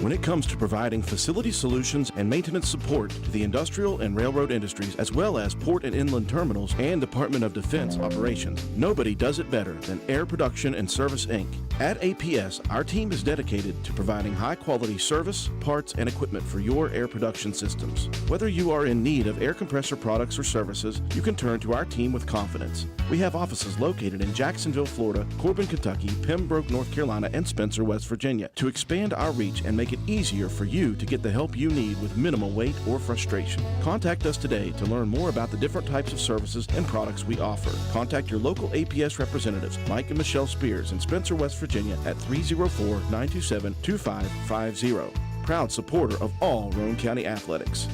When it comes to providing facility solutions and maintenance support to the industrial and railroad industries, as well as port and inland terminals and Department of Defense operations, nobody does it better than Air Production and Service, Inc. At APS, our team is dedicated to providing high-quality service, parts, and equipment for your air production systems. Whether you are in need of air compressor products or services, you can turn to our team with confidence. We have offices located in Jacksonville, Florida, Corbin, Kentucky, Pembroke, North Carolina, and Spencer, West Virginia, to expand our reach and make it easier for you to get the help you need with minimal wait or frustration. Contact us today to learn more about the different types of services and products we offer. Contact your local APS representatives, Mike and Michelle Spears in Spencer, West Virginia at 304-927-2550. Proud supporter of all Roane County athletics.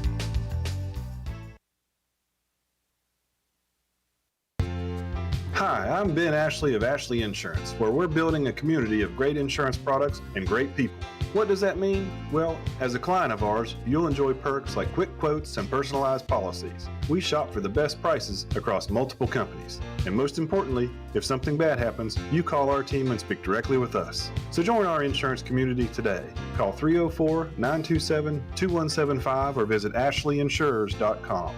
Hi, I'm Ben Ashley of Ashley Insurance, where we're building a community of great insurance products and great people. What does that mean? Well, as a client of ours, you'll enjoy perks like quick quotes and personalized policies. We shop for the best prices across multiple companies. And most importantly, if something bad happens, you call our team and speak directly with us. So join our insurance community today. Call 304-927-2175 or visit ashleyinsurers.com.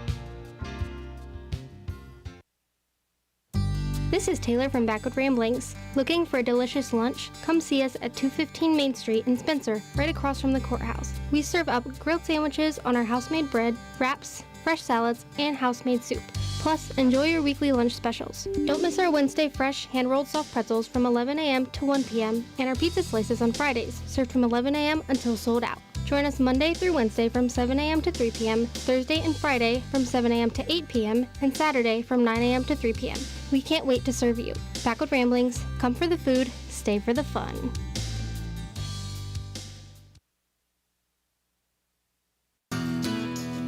This is Taylor from Backwood Ramblings. Looking for a delicious lunch? Come see us at 215 Main Street in Spencer, right across from the courthouse. We serve up grilled sandwiches on our house-made bread, wraps, fresh salads, and house-made soup. Plus, enjoy your weekly lunch specials. Don't miss our Wednesday fresh hand-rolled soft pretzels from 11 a.m. to 1 p.m. and our pizza slices on Fridays, served from 11 a.m. until sold out. Join us Monday through Wednesday from 7 a.m. to 3 p.m., Thursday and Friday from 7 a.m. to 8 p.m., and Saturday from 9 a.m. to 3 p.m. We can't wait to serve you. Backwood Ramblings, come for the food, stay for the fun.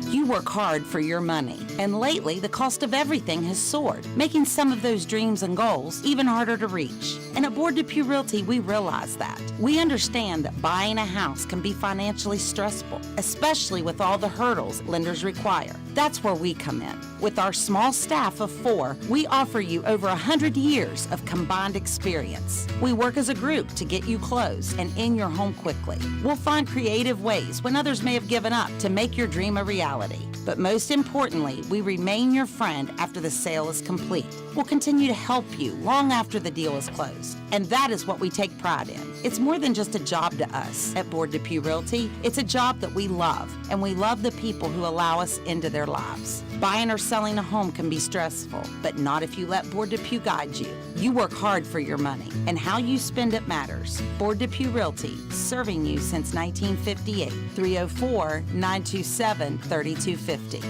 You work hard for your money, and lately the cost of everything has soared, making some of those dreams and goals even harder to reach. And at Board Depew Realty, we realize that. We understand that buying a house can be financially stressful, especially with all the hurdles lenders require. That's where we come in. With our small staff of 4, we offer you over 100 years of combined experience. We work as a group to get you closed and in your home quickly. We'll find creative ways when others may have given up to make your dream a reality. But most importantly, we remain your friend after the sale is complete. We'll continue to help you long after the deal is closed. And that is what we take pride in. It's more than just a job to us at Board Depew Realty. It's a job that we love, and we love the people who allow us into their lives. Buying or selling a home can be stressful, but not if you let Board Depew guide you. You work hard for your money, and how you spend it matters. Board Depew Realty, serving you since 1958. 304-927-3250.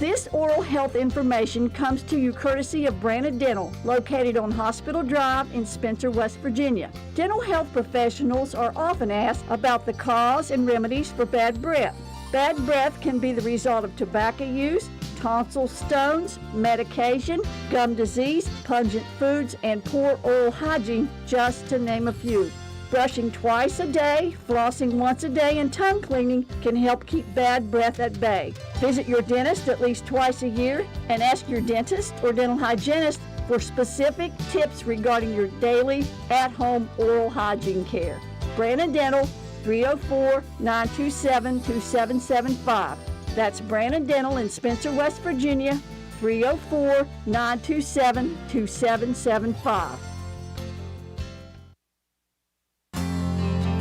This oral health information comes to you courtesy of Brandon Dental, located on Hospital Drive in Spencer, West Virginia. Dental health professionals are often asked about the cause and remedies for bad breath. Bad breath can be the result of tobacco use, tonsil stones, medication, gum disease, pungent foods, and poor oral hygiene, just to name a few. Brushing twice a day, flossing once a day, and tongue cleaning can help keep bad breath at bay. Visit your dentist at least twice a year and ask your dentist or dental hygienist for specific tips regarding your daily at-home oral hygiene care. Brandon Dental, 304-927-2775. That's Brandon Dental in Spencer, West Virginia, 304-927-2775.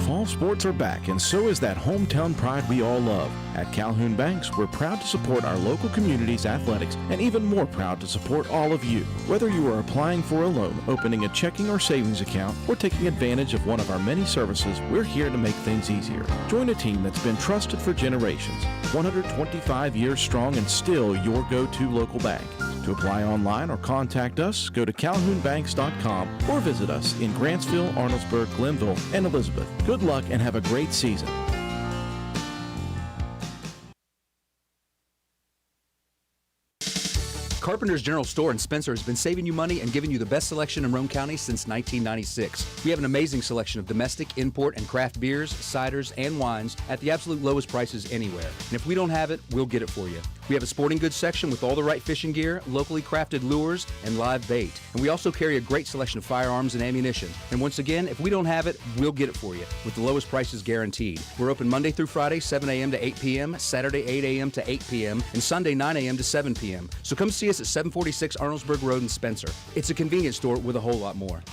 Fall sports are back, and so is that hometown pride we all love. At Calhoun Banks, we're proud to support our local community's athletics, and even more proud to support all of you. Whether you are applying for a loan, opening a checking or savings account, or taking advantage of one of our many services, we're here to make things easier. Join a team that's been trusted for generations, 125 years strong, and still your go-to local bank. To apply online or contact us, go to calhounbanks.com or visit us in Grantsville, Arnoldsburg, Glenville, and Elizabeth. Good luck and have a great season. Carpenters General Store in Spencer has been saving you money and giving you the best selection in Roane County since 1996. We have an amazing selection of domestic, import, and craft beers, ciders, and wines at the absolute lowest prices anywhere. And if we don't have it, we'll get it for you. We have a sporting goods section with all the right fishing gear, locally crafted lures, and live bait. And we also carry a great selection of firearms and ammunition. And once again, if we don't have it, we'll get it for you with the lowest prices guaranteed. We're open Monday through Friday, 7 a.m. to 8 p.m., Saturday, 8 a.m. to 8 p.m., and Sunday, 9 a.m. to 7 p.m. So come see us at 746 Arnoldesburg Road in Spencer. It's a convenience store with a whole lot more.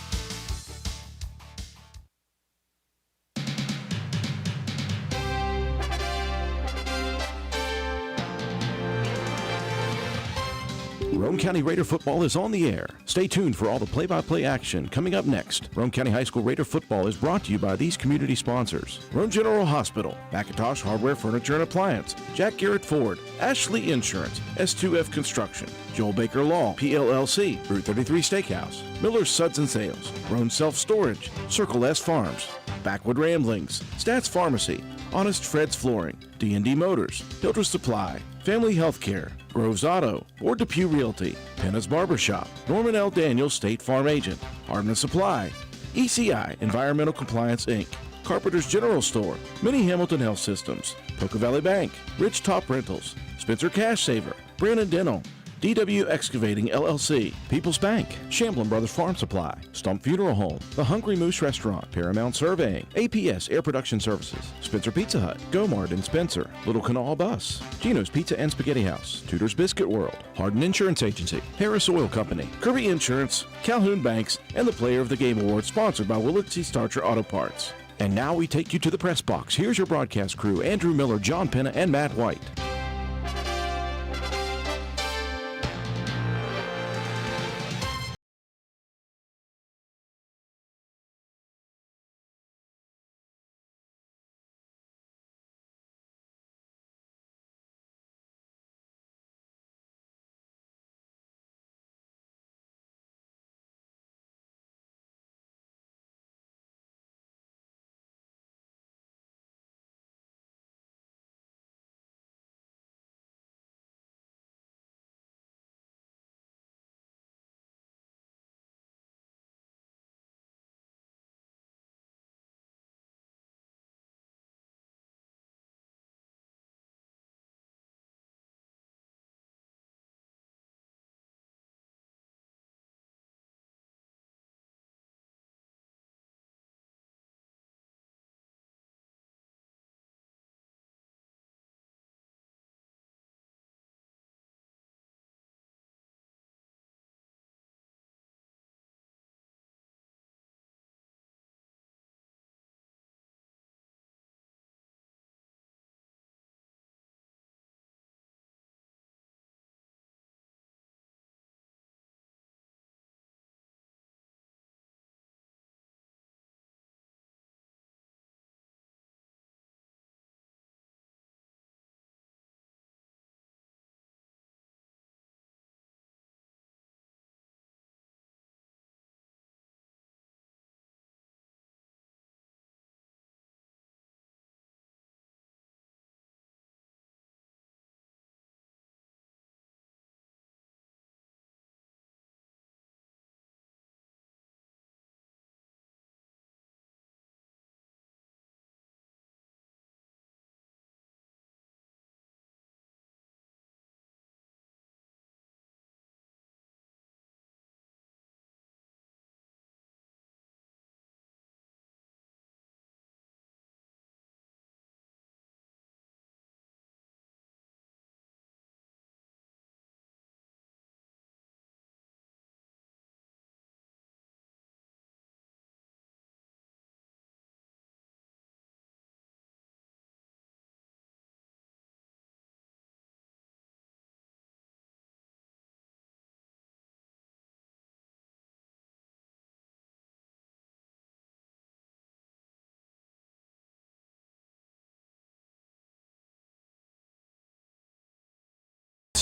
Roane County Raider football is on the air. Stay tuned for all the play-by-play action coming up next. Roane County High School Raider football is brought to you by these community sponsors: Roane General Hospital, McIntosh Hardware, Furniture and Appliance, Jack Garrett Ford, Ashley Insurance, S2F Construction, Joel Baker Law, PLLC, Route 33 Steakhouse, Miller's Suds and Sales, Roane Self Storage, Circle S Farms, Backwood Ramblings, Stats Pharmacy, Honest Fred's Flooring, DND Motors, Hilter Supply, Family Healthcare, Groves Auto, Ward Depew Realty, Penna's Barbershop, Norman L. Daniels State Farm Agent, Hardman Supply, ECI Environmental Compliance Inc., Carpenters General Store, Mini Hamilton Health Systems, Poca Valley Bank, Rich Top Rentals, Spencer Cashsaver, Brandon Dental, DW Excavating LLC, People's Bank, Shamblin Brothers Farm Supply, Stump Funeral Home, The Hungry Moose Restaurant, Paramount Surveying, APS Air Production Services, Spencer Pizza Hut, GoMart in Spencer, Little Canal Bus, Gino's Pizza and Spaghetti House, Tudor's Biscuit World, Hardin Insurance Agency, Harris Oil Company, Kirby Insurance, Calhoun Banks, and the Player of the Game Award sponsored by Willett C. Starcher Auto Parts. And now we take you to the press box. Here's your broadcast crew: Andrew Miller, John Penna, and Matt White.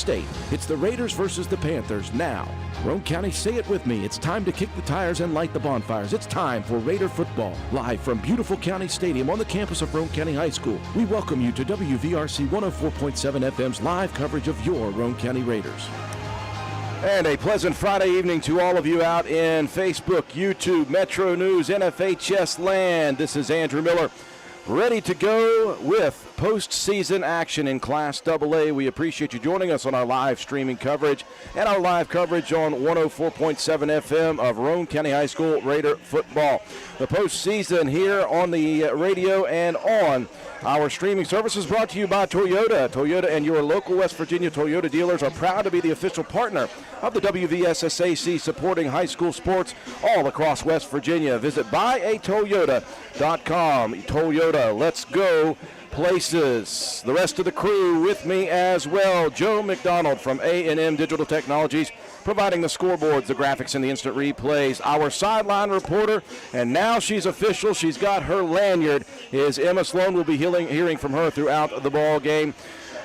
State. It's the Raiders versus the Panthers now. Roane County, say it with me. It's time to kick the tires and light the bonfires. It's time for Raider football. Live from beautiful County Stadium on the campus of Roane County High School, we welcome you to WVRC 104.7 FM's live coverage of your Roane County Raiders. And a pleasant Friday evening to all of you out in Facebook, YouTube, Metro News, NFHS land. This is Andrew Miller, ready to go with postseason action in Class AA. We appreciate you joining us on our live streaming coverage and our live coverage on 104.7 FM of Roane County High School Raider football. The postseason here on the radio and on our streaming services brought to you by Toyota. Toyota and your local West Virginia Toyota dealers are proud to be the official partner of the WVSSAC, supporting high school sports all across West Virginia. Visit buyatoyota.com. Toyota, let's go places. The rest of the crew with me as well. Joe McDonald from A&M Digital Technologies, providing the scoreboards, the graphics, and the instant replays. Our sideline reporter, and now she's official. She's got her lanyard, is Emma Sloan. We'll be hearing from her throughout the ball game.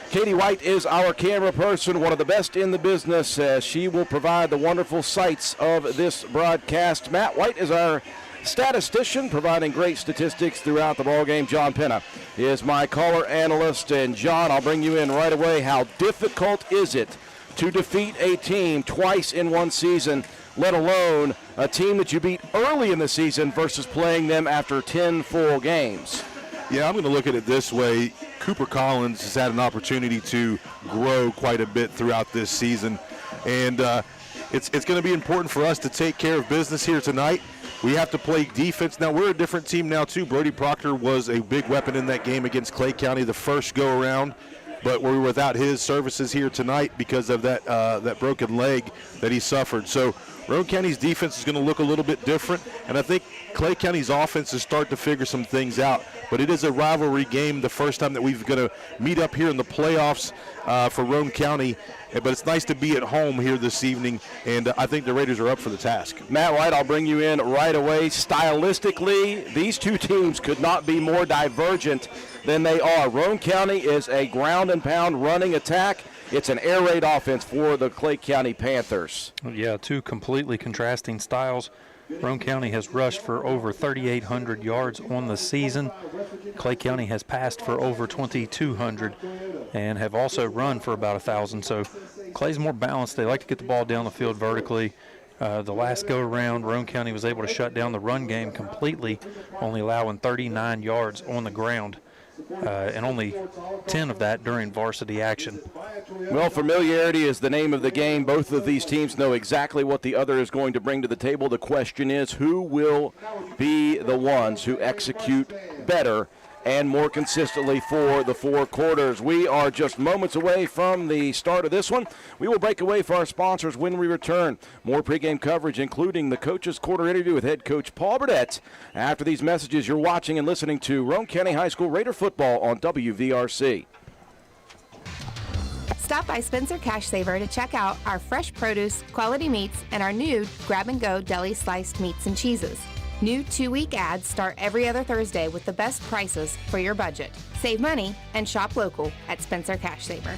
Katie White is our camera person, one of the best in the business. She will provide the wonderful sights of this broadcast. Matt White is our statistician, providing great statistics throughout the ball game. John Penna is my caller analyst. And John, I'll bring you in right away. How difficult is it to defeat a team twice in one season, let alone a team that you beat early in the season versus playing them after 10 full games? Yeah, I'm going to look at it this way. Cooper Collins has had an opportunity to grow quite a bit throughout this season, and it's going to be important for us to take care of business here tonight. We have to play defense. Now, we're a different team now, too. Brody Proctor was a big weapon in that game against Clay County the first go-around, but we were without his services here tonight because of that broken leg that he suffered. So Roane County's defense is going to look a little bit different, and I think Clay County's offense is starting to figure some things out. But it is a rivalry game, the first time that we're going to meet up here in the playoffs for Roane County. But it's nice to be at home here this evening, and I think the Raiders are up for the task. Matt White, I'll bring you in right away. Stylistically, these two teams could not be more divergent than they are. Roane County is a ground and pound running attack. It's an air raid offense for the Clay County Panthers. Yeah, two completely contrasting styles. Roane County has rushed for over 3,800 yards on the season. Clay County has passed for over 2,200 and have also run for about 1,000. So Clay's more balanced. They like to get the ball down the field vertically. The last go-around, Roane County was able to shut down the run game completely, only allowing 39 yards on the ground. And only 10 of that during varsity action. Well, familiarity is the name of the game. Both of these teams know exactly what the other is going to bring to the table. The question is, who will be the ones who execute better and more consistently for the four quarters? We are just moments away from the start of this one. We will break away for our sponsors when we return. More pregame coverage, including the Coach's Quarter interview with head coach Paul Burdett. After these messages, you're watching and listening to Roane County High School Raider football on WVRC. Stop by Spencer Cashsaver to check out our fresh produce, quality meats, and our new grab-and-go deli sliced meats and cheeses. New 2-week ads start every other Thursday with the best prices for your budget. Save money and shop local at Spencer Cashsaver.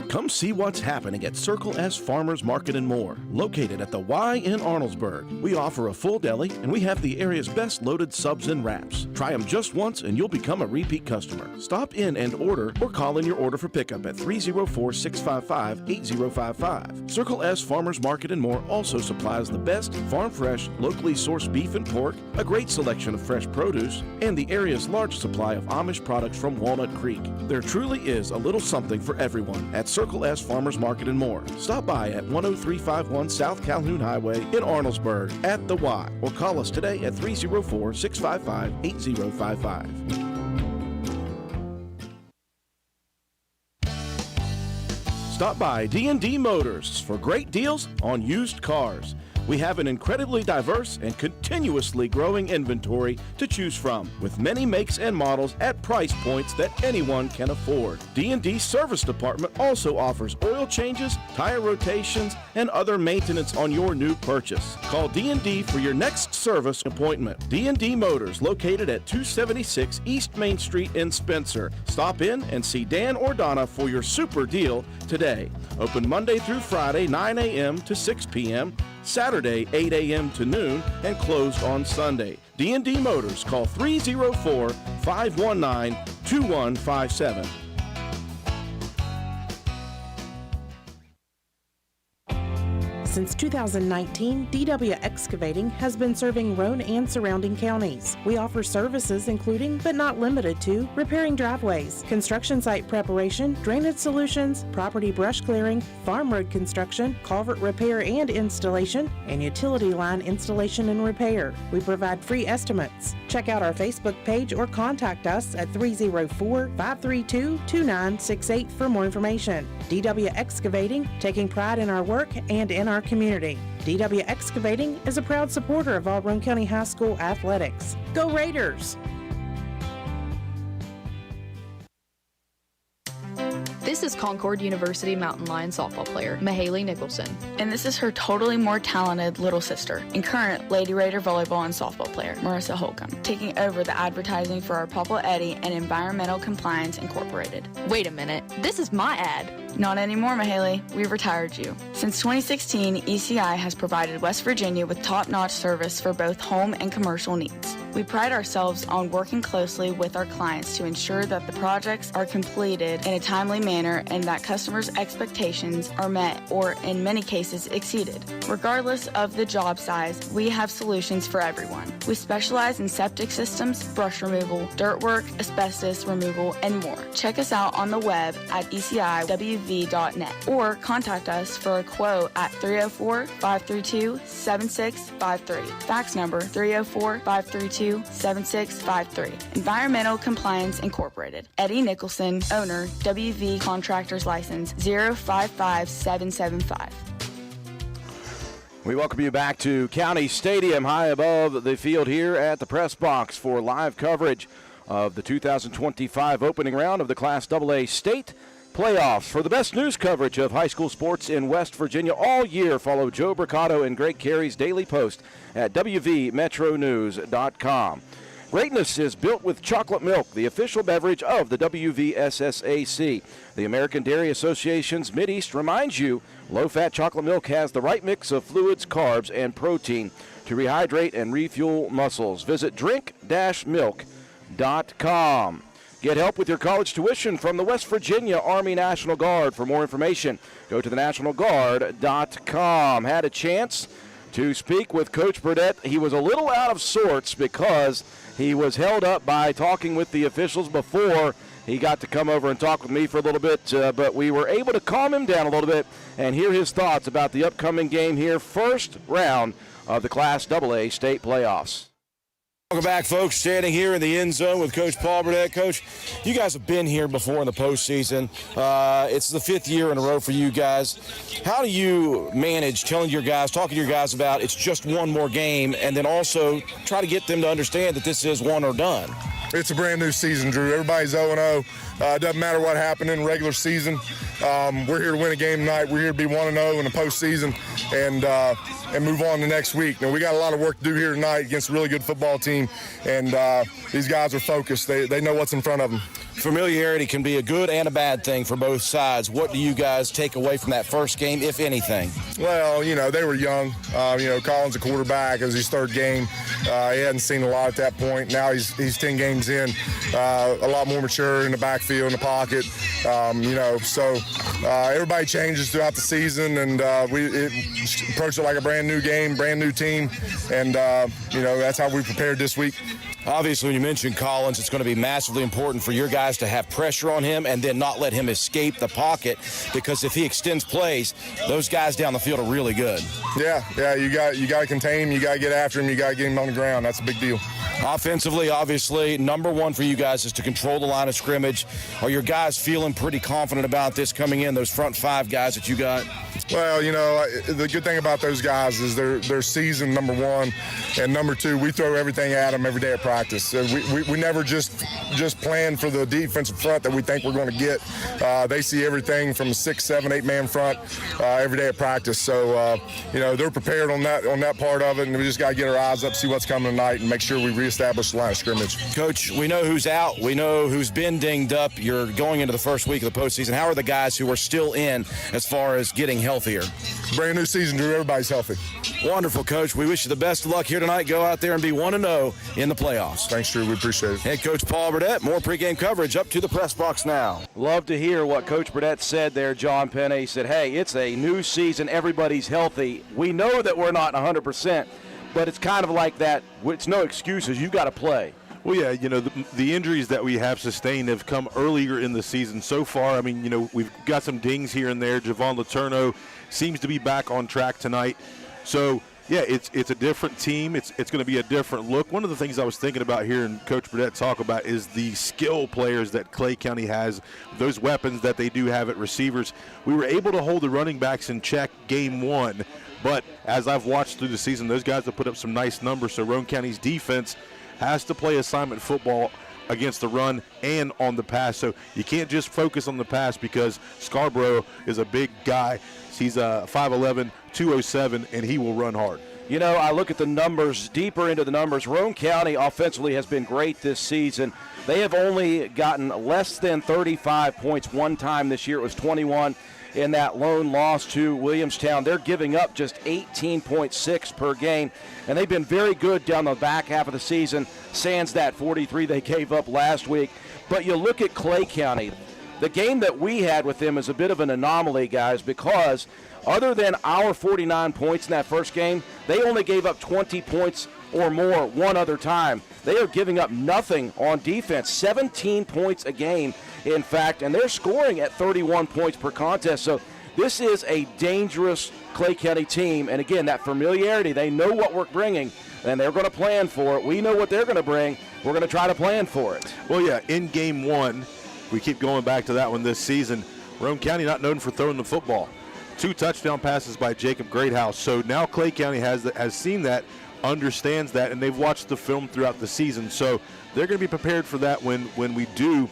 Come see what's happening at Circle S Farmers Market and More, located at the Y in Arnoldesburg. We offer a full deli, and we have the area's best loaded subs and wraps. Try them just once, and you'll become a repeat customer. Stop in and order, or call in your order for pickup at 304-655-8055. Circle S Farmers Market and More also supplies the best farm-fresh, locally sourced beef and pork, a great selection of fresh produce, and the area's large supply of Amish products from Walnut Creek. There truly is a little something for everyone at Circle S Farmers Market and More. Stop by at 10351 South Calhoun Highway in Arnoldesburg at the Y, or call us today at 304-655-8055. Stop by DND Motors for great deals on used cars. We have an incredibly diverse and continuously growing inventory to choose from, with many makes and models at price points that anyone can afford. D&D Service Department also offers oil changes, tire rotations, and other maintenance on your new purchase. Call D&D for your next service appointment. D&D Motors, located at 276 East Main Street in Spencer. Stop in and see Dan or Donna for your super deal today. Open Monday through Friday, 9 a.m. to 6 p.m., Saturday, 8 a.m. to noon, and closed on Sunday. D&D Motors, call 304-519-2157. Since 2019, DW Excavating has been serving Roane and surrounding counties. We offer services including, but not limited to, repairing driveways, construction site preparation, drainage solutions, property brush clearing, farm road construction, culvert repair and installation, and utility line installation and repair. We provide free estimates. Check out our Facebook page or contact us at 304-532-2968 for more information. DW Excavating, taking pride in our work and in our community. DW Excavating is a proud supporter of all Roane County High School athletics. Go Raiders! This is Concord University Mountain Lion softball player, Mahaley Nicholson. And this is her totally more talented little sister and current Lady Raider volleyball and softball player, Marissa Holcomb, taking over the advertising for our Papa Eddie and Environmental Compliance Incorporated. Wait a minute, this is my ad. Not anymore, Mahaley. We've retired you. Since 2016, ECI has provided West Virginia with top-notch service for both home and commercial needs. We pride ourselves on working closely with our clients to ensure that the projects are completed in a timely manner and that customers' expectations are met or, in many cases, exceeded. Regardless of the job size, we have solutions for everyone. We specialize in septic systems, brush removal, dirt work, asbestos removal, and more. Check us out on the web at eciwv.net or contact us for a quote at 304-532-7653. Fax number 304-532-7653. Environmental Compliance Incorporated. Eddie Nicholson, owner, WV Contractors License 055775. We welcome you back to County Stadium, high above the field here at the press box for live coverage of the 2025 opening round of the Class AA State Playoffs. For the best news coverage of high school sports in West Virginia all year, follow Joe Bricado and Greg Carey's Daily Post at wvmetronews.com. Greatness is built with chocolate milk, the official beverage of the WVSSAC. The American Dairy Association's Mideast reminds you low-fat chocolate milk has the right mix of fluids, carbs, and protein to rehydrate and refuel muscles. Visit drink-milk.com. Get help with your college tuition from the West Virginia Army National Guard. For more information, go to thenationalguard.com. Had a chance to speak with Coach Burdett. He was a little out of sorts because he was held up by talking with the officials before he got to come over and talk with me for a little bit, but we were able to calm him down a little bit and hear his thoughts about the upcoming game here, first round of the Class AA State Playoffs. Welcome back, folks. Standing here in the end zone with Coach Paul Burdett. Coach, you guys have been here before in the postseason. It's the 5th year in a row for you guys. How do you manage talking to your guys about it's just one more game, and then also try to get them to understand that this is one or done? It's a brand new season, Drew. Everybody's 0-0. It doesn't matter what happened in regular season. We're here to win a game tonight. We're here to be 1-0 in the postseason and move on to next week. Now, we got a lot of work to do here tonight against a really good football team, and these guys are focused. They know what's in front of them. Familiarity can be a good and a bad thing for both sides. What do you guys take away from that first game, if anything? Well, they were young. Colin's a quarterback. It was his 3rd game. He hadn't seen a lot at that point. Now he's 10 games in, a lot more mature in the backfield, in the pocket. So everybody changes throughout the season, and we approach it like a brand new game, brand new team, and that's how we prepared this week. Obviously, when you mention Collins, it's going to be massively important for your guys to have pressure on him and then not let him escape the pocket, because if he extends plays, those guys down the field are really good. Yeah, you got to contain him, you got to get after him, you got to get him on the ground. That's a big deal. Offensively, obviously, number one for you guys is to control the line of scrimmage. Are your guys feeling pretty confident about this coming in, those front 5 guys that you got? Well, the good thing about those guys is they're seasoned, number one, and number 2, we throw everything at them every day at practice. We never just plan for the defensive front that we think we're going to get. They see everything from a 6, 7, 8-man front every day at practice. So, they're prepared on that part of it, and we just got to get our eyes up, see what's coming tonight, and make sure we reestablish the line of scrimmage. Coach, we know who's out. We know who's been dinged up. You're going into the first week of the postseason. How are the guys who are still in as far as getting healthy healthier. Brand new season, Drew. Everybody's healthy. Wonderful, Coach. We wish you the best of luck here tonight. Go out there and be 1-0 in the playoffs. Thanks, Drew. We appreciate it. Head Coach Paul Burdett, more pregame coverage up to the press box now. Love to hear what Coach Burdett said there, John Penny. He said, hey, it's a new season. Everybody's healthy. We know that we're not 100%, but it's kind of like that. It's no excuses. You've got to play. Well, yeah, the injuries that we have sustained have come earlier in the season so far. I mean, we've got some dings here and there. Javon Letourneau seems to be back on track tonight. So, yeah, it's a different team. It's going to be a different look. One of the things I was thinking about hearing Coach Burdett talk about is the skill players that Clay County has, those weapons that they do have at receivers. We were able to hold the running backs in check game one, but as I've watched through the season, those guys have put up some nice numbers. So Roane County's defense has to play assignment football against the run and on the pass. So you can't just focus on the pass because Scarborough is a big guy. He's 5'11", 207, and he will run hard. I look at the numbers, deeper into the numbers. Roane County offensively has been great this season. They have only gotten less than 35 points one time this year. It was 21 in that lone loss to Williamstown. They're giving up just 18.6 per game, and they've been very good down the back half of the season, sans that 43 they gave up last week. But you look at Clay County, the game that we had with them is a bit of an anomaly, guys, because other than our 49 points in that first game, they only gave up 20 points or more one other time. They are giving up nothing on defense, 17 points a game, in fact, and they're scoring at 31 points per contest. So this is a dangerous Clay County team, and again, that familiarity, they know what we're bringing, and they're going to plan for it. We know what they're going to bring. We're going to try to plan for it. Well, yeah, in game one, we keep going back to that one this season, Roane County not known for throwing the football. 2 touchdown passes by Jacob Greathouse. So now Clay County has seen that, understands that, and they've watched the film throughout the season. So they're going to be prepared for that when we do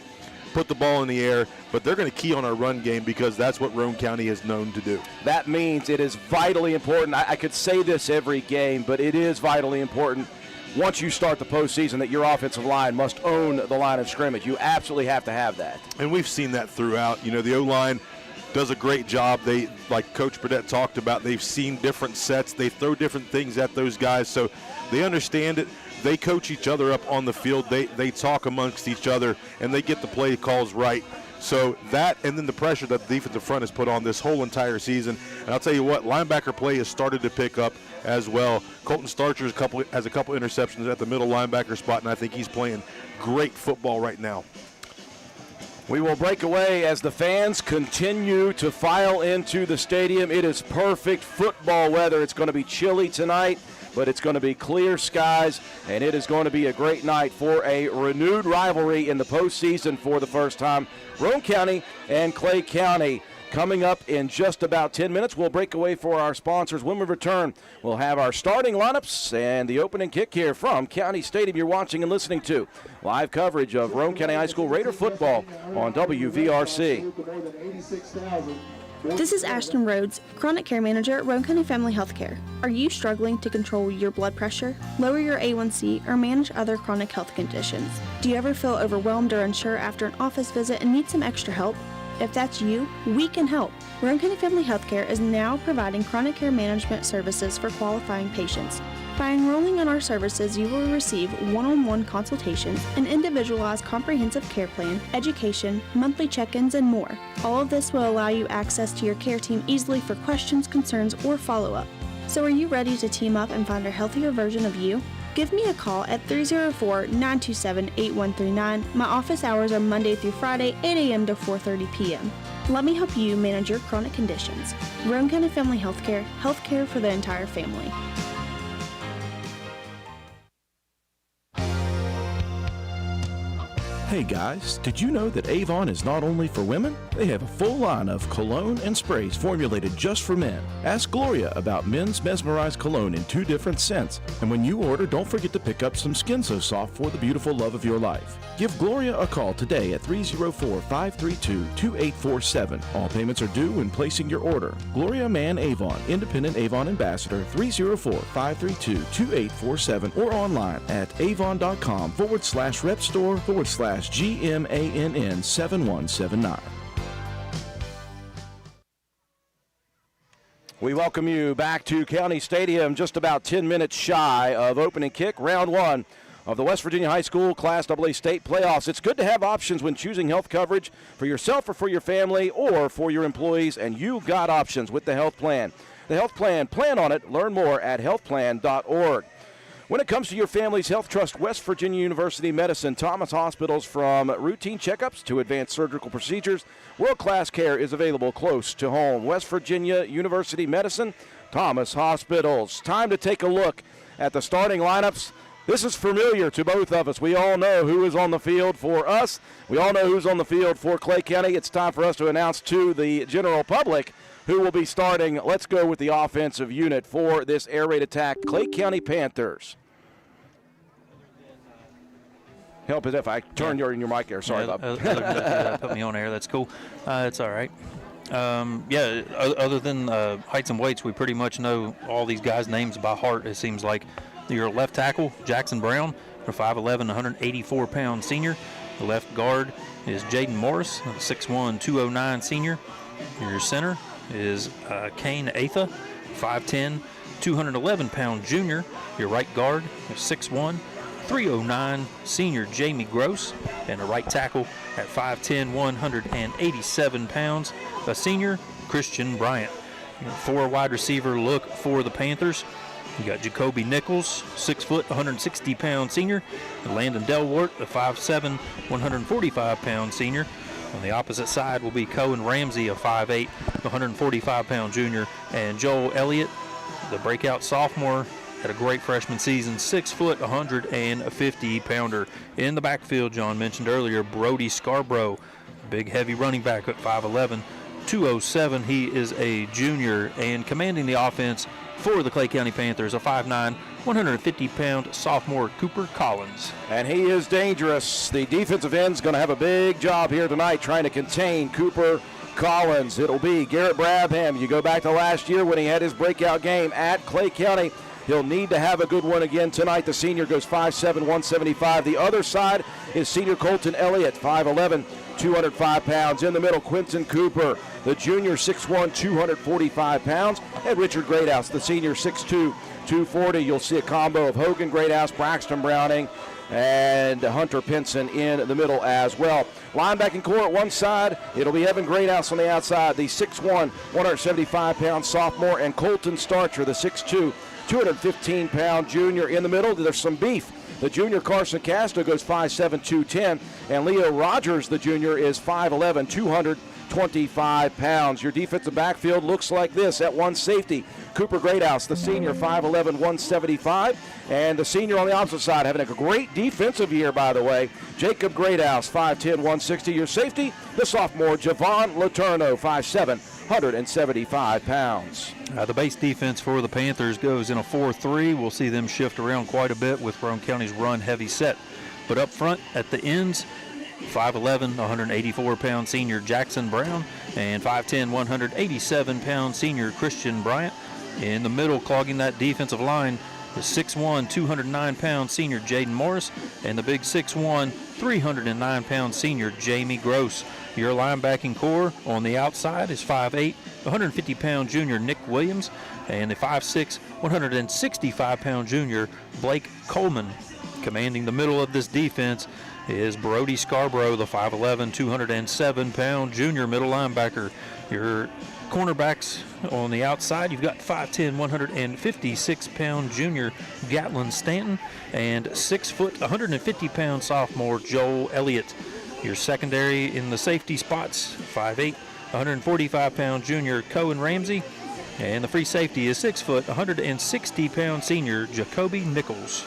put the ball in the air, but they're going to key on our run game because that's what Roane County is known to do. That means it is vitally important. I could say this every game, but it is vitally important once you start the postseason that your offensive line must own the line of scrimmage. You absolutely have to have that. And we've seen that throughout. The O-line does a great job. They, like Coach Burdett talked about, they've seen different sets. They throw different things at those guys, so they understand it. They coach each other up on the field. They talk amongst each other, and they get the play calls right. So that, and then the pressure that the defensive front has put on this whole entire season. And I'll tell you what, linebacker play has started to pick up as well. Colton Starcher has a couple interceptions at the middle linebacker spot, and I think he's playing great football right now. We will break away as the fans continue to file into the stadium. It is perfect football weather. It's going to be chilly tonight, but it's going to be clear skies, and it is going to be a great night for a renewed rivalry in the postseason for the first time. Roane County and Clay County coming up in just about 10 minutes. We'll break away for our sponsors. When we return, we'll have our starting lineups and the opening kick here from County Stadium. You're watching and listening to live coverage of Roane County High School Raider football on WVRC. This is Ashton Rhodes, Chronic Care Manager at Roane County Family Healthcare. Are you struggling to control your blood pressure, lower your A1C, or manage other chronic health conditions? Do you ever feel overwhelmed or unsure after an office visit and need some extra help? If that's you, we can help. Roane County Family Healthcare is now providing chronic care management services for qualifying patients. By enrolling in our services, you will receive one-on-one consultations, an individualized comprehensive care plan, education, monthly check-ins, and more. All of this will allow you access to your care team easily for questions, concerns, or follow-up. So are you ready to team up and find a healthier version of you? Give me a call at 304-927-8139. My office hours are Monday through Friday, 8 a.m. to 4:30 p.m. Let me help you manage your chronic conditions. Roane County Family Healthcare, healthcare for the entire family. Hey guys, did you know that Avon is not only for women? They have a full line of cologne and sprays formulated just for men. Ask Gloria about men's mesmerized cologne in 2 different scents. And when you order, don't forget to pick up some Skin So Soft for the beautiful love of your life. Give Gloria a call today at 304-532-2847. All payments are due when placing your order. Gloria Mann Avon, Independent Avon Ambassador, 304-532-2847 or online at avon.com/repstore/GMANN7179. We welcome you back to County Stadium, just about 10 minutes shy of opening kick, round one of the West Virginia High School Class AA State Playoffs. It's good to have options when choosing health coverage for yourself or for your family or for your employees, and you got options with the Health Plan. The Health Plan, plan on it. Learn more at healthplan.org. When it comes to your family's health, trust West Virginia University Medicine. Thomas Hospitals, from routine checkups to advanced surgical procedures, world-class care is available close to home. West Virginia University Medicine, Thomas Hospitals. Time to take a look at the starting lineups. This is familiar to both of us. We all know who is on the field for us. We all know who's on the field for Clay County. It's time for us to announce to the general public who will be starting. Let's go with the offensive unit for this air raid attack, Clay County Panthers. Help it if I turn your mic there. Sorry, Bob. Put me on air. That's cool. It's all right. Other than heights and weights, we pretty much know all these guys' names by heart, it seems like. Your left tackle, Jackson Brown, a 5'11", 184-pound senior. The left guard is Jaden Morris, a 6'1", 209 senior. Your center is Kane Atha, 5'10", 211-pound junior. Your right guard is 6'1", 309 senior Jamie Gross, and a right tackle at 5'10", 187 pounds, a senior Christian Bryant. For a wide receiver look for the Panthers, you got Jacoby Nichols, 6 foot, 160-pound senior. Landon Delwart, a 5'7", 145-pound senior. On the opposite side will be Cohen Ramsey, a 5'8", 145-pound junior. And Joel Elliott, the breakout sophomore, had a great freshman season, 6 foot, 150-pounder. In the backfield, John mentioned earlier, Brody Scarborough, big heavy running back at 5'11", 207. He is a junior, and commanding the offense for the Clay County Panthers, a 5'9", 150-pound sophomore Cooper Collins. And he is dangerous. The defensive end's going to have a big job here tonight trying to contain Cooper Collins. It'll be Garrett Brabham. You go back to last year when he had his breakout game at Clay County. He'll need to have a good one again tonight. The senior goes 5'7", 175. The other side is senior Colton Elliott, 5'11", 205 pounds. In the middle, Quentin Cooper, the junior, 6'1", 245 pounds. And Richard Greathouse, the senior, 6'2", 240. You'll see a combo of Hogan Greathouse, Braxton Browning, and Hunter Pinson in the middle as well. Linebacking core at one side, it'll be Evan Greathouse on the outside, the 6'1", 175-pound sophomore, and Colton Starcher, the 6'2", 215-pound junior in the middle. There's some beef. The junior Carson Castro goes 5'7", 210, and Leo Rogers, the junior, is 5'11", 225 pounds. Your defensive backfield looks like this. At one safety, Cooper Greathouse, the senior, 5'11", 175, and the senior on the opposite side having a great defensive year, by the way, Jacob Greathouse, 5'10", 160. Your safety, the sophomore Javon Letourneau, 5'7", 175 pounds. The base defense for the Panthers goes in a 4-3. We'll see them shift around quite a bit with Roane County's run-heavy set. But up front at the ends, 5'11", 184-pound senior Jackson Brown, and 5'10", 187-pound senior Christian Bryant. In the middle, clogging that defensive line, the 6'1", 209-pound senior Jaden Morris, and the big 6'1", 309-pound senior Jamie Gross. Your linebacking core on the outside is 5'8", 150-pound junior Nick Williams, and the 5'6", 165-pound junior Blake Coleman. Commanding the middle of this defense is Brody Scarborough, the 5'11", 207-pound junior middle linebacker. Your cornerbacks on the outside, you've got 5'10", 156-pound junior Gatlin Stanton, and 6 foot, 150-pound sophomore Joel Elliott. Your secondary in the safety spots, 5'8", 145-pound junior Cohen Ramsey, and the free safety is 6 foot, 160-pound senior Jacoby Nichols.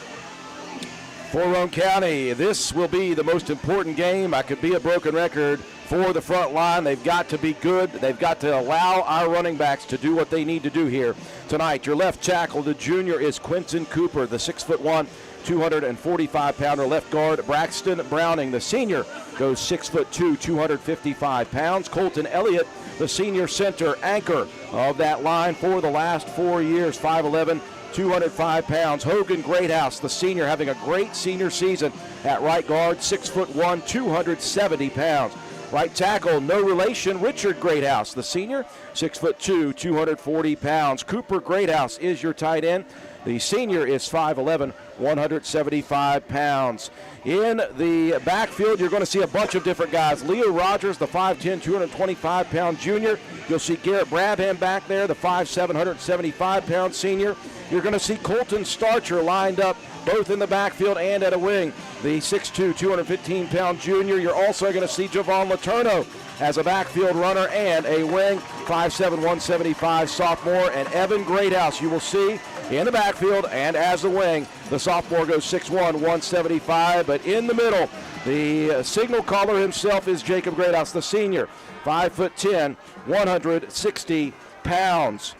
For Roane County, this will be the most important game. I could be a broken record for the front line. They've got to be good. They've got to allow our running backs to do what they need to do here tonight. Your left tackle, the junior, is Quentin Cooper, the 6'1", 245-pounder. Left guard, Braxton Browning, the senior, goes 6'2", 255 pounds. Colton Elliott, the senior center anchor of that line for the last 4 years, 5'11", 205 pounds. Hogan Greathouse, the senior, having a great senior season at right guard, 6'1", 270 pounds. Right tackle, no relation, Richard Greathouse, the senior, 6'2", 240 pounds. Cooper Greathouse is your tight end. The senior is 5'11", 175 pounds. In the backfield, you're going to see a bunch of different guys. Leo Rogers, the 5'10", 225-pound junior. You'll see Garrett Brabham back there, the 5'7", 175-pound senior. You're going to see Colton Starcher lined up both in the backfield and at a wing. The 6'2", 215-pound junior. You're also going to see Javon Letourneau as a backfield runner and a wing, 5'7", 175 sophomore. And Evan Greathouse you will see in the backfield and as a wing. The sophomore goes 6'1", 175, but in the middle, the signal caller himself is Jacob Greathouse, the senior, 5'10", 160 pounds.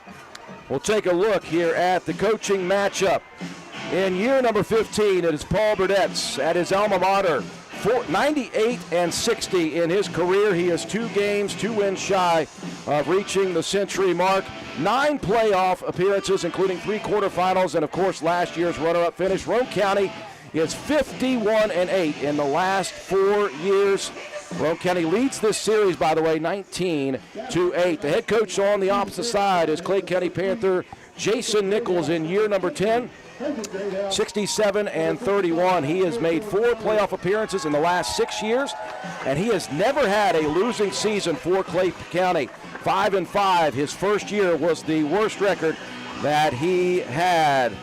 We'll take a look here at the coaching matchup. In year number 15, it is Paul Burdett's at his alma mater. 98-60 in his career. He is 2 games, 2 wins shy of reaching the century mark. 9 playoff appearances, including 3 quarterfinals, and of course last year's runner-up finish. Roane County is 51-8 in the last 4 years. Roane County leads this series, by the way, 19-8. The head coach on the opposite side is Clay County Panther Jason Nichols in year number 10. 67-31. He has made 4 playoff appearances in the last 6 years, and he has never had a losing season for Clay County. 5-5. His first year was the worst record that he had.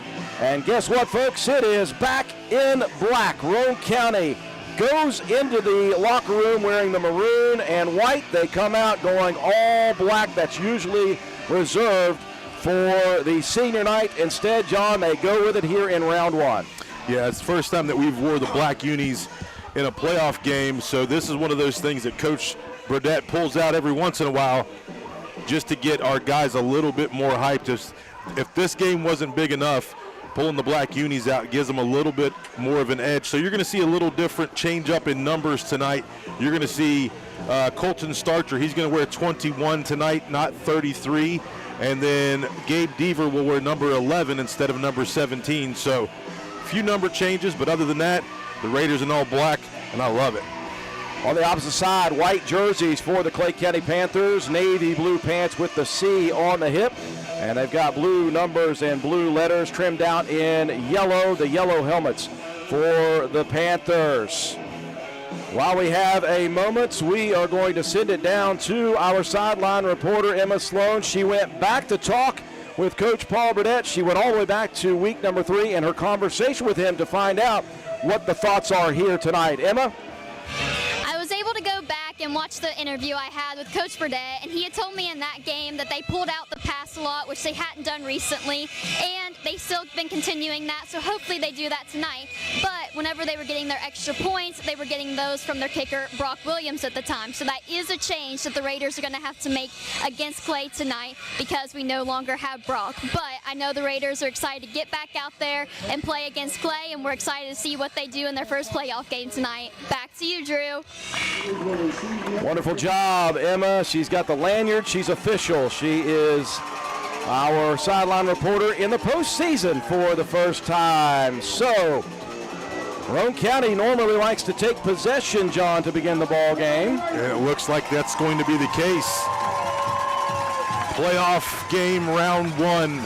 And guess what, folks? It is back in black. Roane County goes into the locker room wearing the maroon and white. They come out going all black. That's usually reserved for the senior night. Instead, John, they go with it here in round 1. Yeah, it's the first time that we've wore the black unis in a playoff game, so this is one of those things that Coach Burdett pulls out every once in a while just to get our guys a little bit more hyped. If this game wasn't big enough, pulling the black unis out gives them a little bit more of an edge. So you're going to see a little different change up in numbers tonight. You're going to see Colton Starcher. He's going to wear 21 tonight, not 33. And then Gabe Deaver will wear number 11 instead of number 17. So a few number changes, but other than that, the Raiders in all black, and I love it. On the opposite side, white jerseys for the Clay County Panthers, navy blue pants with the C on the hip. And they've got blue numbers and blue letters trimmed out in yellow, the yellow helmets for the Panthers. While we have a moment, we are going to send it down to our sideline reporter, Emma Sloan. She went back to talk with Coach Paul Burdett. She went all the way back to week number 3 and her conversation with him to find out what the thoughts are here tonight. Emma? I was able to go back and watch the interview I had with Coach Burdett, and he had told me in that game that they pulled out the pass a lot, which they hadn't done recently, and they've still been continuing that, so hopefully they do that tonight. But whenever they were getting their extra points, they were getting those from their kicker, Brock Williams, at the time. So that is a change that the Raiders are going to have to make against Clay tonight because we no longer have Brock. But I know the Raiders are excited to get back out there and play against Clay, and we're excited to see what they do in their first playoff game tonight. Back to you, Drew. Wonderful job, Emma. She's got the lanyard. She's official. She is our sideline reporter in the postseason for the first time. So, Roane County normally likes to take possession, John, to begin the ball game. And it looks like that's going to be the case. Playoff game, round 1.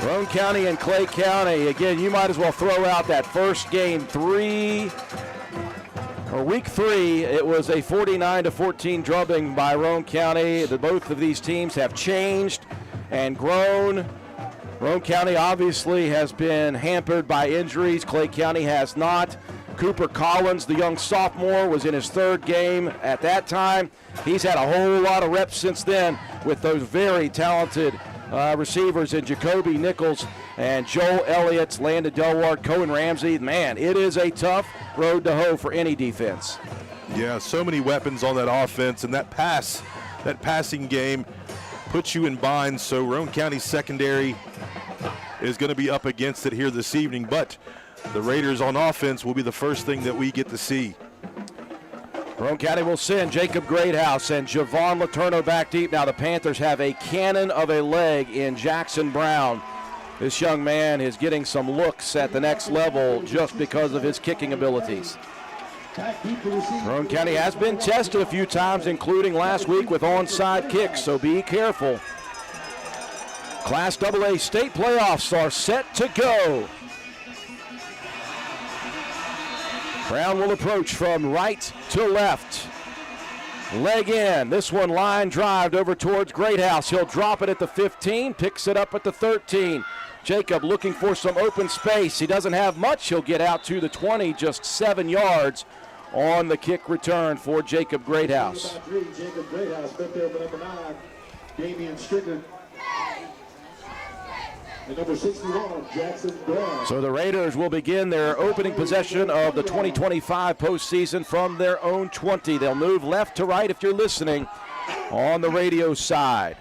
Roane County and Clay County. Again, you might as well throw out that first game, week 3. It was a 49-14 drubbing by Roane County. Both of these teams have changed and grown. Roane County obviously has been hampered by injuries. Clay County has not. Cooper Collins, the young sophomore, was in his 3rd game at that time. He's had a whole lot of reps since then with those very talented receivers in Jacoby Nichols and Joel Elliott, Landon Delward, Cohen Ramsey. Man, it is a tough road to hoe for any defense. Yeah, so many weapons on that offense, and that passing game puts you in bind. So Roane County secondary is going to be up against it here this evening, but the Raiders on offense will be the first thing that we get to see. Roane County will send Jacob Greathouse and Javon Letourneau back deep. Now the Panthers have a cannon of a leg in Jackson Brown. This young man is getting some looks at the next level just because of his kicking abilities. Roane County has been tested a few times, including last week with onside kicks, so be careful. Class AA state playoffs are set to go. Brown will approach from right to left. Leg in. This one line drive over towards Greathouse. He'll drop it at the 15, picks it up at the 13. Jacob looking for some open space. He doesn't have much. He'll get out to the 20, just 7 yards on the kick return for Jacob Greathouse. Jacob Greathouse, back there for number 9, Damian Strickland. And number 61, Jackson Brown. So the Raiders will begin their opening possession of the 2025 postseason from their own 20. They'll move left to right if you're listening on the radio side.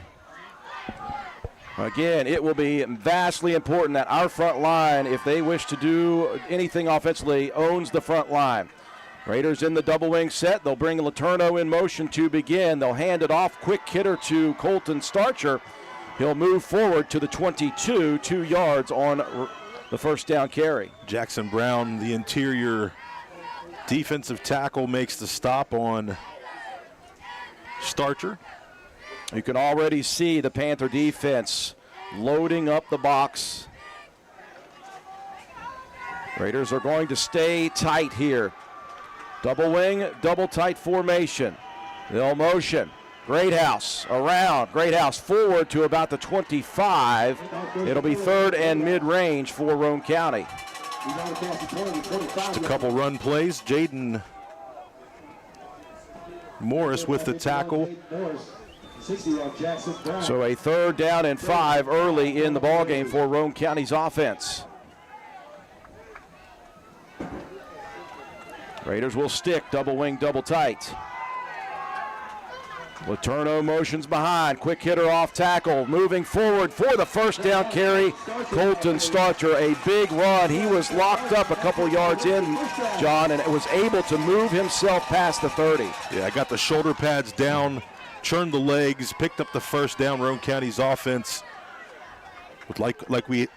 Again, it will be vastly important that our front line, if they wish to do anything offensively, owns the front line. Raiders in the double wing set. They'll bring Letourneau in motion to begin. They'll hand it off, quick hitter to Colton Starcher. He'll move forward to the 22, 2 yards on the first down carry. Jackson Brown, the interior defensive tackle, makes the stop on Starcher. You can already see the Panther defense loading up the box. Raiders are going to stay tight here. Double wing, double tight formation. They'll motion. Greathouse around. Greathouse forward to about the 25. It'll be third and mid-range for Roane County. Just a couple run plays. Jaden Morris with the tackle. So a third down and 5 early in the ballgame for Roane County's offense. Raiders will stick, double wing, double tight. Letourneau motions behind, quick hitter off tackle, moving forward for the first down carry. Colton Starcher, a big run. He was locked up a couple yards in, John, and was able to move himself past the 30. Yeah, I got the shoulder pads down, churned the legs, picked up the first down. Roane County's offense, with like we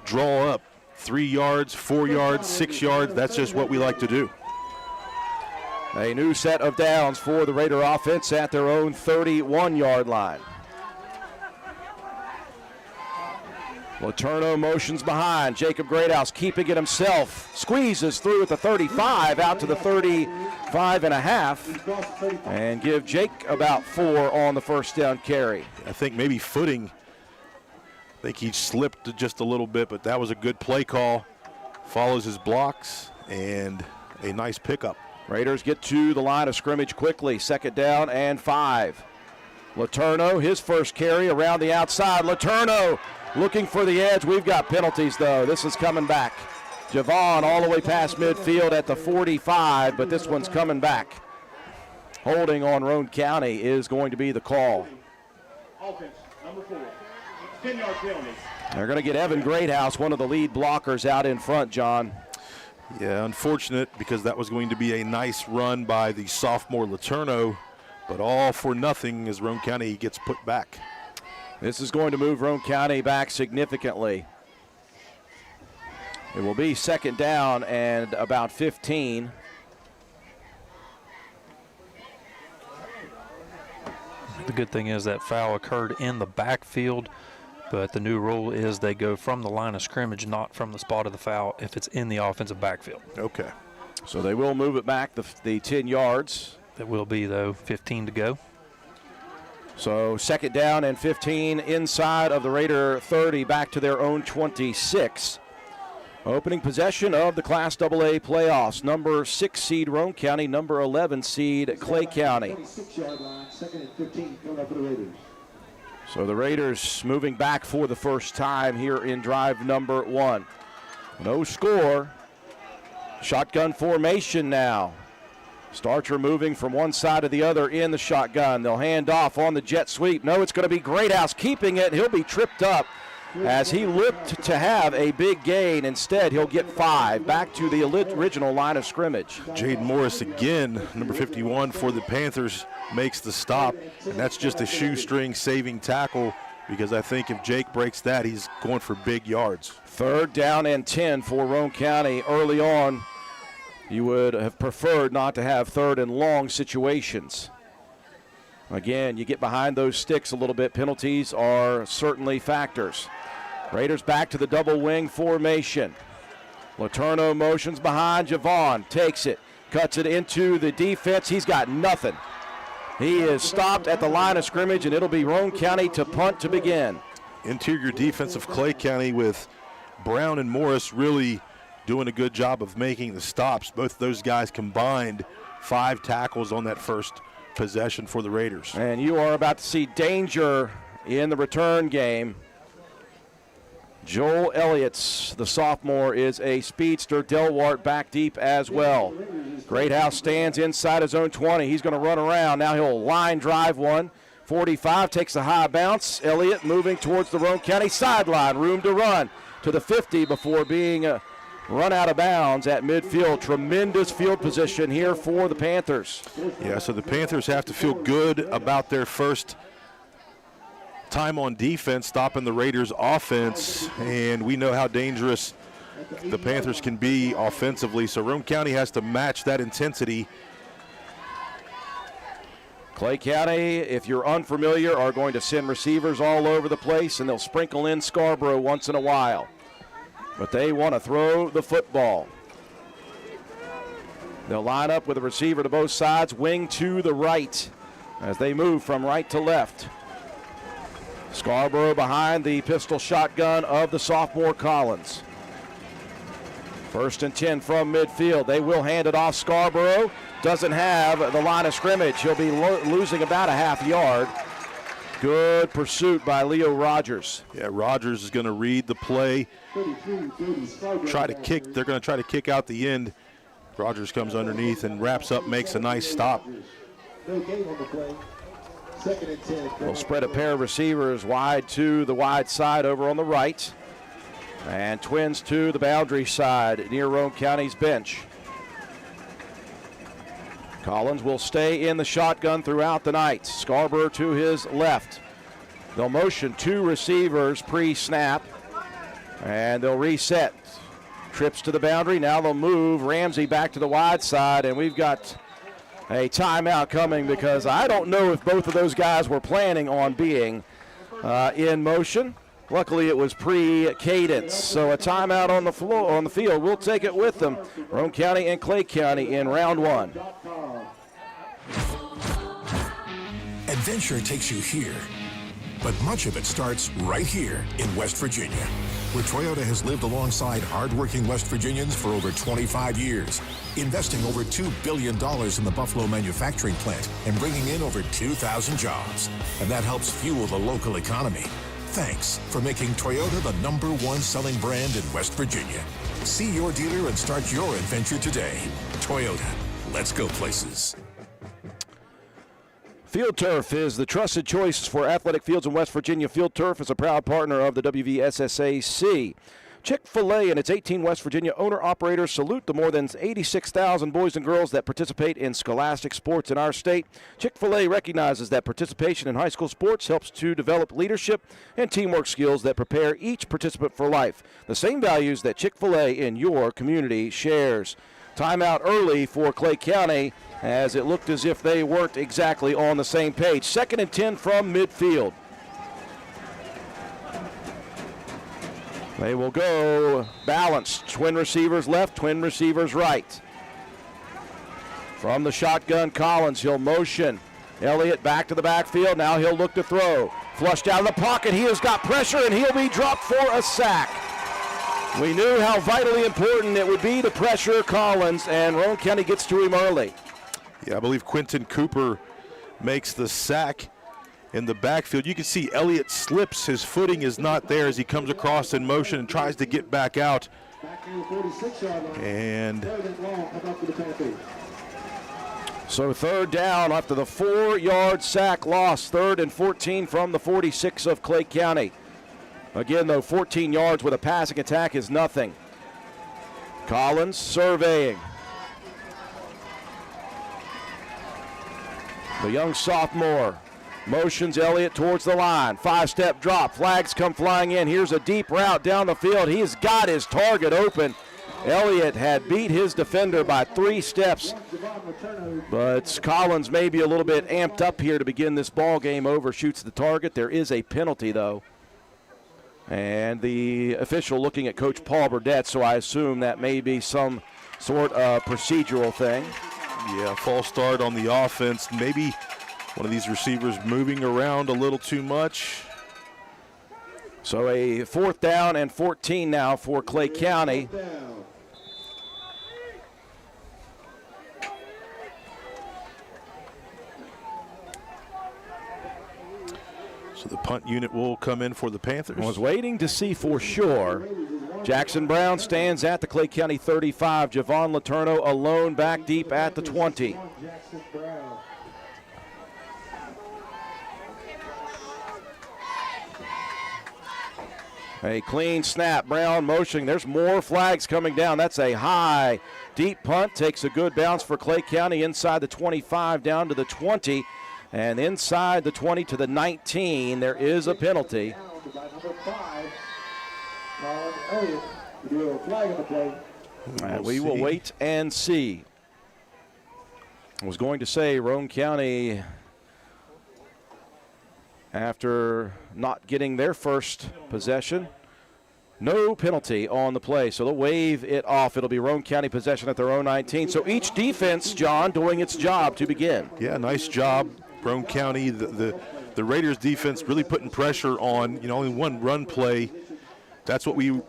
draw up 3 yards, 4 yards, 6 yards. That's just what we like to do. A new set of downs for the Raider offense at their own 31-yard line. Letourneau motions behind. Jacob Greathouse keeping it himself. Squeezes through at the 35, out to the 35 and a half. And give Jake about 4 on the first down carry. I think maybe footing. I think he slipped just a little bit, but that was a good play call. Follows his blocks and a nice pickup. Raiders get to the line of scrimmage quickly. Second down and 5. Letourneau, his first carry around the outside. Letourneau looking for the edge. We've got penalties, though. This is coming back. Javon all the way past midfield at the 45, but this one's coming back. Holding on Roane County is going to be the call. Offense, number 4. 10-yard penalty. They're going to get Evan Greathouse, one of the lead blockers, out in front, John. Yeah, unfortunate, because that was going to be a nice run by the sophomore Letourneau, but all for nothing as Roane County gets put back. This is going to move Roane County back significantly. It will be second down and about 15. The good thing is that foul occurred in the backfield, but the new rule is they go from the line of scrimmage, not from the spot of the foul if it's in the offensive backfield. Okay. So they will move it back the 10 yards. That will be, though, 15 to go. So second down and 15 inside of the Raider 30, back to their own 26. Opening possession of the Class AA playoffs. Number 6 seed Roane County, number 11 seed Clay County. 26-yard line, second and 15 coming up for the Raiders. So the Raiders moving back for the first time here in drive number 1. No score. Shotgun formation now. Starcher moving from one side to the other in the shotgun. They'll hand off on the jet sweep. No, it's going to be Greathouse keeping it. He'll be tripped up as he looked to have a big gain. Instead, he'll get 5 back to the original line of scrimmage. Jaden Morris again, number 51 for the Panthers, makes the stop. And that's just a shoestring saving tackle, because I think if Jake breaks that, he's going for big yards. Third down and 10 for Roane County early on you would have preferred not to have third and long situations. Again, you get behind those sticks a little bit. Penalties are certainly factors. Raiders back to the double wing formation. Letourneau motions behind. Avon takes it, cuts it into the defense. He's got nothing. He is stopped at the line of scrimmage, and it'll be Roane County to punt to begin. Interior defense of Clay County with Brown and Morris really doing a good job of making the stops. Both of those guys combined 5 tackles on that first possession for the Raiders. And you are about to see danger in the return game. Joel Elliott's, the sophomore, is a speedster. Delwart back deep as well. Greathouse stands inside his own 20. He's going to run around. Now he'll line drive one. 45 takes a high bounce. Elliott moving towards the Roane County sideline. Room to run to the 50 before being run out of bounds at midfield. Tremendous field position here for the Panthers. Yeah, so the Panthers have to feel good about their first time on defense, stopping the Raiders' offense, and we know how dangerous the Panthers can be offensively, so Roane County has to match that intensity. Clay County, if you're unfamiliar, are going to send receivers all over the place, and they'll sprinkle in Scarborough once in a while. But they want to throw the football. They'll line up with a receiver to both sides, wing to the right as they move from right to left. Scarborough behind the pistol shotgun of the sophomore Collins. 1st and 10 from midfield. They will hand it off. Scarborough doesn't have the line of scrimmage. He'll be losing about a half yard. Good pursuit by Leo Rogers. Yeah, Rogers is going to read the play. Try to kick. They're going to try to kick out the end. Rogers comes underneath and wraps up, makes a nice stop. We'll spread a pair of receivers wide to the wide side over on the right. And twins to the boundary side near Roane County's bench. Collins will stay in the shotgun throughout the night. Scarborough to his left. They'll motion 2 receivers pre-snap, and they'll reset. Trips to the boundary. Now they'll move Ramsey back to the wide side, and we've got a timeout coming because I don't know if both of those guys were planning on being in motion. Luckily, it was pre-cadence, so a timeout on the floor, on the field. We'll take it with them. Roane County and Clay County in round 1. Adventure takes you here, but much of it starts right here in West Virginia, where Toyota has lived alongside hardworking West Virginians for over 25 years, investing over $2 billion in the Buffalo manufacturing plant and bringing in over 2,000 jobs. And that helps fuel the local economy. Thanks for making Toyota the #1 selling brand in West Virginia. See your dealer and start your adventure today. Toyota, let's go places. Field Turf is the trusted choice for athletic fields in West Virginia. Field Turf is a proud partner of the WVSSAC. Chick-fil-A and its 18 West Virginia owner-operators salute the more than 86,000 boys and girls that participate in scholastic sports in our state. Chick-fil-A recognizes that participation in high school sports helps to develop leadership and teamwork skills that prepare each participant for life. The same values that Chick-fil-A in your community shares. Timeout early for Clay County as it looked as if they weren't exactly on the same page. 2nd and 10 from midfield. They will go balanced. Twin receivers left, twin receivers right. From the shotgun, Collins, he'll motion. Elliott back to the backfield. Now he'll look to throw. Flushed out of the pocket. He has got pressure, and he'll be dropped for a sack. We knew how vitally important it would be to pressure Collins, and Roane County gets to him early. Yeah, I believe Quentin Cooper makes the sack in the backfield. You can see Elliott slips. His footing is not there as he comes across in motion and tries to get back out. And so 3rd down after the 4-yard sack loss. 3rd and 14 from the 46 of Clay County. Again, though, 14 yards with a passing attack is nothing. Collins surveying. The young sophomore motions Elliott towards the line. 5-step drop. Flags come flying in. Here's a deep route down the field. He has got his target open. Elliott had beat his defender by 3 steps, but Collins may be a little bit amped up here to begin this ball game. Overshoots the target. There is a penalty, though. And the official looking at Coach Paul Burdett, so I assume that may be some sort of procedural thing. Yeah, false start on the offense. Maybe one of these receivers moving around a little too much. So a 4th down and 14 now for Clay County. So the punt unit will come in for the Panthers. I was waiting to see for sure. Jackson Brown stands at the Clay County 35. Javon Letourneau alone back deep at the 20. A clean snap. Brown motioning. There's more flags coming down. That's a high, deep punt. Takes a good bounce for Clay County inside the 25 down to the 20. And inside the 20 to the 19, there is a penalty. And we will wait and see. I was going to say Roane County, after not getting their first possession, no penalty on the play, so they'll wave it off. It'll be Roane County possession at their own 19. So each defense, John, doing its job to begin. Yeah, nice job, Roane County. The Raiders defense really putting pressure on, only one run play. That's what we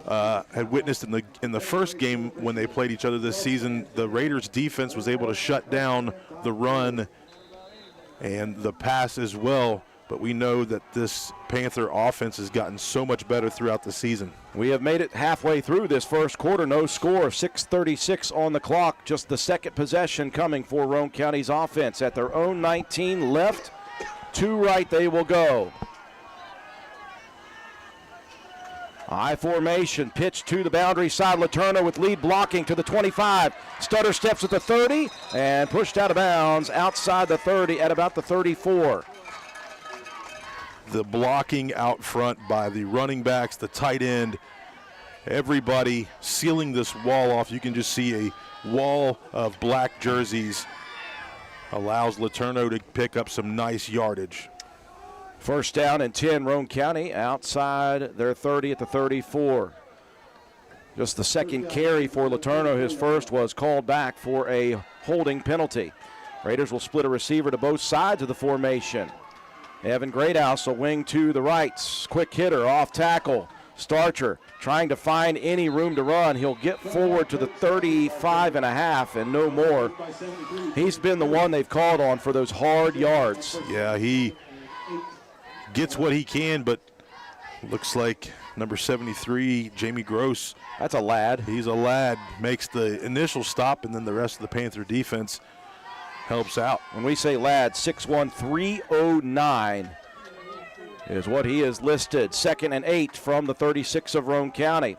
had witnessed in the first game when they played each other this season. The Raiders defense was able to shut down the run and the pass as well. But we know that this Panther offense has gotten so much better throughout the season. We have made it halfway through this first quarter. No score, 6:36 on the clock. Just the second possession coming for Roane County's offense. At their own 19, left to right they will go. I formation, pitch to the boundary side. Letourneau with lead blocking to the 25. Stutter steps at the 30 and pushed out of bounds outside the 30 at about the 34. The blocking out front by the running backs, the tight end, everybody sealing this wall off. You can just see a wall of black jerseys. Allows Letourneau to pick up some nice yardage. First down and 10, Roane County outside their 30 at the 34. Just the second carry for Letourneau. His first was called back for a holding penalty. Raiders will split a receiver to both sides of the formation. Evan Greathouse, a wing to the right. Quick hitter, off tackle. Starcher trying to find any room to run. He'll get forward to the 35 and a half and no more. He's been the one they've called on for those hard yards. Yeah, he gets what he can, but looks like number 73, Jamie Gross. That's a lad. He's a lad. Makes the initial stop, and then the rest of the Panther defense helps out. When we say lad, 6'1", 309 is what he is listed. 2nd and 8 from the 36 of Roane County.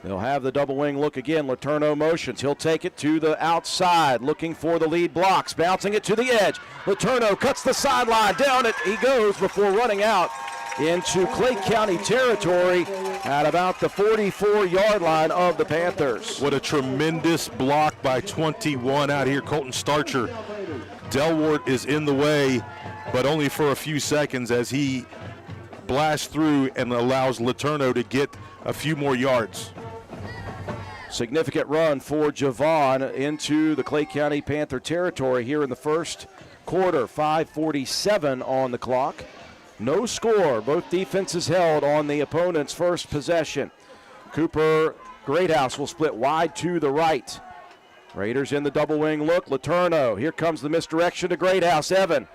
They'll have the double wing look again. Letourneau motions. He'll take it to the outside, looking for the lead blocks, bouncing it to the edge. Letourneau cuts the sideline. Down it he goes before running out into Clay County territory at about the 44-yard line of the Panthers. What a tremendous block by 21 out here, Colton Starcher. Delwart is in the way, but only for a few seconds as he blasts through and allows Letourneau to get a few more yards. Significant run for Javon into the Clay County Panther territory here in the first quarter. 5:47 on the clock. No score. Both defenses held on the opponent's first possession. Cooper Greathouse will split wide to the right. Raiders in the double wing look. Letourneau. Here comes the misdirection to Greathouse. Evan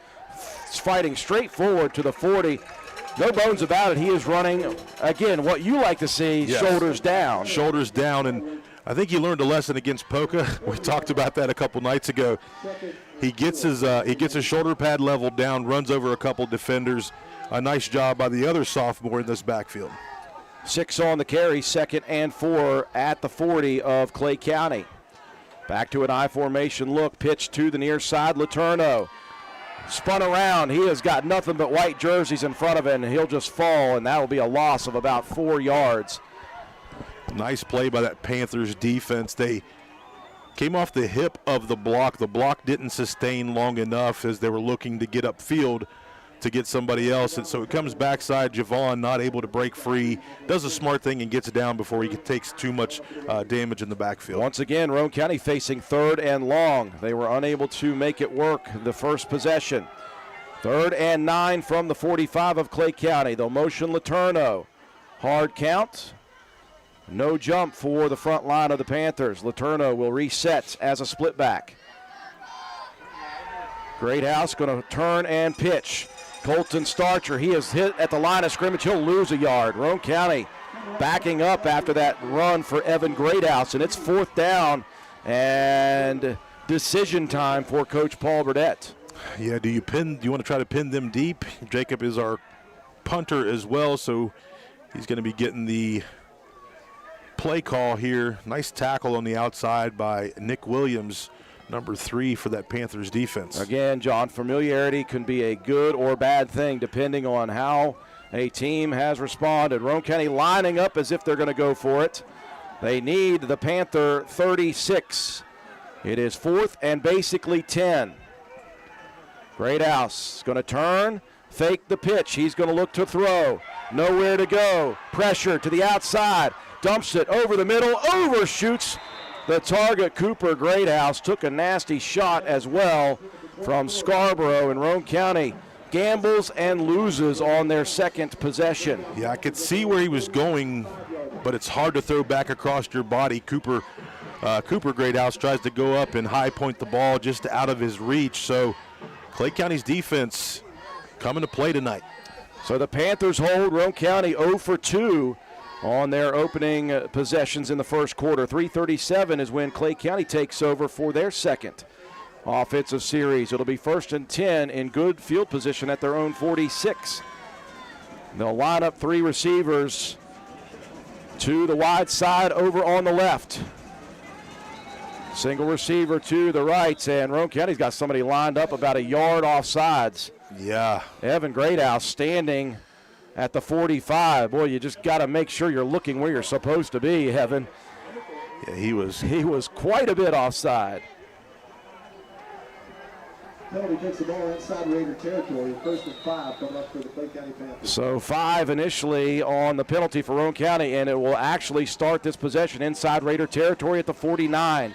is fighting straight forward to the 40. No bones about it. He is running, again, what you like to see, yes. Shoulders down. Shoulders down, and I think he learned a lesson against Poca. We talked about that a couple nights ago. He gets his shoulder pad leveled down, runs over a couple defenders. A nice job by the other sophomore in this backfield. 6 on the carry, 2nd and 4 at the 40 of Clay County. Back to an I formation look, pitch to the near side. Letourneau spun around. He has got nothing but white jerseys in front of him, and he'll just fall, and that'll be a loss of about 4 yards. Nice play by that Panthers defense. They came off the hip of the block. The block didn't sustain long enough as they were looking to get upfield to get somebody else. And so it comes backside. Javon not able to break free. Does a smart thing and gets down before he takes too much damage in the backfield. Once again, Roane County facing 3rd and long. They were unable to make it work the first possession. 3rd and 9 from the 45 of Clay County. They'll motion Letourneau. Hard count. No jump for the front line of the Panthers. Letourneau will reset as a split back. Greathouse going to turn and pitch. Colton Starcher, he is hit at the line of scrimmage. He'll lose a yard. Roane County backing up after that run for Evan Greathouse, and it's 4th down and decision time for Coach Paul Burdett. Yeah, do you want to try to pin them deep? Jacob is our punter as well, so he's going to be getting the play call here. Nice tackle on the outside by Nick Williams, number 3 for that Panthers defense. Again, John, familiarity can be a good or bad thing depending on how a team has responded. Roane County lining up as if they're going to go for it. They need the Panther 36. It is 4th and basically 10. Greathouse going to turn, fake the pitch. He's going to look to throw. Nowhere to go. Pressure to the outside. Dumps it over the middle, overshoots the target. Cooper Greathouse took a nasty shot as well from Scarborough, and Roane County gambles and loses on their second possession. Yeah, I could see where he was going, but it's hard to throw back across your body. Cooper Greathouse tries to go up and high point the ball just out of his reach. So Clay County's defense coming to play tonight. So the Panthers hold Roane County 0 for 2 on their opening possessions in the first quarter. 3:37 is when Clay County takes over for their second offensive series. It'll be 1st and 10 in good field position at their own 46. They'll line up 3 receivers to the wide side over on the left. Single receiver to the right, and Roane County's got somebody lined up about a yard off sides. Yeah. Evan Greathouse standing at the 45. Boy, you just got to make sure you're looking where you're supposed to be, Evan. Yeah, he was quite a bit offside. Penalty takes the ball inside Raider territory. 1st and 5 coming up for the Clay County Panthers. So 5 initially on the penalty for Roane County, and it will actually start this possession inside Raider territory at the 49.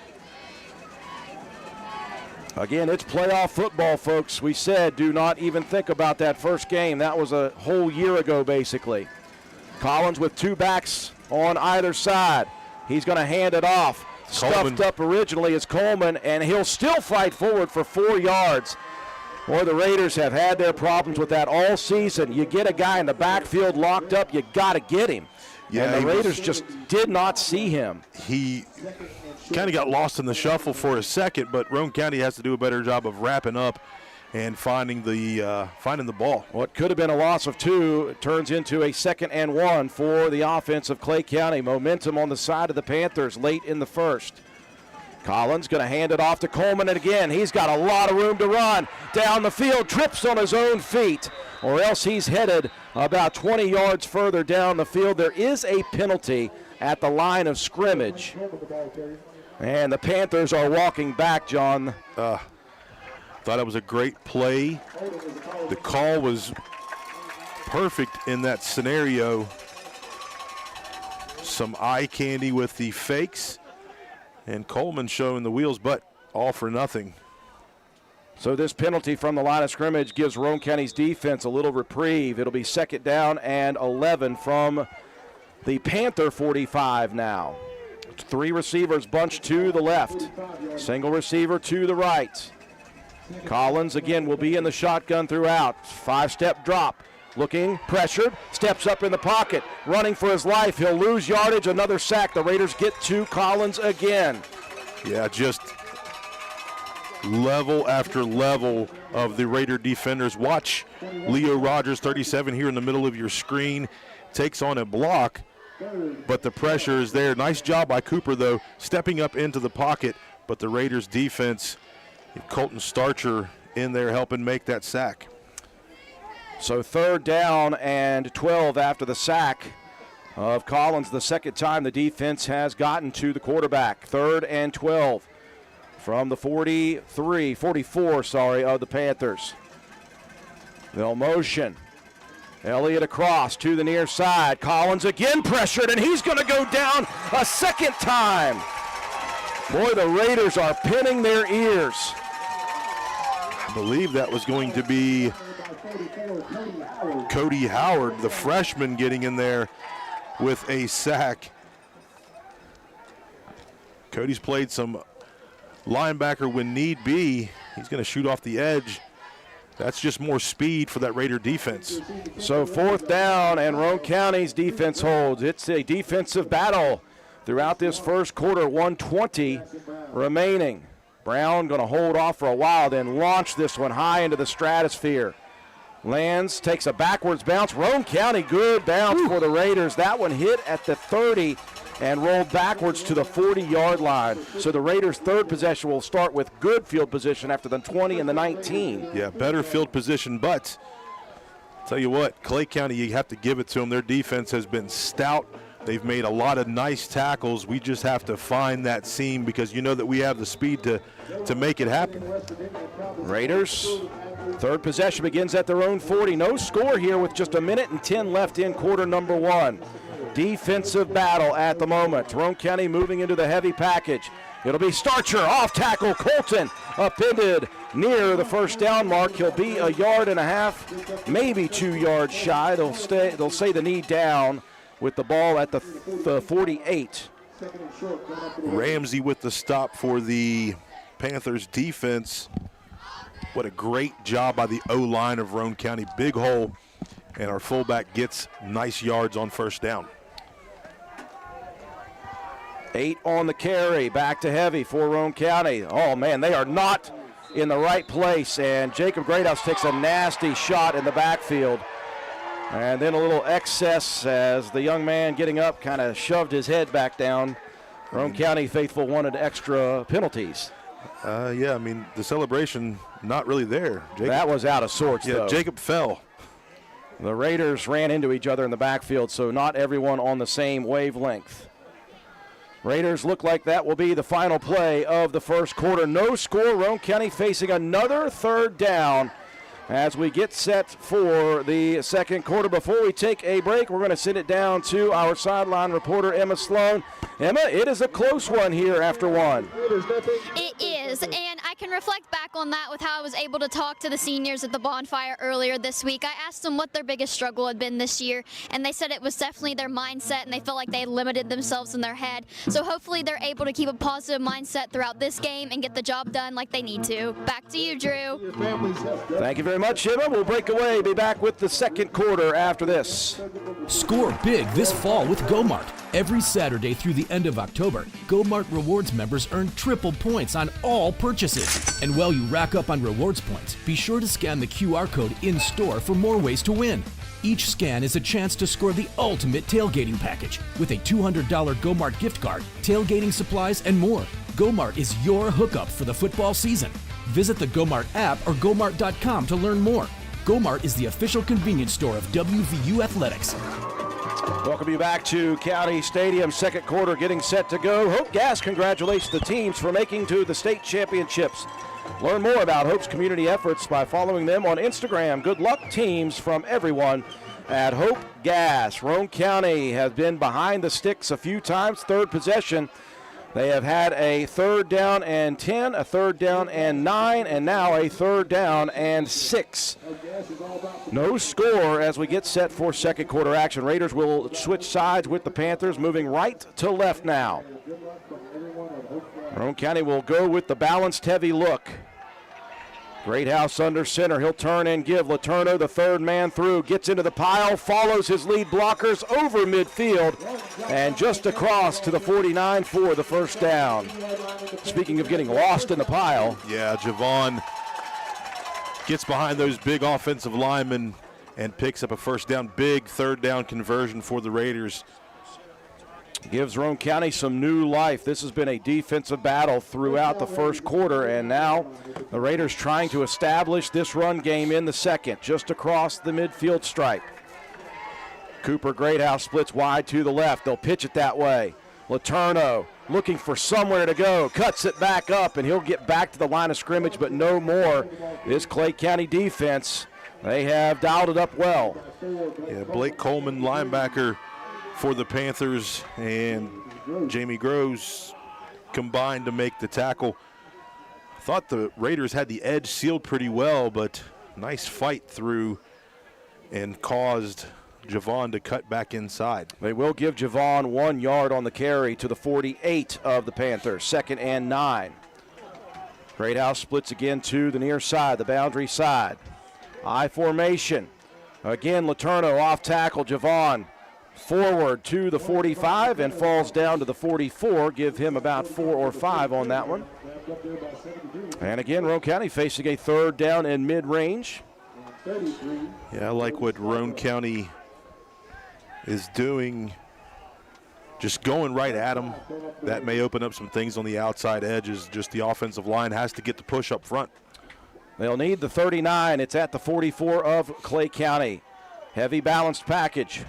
Again, it's playoff football, folks. We said do not even think about that first game. That was a whole year ago, basically. Collins with 2 backs on either side. He's going to hand it off. Stuffed up originally is Coleman, and he'll still fight forward for 4 yards. Boy, the Raiders have had their problems with that all season. You get a guy in the backfield locked up, you got to get him. Yeah, and the Raiders just did not see him. He kind of got lost in the shuffle for a second, but Roane County has to do a better job of wrapping up and finding the ball. What could have been a loss of 2 turns into a 2nd and 1 for the offense of Clay County. Momentum on the side of the Panthers late in the first. Collins going to hand it off to Coleman, and again, he's got a lot of room to run down the field, trips on his own feet, or else he's headed about 20 yards further down the field. There is a penalty at the line of scrimmage, and the Panthers are walking back, John. Thought it was a great play. The call was perfect in that scenario. Some eye candy with the fakes, and Coleman showing the wheels, but all for nothing. So this penalty from the line of scrimmage gives Roane County's defense a little reprieve. It'll be 2nd down and 11 from the Panther 45 now. 3 receivers bunched to the left. Single receiver to the right. Collins again will be in the shotgun throughout. 5-step drop. Looking, pressured, steps up in the pocket, running for his life. He'll lose yardage, another sack. The Raiders get to Collins again. Yeah, just level after level of the Raider defenders. Watch Leo Rogers, 37, here in the middle of your screen. Takes on a block, but the pressure is there. Nice job by Cooper, though, stepping up into the pocket, but the Raiders defense, Colton Starcher in there helping make that sack. So 3rd down and 12 after the sack of Collins, the second time the defense has gotten to the quarterback. 3rd and 12 from the 44 of the Panthers. They'll motion. Elliott across to the near side. Collins again pressured, and he's going to go down a second time. Boy, the Raiders are pinning their ears. I believe that was going to be Cody Howard, the freshman, getting in there with a sack. Cody's played some linebacker when need be. He's going to shoot off the edge. That's just more speed for that Raider defense. So 4th down, and Roane County's defense holds. It's a defensive battle throughout this first quarter, 1:20 remaining. Brown going to hold off for a while, then launch this one high into the stratosphere. Lands, takes a backwards bounce. Roane County, good bounce for the Raiders. That one hit at the 30 and rolled backwards to the 40-yard line. So the Raiders' third possession will start with good field position after the 20 and the 19. Yeah, better field position, but tell you what, Clay County, you have to give it to them. Their defense has been stout. They've made a lot of nice tackles. We just have to find that seam because you know that we have the speed to make it happen. Raiders, third possession begins at their own 40. No score here with just 1:10 left in quarter number 1. Defensive battle at the moment. Roane County moving into the heavy package. It'll be Starcher, off tackle, Colton, upended near the first down mark. He'll be 1.5 yards, maybe 2 yards shy. They'll say the knee down with the ball at the 48. Ramsey with the stop for the Panthers defense. What a great job by the O-line of Roane County. Big hole, and our fullback gets nice yards on first down. 8 on the carry, back to heavy for Roane County. Oh man, they are not in the right place, and Jacob Greathouse takes a nasty shot in the backfield. And then a little excess as the young man getting up kind of shoved his head back down. Roane County faithful wanted extra penalties. Yeah, I mean, the celebration not really there. Jacob, that was out of sorts, though. Jacob fell. The Raiders ran into each other in the backfield, so not everyone on the same wavelength. Raiders look like that will be the final play of the first quarter. No score. Roane County facing another third down as we get set for the second quarter. Before we take a break, we're going to send it down to our sideline reporter, Emma Sloan. Emma, it is a close one here after one. It is, and I can reflect back on that with how I was able to talk to the seniors at the bonfire earlier this week. I asked them what their biggest struggle had been this year, and they said it was definitely their mindset, and they felt like they had limited themselves in their head. So hopefully they're able to keep a positive mindset throughout this game and get the job done like they need to. Back to you, Drew. Thank you very much, Emma. We'll break away. Be back with the second quarter after this. Score big this fall with GoMart. Every Saturday through the end of October, GoMart Rewards members earn triple points on all purchases. And while you rack up on rewards points, be sure to scan the QR code in-store for more ways to win. Each scan is a chance to score the ultimate tailgating package with a $200 GoMart gift card, tailgating supplies, and more. GoMart is your hookup for the football season. Visit the GoMart app or GoMart.com to learn more. GoMart is the official convenience store of WVU Athletics. Welcome you back to County Stadium. Second quarter getting set to go. Hope Gas congratulates the teams for making to the state championships. Learn more about Hope's community efforts by following them on Instagram. Good luck, teams, from everyone at Hope Gas. Roane County has been behind the sticks a few times. Third possession. They have had a 3rd down and 10, a 3rd down and 9, and now a 3rd down and 6. No score as we get set for second quarter action. Raiders will switch sides with the Panthers, moving right to left now. Roane County will go with the balanced heavy look. Greathouse under center. He'll turn and give Letourneau the third man through. Gets into the pile, follows his lead blockers over midfield, and just across to the 49 for the first down. Speaking of getting lost in the pile. Yeah, Javon gets behind those big offensive linemen and picks up a first down. Big third down conversion for the Raiders. Gives Roane County some new life. This has been a defensive battle throughout the first quarter, and now the Raiders trying to establish this run game in the second, just across the midfield stripe. Cooper Greathouse splits wide to the left. They'll pitch it that way. Letourneau looking for somewhere to go, cuts it back up, and he'll get back to the line of scrimmage, but no more. This Clay County defense, they have dialed it up well. Yeah, Blake Coleman, linebacker for the Panthers, and Jamie Groves combined to make the tackle. I thought the Raiders had the edge sealed pretty well, but nice fight through and caused Javon to cut back inside. They will give Javon 1 yard on the carry to the 48 of the Panthers. 2nd and 9. Greathouse splits again to the near side, the boundary side. I formation. Again, Letourneau off tackle. Javon forward to the 45 and falls down to the 44. Give him about 4 or 5 on that one. And again, Roane County facing a 3rd down in mid-range. Yeah, I like what Roane County is doing, just going right at them. That may open up some things on the outside edges. Just the offensive line has to get the push up front. They'll need the 39. It's at the 44 of Clay County. Heavy balanced package.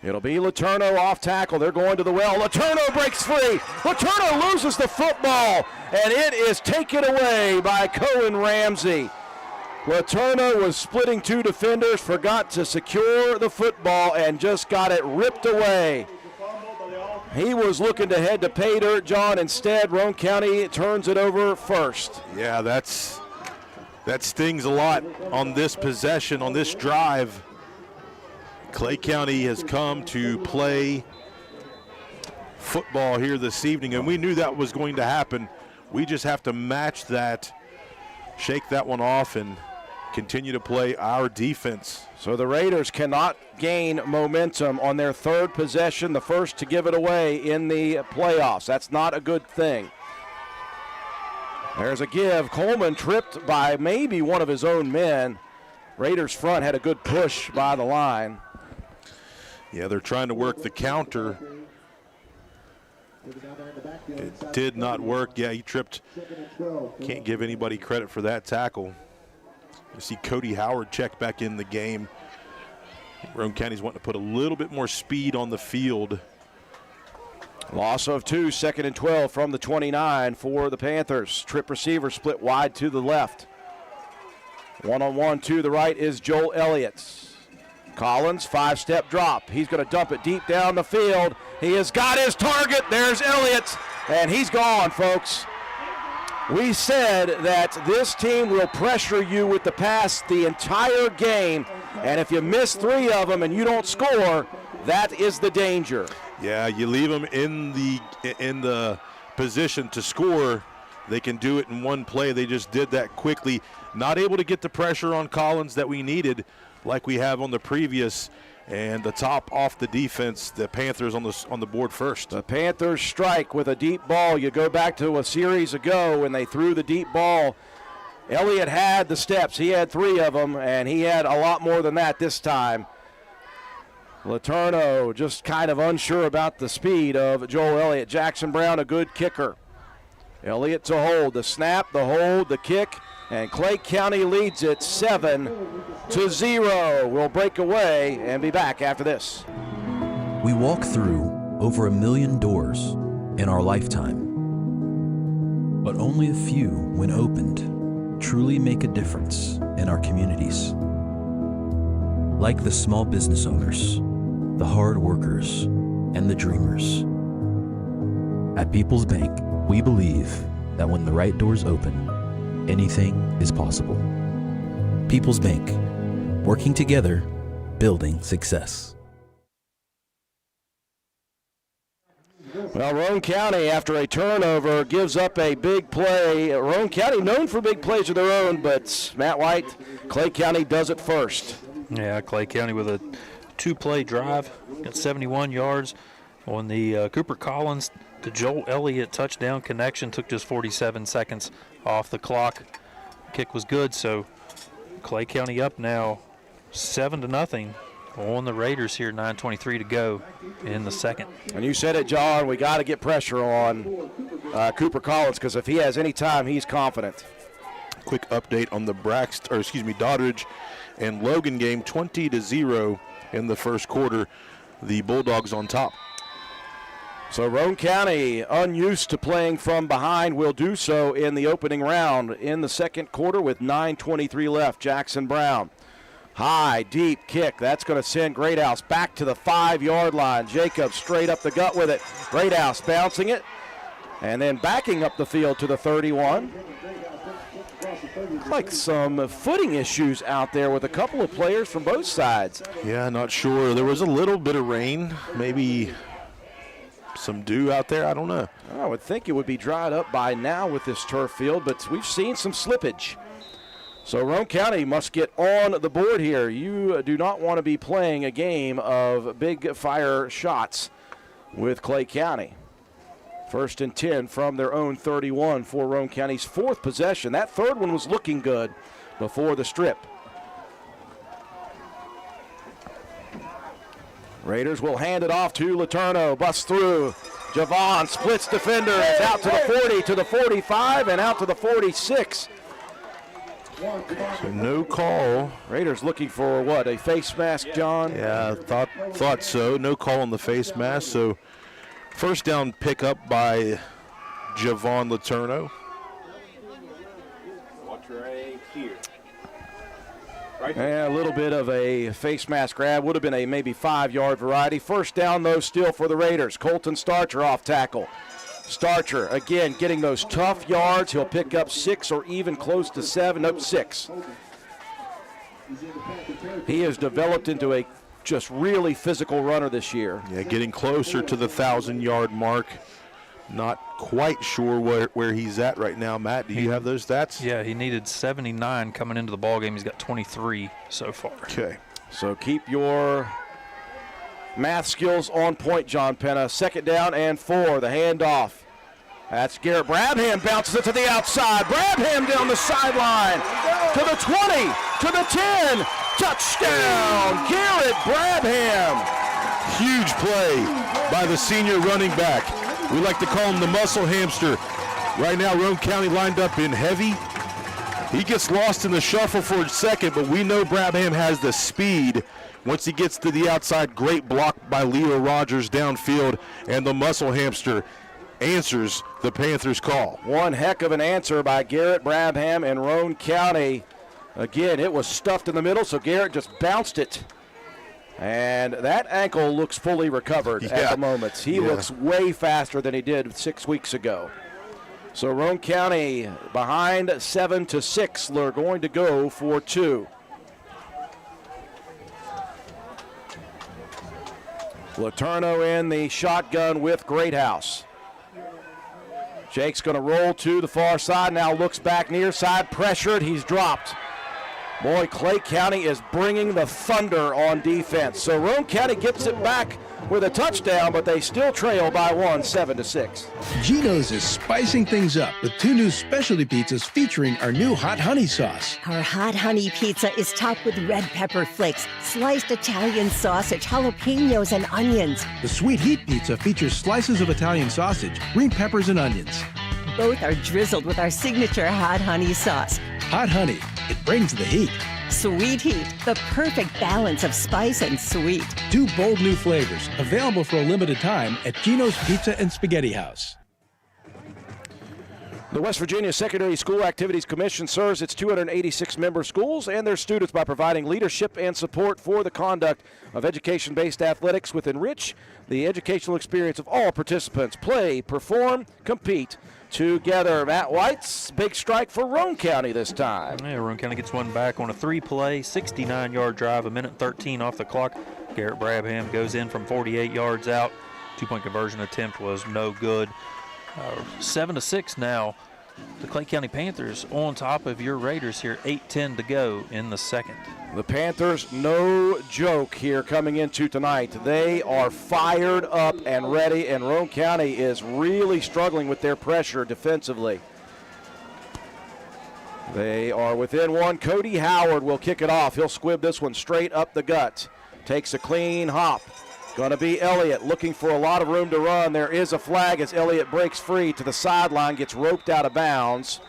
It'll be Letourneau off tackle. They're going to the well. Letourneau breaks free. Letourneau loses the football, and it is taken away by Cohen Ramsey. Letourneau was splitting 2 defenders, forgot to secure the football, and just got it ripped away. He was looking to head to pay dirt, John. Instead, Roane County turns it over first. Yeah, that stings a lot on this possession, on this drive. Clay County has come to play football here this evening, and we knew that was going to happen. We just have to match that, shake that one off, and continue to play our defense. So the Raiders cannot gain momentum on their 3rd possession, the first to give it away in the playoffs. That's not a good thing. There's a give. Coleman tripped by maybe one of his own men. Raiders front had a good push by the line. Yeah, they're trying to work the counter. It did not work. Yeah, he tripped. Can't give anybody credit for that tackle. You see Cody Howard check back in the game. Roane County's wanting to put a little bit more speed on the field. Loss of 2, 2nd and 12 from the 29 for the Panthers. Trip receiver split wide to the left. 1-on-1 to the right is Joel Elliott. Collins, 5-step drop. He's going to dump it deep down the field. He has got his target. There's Elliott, and he's gone, folks. We said that this team will pressure you with the pass the entire game, and if you miss 3 of them and you don't score, that is the danger. Yeah, you leave them in the position to score. They can do it in one play. They just did that quickly. Not able to get the pressure on Collins that we needed like we have on the previous. And the top off the defense, the Panthers on the board first. The Panthers strike with a deep ball. You go back to a series ago when they threw the deep ball. Elliott had the steps. He had 3 of them, and he had a lot more than that this time. Letourneau just kind of unsure about the speed of Joel Elliott. Jackson Brown, a good kicker. Elliott to hold. The snap, the hold, the kick. And Clay County leads it 7-0. We'll break away and be back after this. We walk through over 1 million doors in our lifetime, but only a few, when opened, truly make a difference in our communities. Like the small business owners, the hard workers, and the dreamers. At People's Bank, we believe that when the right doors open, anything is possible. People's Bank, working together, building success. Well, Roane County, after a turnover, gives up a big play. Roane County known for big plays of their own, but Matt White, Clay County does it first. Yeah, Clay County with a 2-play drive, got 71 yards on the Cooper Collins to Joel Elliott touchdown connection. Took just 47 seconds off the clock. Kick was good, so Clay County up now 7-0 on the Raiders here. 9:23 to go in the second. And you said it, John, we got to get pressure on Cooper Collins, because if he has any time, he's confident. Quick update on the Doddridge and Logan game. 20-0 in the first quarter. The Bulldogs on top. So Roane County, unused to playing from behind, will do so in the opening round in the second quarter with 9:23 left. Jackson Brown. High, deep kick. That's going to send Greathouse back to the 5-yard line. Jacobs straight up the gut with it. Greathouse bouncing it and then backing up the field to the 31. Like some footing issues out there with a couple of players from both sides. Yeah, not sure. There was a little bit of rain, maybe some dew out there. I don't know. I would think it would be dried up by now with this turf field, but we've seen some slippage. So Roane County must get on the board here. You do not want to be playing a game of big fire shots with Clay County. 1st and 10 from their own 31 for Roane County's 4th possession. That third one was looking good before the strip. Raiders will hand it off to Letourneau. Busts through. Javon splits defenders out to the 40, to the 45, and out to the 46. So no call. Raiders looking for what, a face mask, John? Yeah, thought so. No call on the face mask. So first down pickup by Javon Letourneau. Watch right here. Yeah, a little bit of a face mask grab. Would have been a maybe 5-yard variety. First down, though, still for the Raiders. Colton Starcher off tackle. Starcher, again, getting those tough yards. He'll pick up 6 or even close to 7. Nope, 6. He has developed into a just really physical runner this year. Yeah, getting closer to the 1,000-yard mark. Not quite sure where he's at right now. Matt, do you have those stats? Yeah, he needed 79 coming into the ball game. He's got 23 so far. Okay. So keep your math skills on point, John Penna. 2nd down and 4, the handoff. That's Garrett Brabham, bounces it to the outside. Brabham down the sideline to the 20, to the 10. Touchdown, Garrett Brabham. Huge play by the senior running back. We like to call him the muscle hamster. Right now, Roane County lined up in heavy. He gets lost in the shuffle for a second, but we know Brabham has the speed. Once he gets to the outside, great block by Leo Rogers downfield, and the muscle hamster answers the Panthers' call. One heck of an answer by Garrett Brabham and Roane County. Again, it was stuffed in the middle, so Garrett just bounced it. And that ankle looks fully recovered at the moment. He looks way faster than he did 6 weeks ago. So Roane County behind 7-6. They're going to go for 2. Letourneau in the shotgun with Greathouse. Jake's going to roll to the far side. Now looks back near side. Pressured. He's dropped. Boy, Clay County is bringing the thunder on defense. So Roane County gets it back with a touchdown, but they still trail by 1, 7-6. Gino's is spicing things up with 2 new specialty pizzas featuring our new hot honey sauce. Our hot honey pizza is topped with red pepper flakes, sliced Italian sausage, jalapenos, and onions. The sweet heat pizza features slices of Italian sausage, green peppers, and onions. Both are drizzled with our signature hot honey sauce. Hot honey, it brings the heat. Sweet heat, the perfect balance of spice and sweet. 2 bold new flavors, available for a limited time at Gino's Pizza and Spaghetti House. The West Virginia Secondary School Activities Commission serves its 286 member schools and their students by providing leadership and support for the conduct of education-based athletics with enrich the educational experience of all participants. Play, perform, compete together. Matt White's big strike for Roane County this time. Yeah, Roane County gets one back on a 3-play, 69-yard drive, 1:13 off the clock. Garrett Brabham goes in from 48 yards out. 2-point conversion attempt was no good. 7-6 now. The Clay County Panthers on top of your Raiders here, 8:10 to go in the second. The Panthers, no joke here coming into tonight. They are fired up and ready, and Roane County is really struggling with their pressure defensively. They are within 1. Cody Howard will kick it off. He'll squib this one straight up the gut. Takes a clean hop. Going to be Elliott looking for a lot of room to run. There is a flag as Elliott breaks free to the sideline, gets roped out of bounds.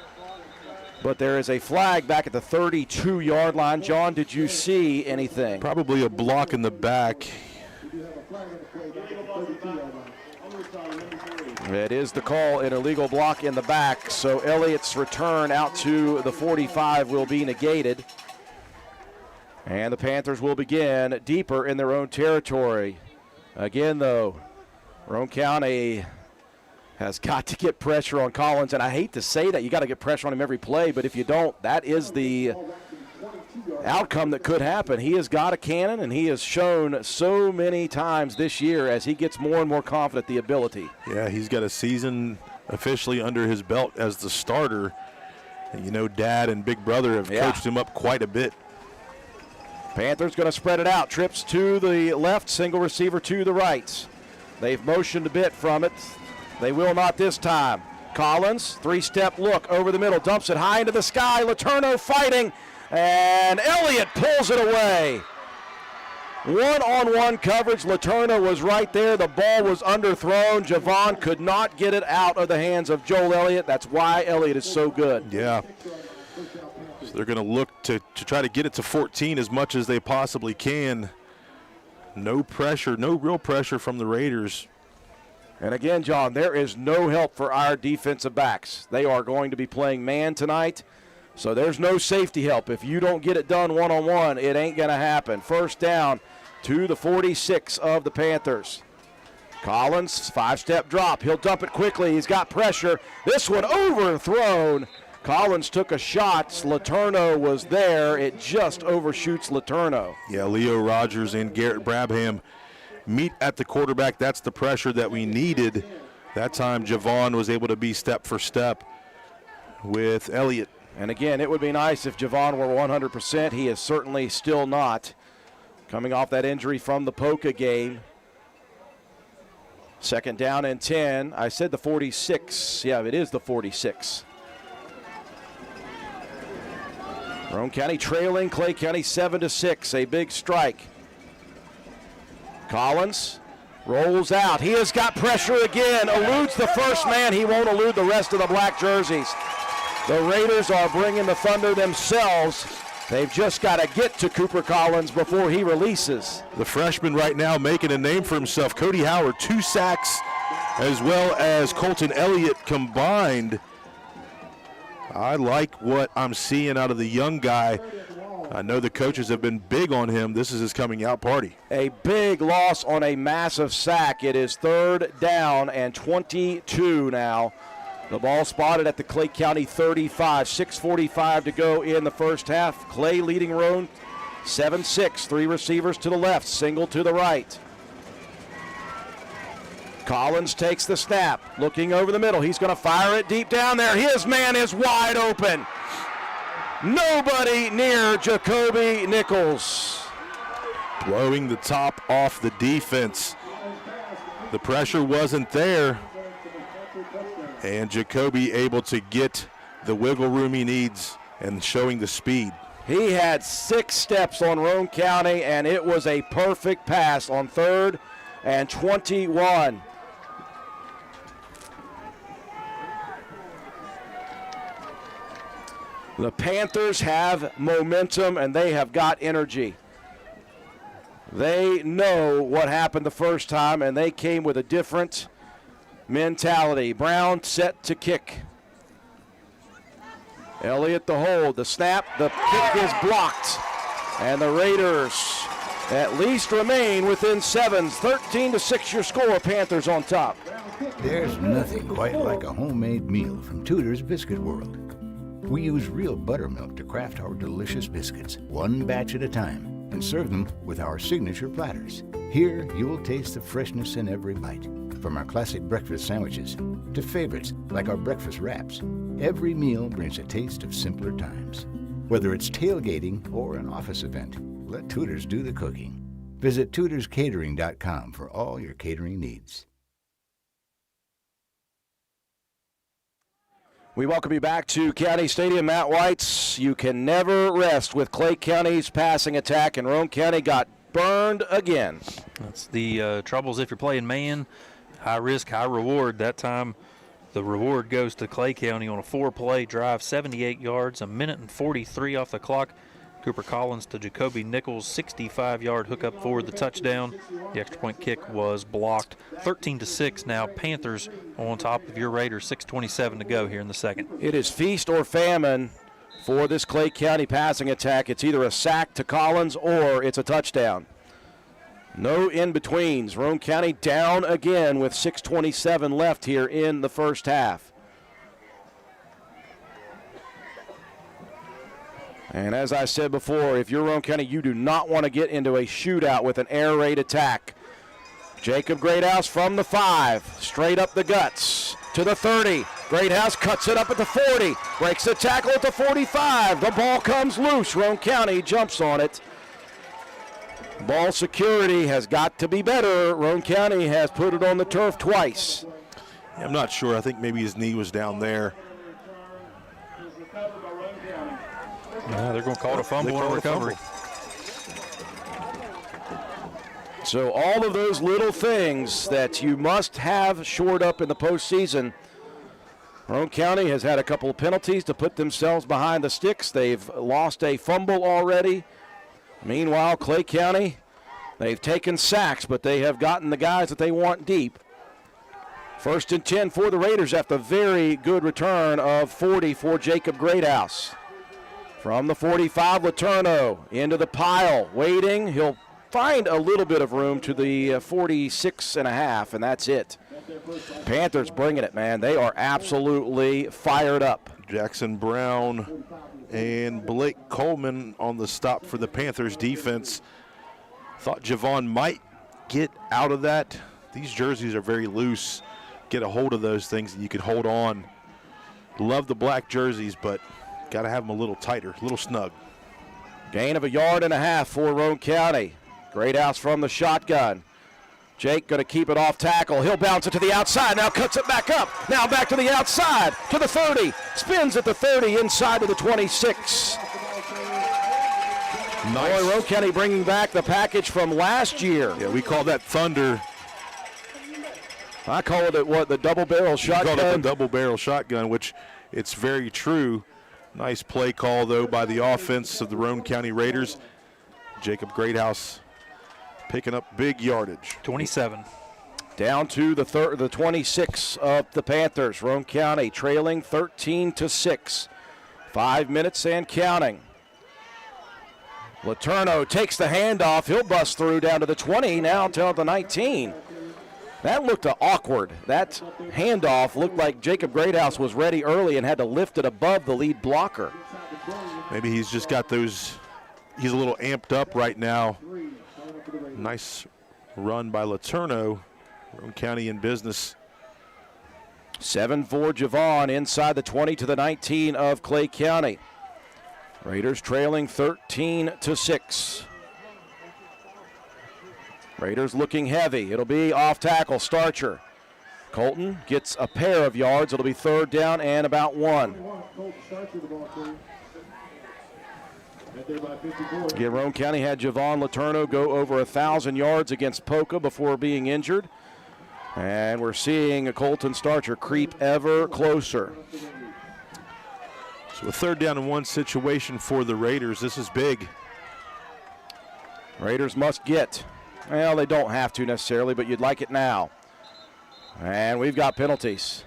But there is a flag back at the 32-yard line. John, did you see anything? Probably a block in the back. It is the call, an illegal block in the back, so Elliott's return out to the 45 will be negated. And the Panthers will begin deeper in their own territory. Again, though, Roane County has got to get pressure on Collins, and I hate to say that. You got to get pressure on him every play, but if you don't, that is the outcome that could happen. He has got a cannon, and he has shown so many times this year as he gets more and more confident the ability. Yeah, he's got a season officially under his belt as the starter. And you know, Dad and Big Brother have coached him up quite a bit. Panthers going to spread it out. Trips to the left, single receiver to the right. They've motioned a bit from it. They will not this time. Collins, three-step look over the middle, dumps it high into the sky. Letourneau fighting, and Elliott pulls it away. One-on-one coverage. Letourneau was right there. The ball was underthrown. Javon could not get it out of the hands of Joel Elliott. That's why Elliott is so good. Yeah. So they're going to look to try to get it to 14 as much as they possibly can. No pressure, no real pressure from the Raiders. And again, John, there is no help for our defensive backs. They are going to be playing man tonight, so there's no safety help. If you don't get it done one-on-one, it ain't going to happen. First down to the 46 of the Panthers. Collins, five-step drop. He'll dump it quickly. He's got pressure. This one overthrown. Collins took a shot. Letourneau was there. It just overshoots Letourneau. Yeah, Leo Rogers and Garrett Brabham meet at the quarterback. That's the pressure that we needed. That time Javon was able to be step for step with Elliott. And again, it would be nice if Javon were 100%. He is certainly still not. Coming off that injury from the Polka game. Second down and 10. I said the 46. Yeah, it is the 46. Roane County trailing Clay County 7-6. A big strike. Collins rolls out. He has got pressure again. Eludes the first man. He won't elude the rest of the black jerseys. The Raiders are bringing the thunder themselves. They've just got to get to Cooper Collins before he releases. The freshman right now making a name for himself. Cody Howard, 2 sacks, as well as Colton Elliott combined. I like what I'm seeing out of the young guy. I know the coaches have been big on him. This is his coming out party. A big loss on a massive sack. It is third down and 22 now. The ball spotted at the Clay County 35. 6:45 to go in the first half. Clay leading Roane 7-6. 3 receivers to the left, single to the right. Collins takes the snap, looking over the middle. He's going to fire it deep down there. His man is wide open. Nobody near Jacoby Nichols. Blowing the top off the defense. The pressure wasn't there. And Jacoby able to get the wiggle room he needs and showing the speed. He had 6 steps on Roane County, and it was a perfect pass on 3rd and 21. The Panthers have momentum, and they have got energy. They know what happened the first time, and they came with a different mentality. Brown set to kick. Elliott the hold, the snap, the kick is blocked. And the Raiders at least remain within 7. 13-6 your score, Panthers on top. There's nothing quite like a homemade meal from Tudor's Biscuit World. We use real buttermilk to craft our delicious biscuits, one batch at a time, and serve them with our signature platters. Here, you will taste the freshness in every bite. From our classic breakfast sandwiches to favorites like our breakfast wraps, every meal brings a taste of simpler times. Whether it's tailgating or an office event, let Tudor's do the cooking. Visit tudorscatering.com for all your catering needs. We welcome you back to County Stadium. Matt Whites, you can never rest with Clay County's passing attack, and Roane County got burned again. That's the troubles if you're playing man. High risk, high reward. That time The reward goes to Clay County on a 4-play drive, 78 yards, a minute and 43 off the clock. Cooper Collins to Jacoby Nichols, 65-yard hookup for the touchdown. The extra point kick was blocked. 13-6 now, Panthers on top of your Raiders, 6:27 to go here in the second. It is feast or famine for this Clay County passing attack. It's either a sack to Collins or it's a touchdown. No in-betweens. Roane County down again with 6:27 left here in the first half. And as I said before, if you're Roane County, you do not want to get into a shootout with an air raid attack. Jacob Greathouse from the 5, straight up the guts to the 30. Greathouse cuts it up at the 40, breaks the tackle at the 45. The ball comes loose. Roane County jumps on it. Ball security has got to be better. Roane County has put it on the turf twice. I'm not sure. I think maybe his knee was down there. They're going to call it a fumble and a recovery. So all of those little things that you must have shored up in the postseason. Roane County has had a couple of penalties to put themselves behind the sticks. They've lost a fumble already. Meanwhile, Clay County, they've taken sacks, but they have gotten the guys that they want deep. 1st and 10 for the Raiders after a very good return of 40 for Jacob Greathouse. From the 45, Letourneau into the pile, waiting. He'll find a little bit of room to the 46.5, and that's it. Panthers bringing it, man. They are absolutely fired up. Jackson Brown and Blake Coleman on the stop for the Panthers defense. Thought Javon might get out of that. These jerseys are very loose. Get a hold of those things and you can hold on. Love the black jerseys, but got to have them a little tighter, a little snug. Gain of 1.5 yards for Roane County. Greathouse from the shotgun. Jake going to keep it off tackle. He'll bounce it to the outside. Now cuts it back up. Now back to the outside, to the 30. Spins at the 30, inside to the 26. Nice. Boy, Roane County bringing back the package from last year. Yeah, we call that Thunder. I call it what, the double-barrel shotgun? We call it the double-barrel shotgun, which it's very true. Nice play call, though, by the offense of the Roane County Raiders. Jacob Greathouse picking up big yardage. 27. Down to the 26 of the Panthers. Roane County trailing 13-6. 5 minutes and counting. Letourneau takes the handoff. He'll bust through down to the 20, now to the 19. That looked awkward. That handoff looked like Jacob Greathouse was ready early and had to lift it above the lead blocker. Maybe he's just got those, he's a little amped up right now. Nice run by Letourneau. Roane County in business. 7 for Javon inside the 20 to the 19 of Clay County. Raiders trailing 13-6. Raiders looking heavy. It'll be off tackle, Starcher. Colton gets a pair of yards. It'll be 3rd down and about 1. Again, Roane County had Javon Letourneau go over 1,000 yards against Polka before being injured. And we're seeing a Colton Starcher creep ever closer. So a 3rd down and 1 situation for the Raiders. This is big. Raiders must get. Well, they don't have to necessarily, but you'd like it now. And we've got penalties.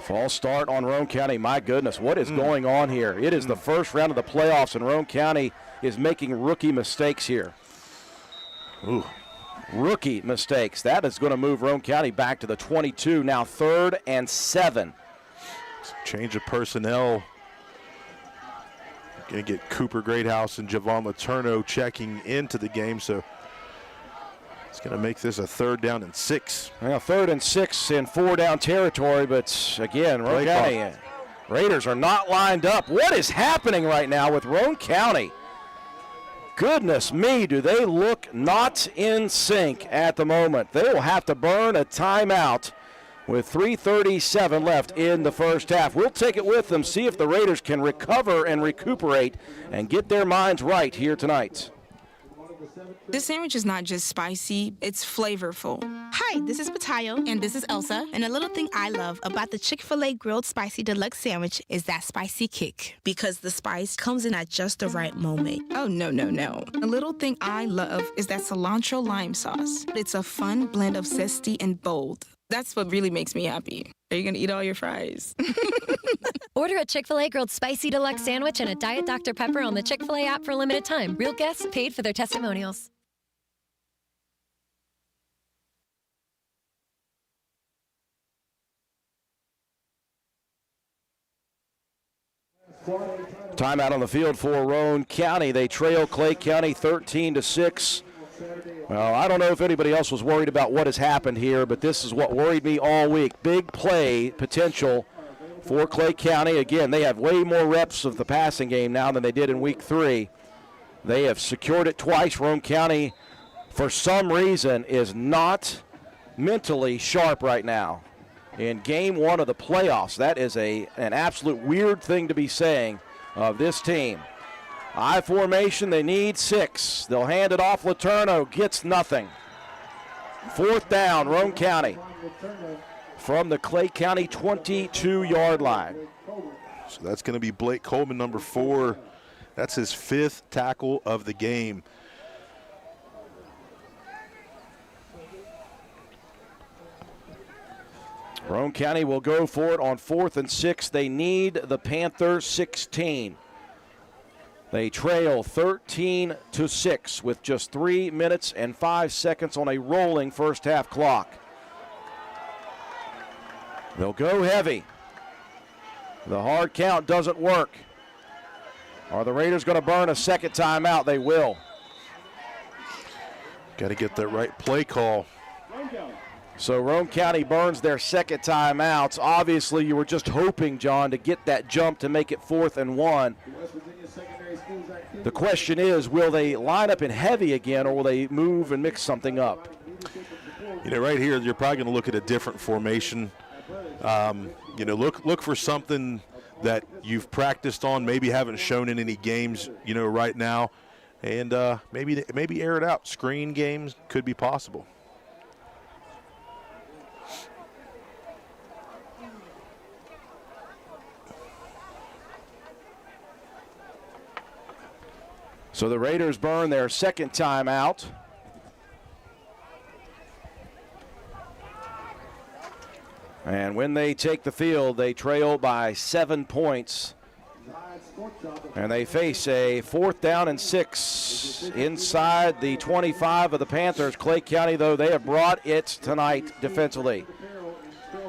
False start on Roane County. My goodness, what is going on here? It is the first round of the playoffs, and Roane County is making rookie mistakes here. Ooh. Rookie mistakes. That is going to move Roane County back to the 22, now 3rd and 7. Change of personnel. Going to get Cooper Greathouse and Javon Letourneau checking into the game, so it's going to make this a 3rd down and 6. Well, 3rd and 6 in 4-down territory, but again, Roane County Raiders are not lined up. What is happening right now with Roane County? Goodness me, do they look not in sync at the moment. They will have to burn a timeout with 3:37 left in the first half. We'll take it with them, see if the Raiders can recover and recuperate and get their minds right here tonight. This sandwich is not just spicy, it's flavorful. Hi, this is Patayo. And this is Elsa. And a little thing I love about the Chick-fil-A Grilled Spicy Deluxe Sandwich is that spicy kick. Because the spice comes in at just the right moment. Oh, no. A little thing I love is that cilantro lime sauce. It's a fun blend of zesty and bold. That's what really makes me happy. Are you going to eat all your fries? Order a Chick-fil-A Grilled Spicy Deluxe Sandwich and a Diet Dr. Pepper on the Chick-fil-A app for a limited time. Real guests paid for their testimonials. Timeout on the field for Roane County. They trail Clay County 13-6. Well, I don't know if anybody else was worried about what has happened here, but this is what worried me all week. Big play potential for Clay County. Again, they have way more reps of the passing game now than they did in week 3. They have secured it twice. Roane County, for some reason, is not mentally sharp right now. In game 1 of the playoffs, that is an absolute weird thing to be saying of this team. I formation, they need 6. They'll hand it off. Letourneau gets nothing. 4th down, Roane County from the Clay County 22-yard line. So that's going to be Blake Coleman, number 4. That's his 5th tackle of the game. Roane County will go for it on 4th and 6. They need the Panthers 16. They trail 13-6 with just 3 minutes and 5 seconds on a rolling first half clock. They'll go heavy. The hard count doesn't work. Are the Raiders going to burn a second timeout? They will. Got to get that right play call. So Roane County burns their second timeouts. Obviously, you were just hoping, John, to get that jump to make it 4th and 1. The question is, will they line up in heavy again, or will they move and mix something up? You know, right here, you're probably going to look at a different formation. Look for something that you've practiced on, maybe haven't shown in any games, right now, and maybe air it out. Screen games could be possible. So the Raiders burn their second timeout. And when they take the field, they trail by 7 points. And they face a 4th down and 6 inside the 25 of the Panthers. Clay County, though, they have brought it tonight defensively.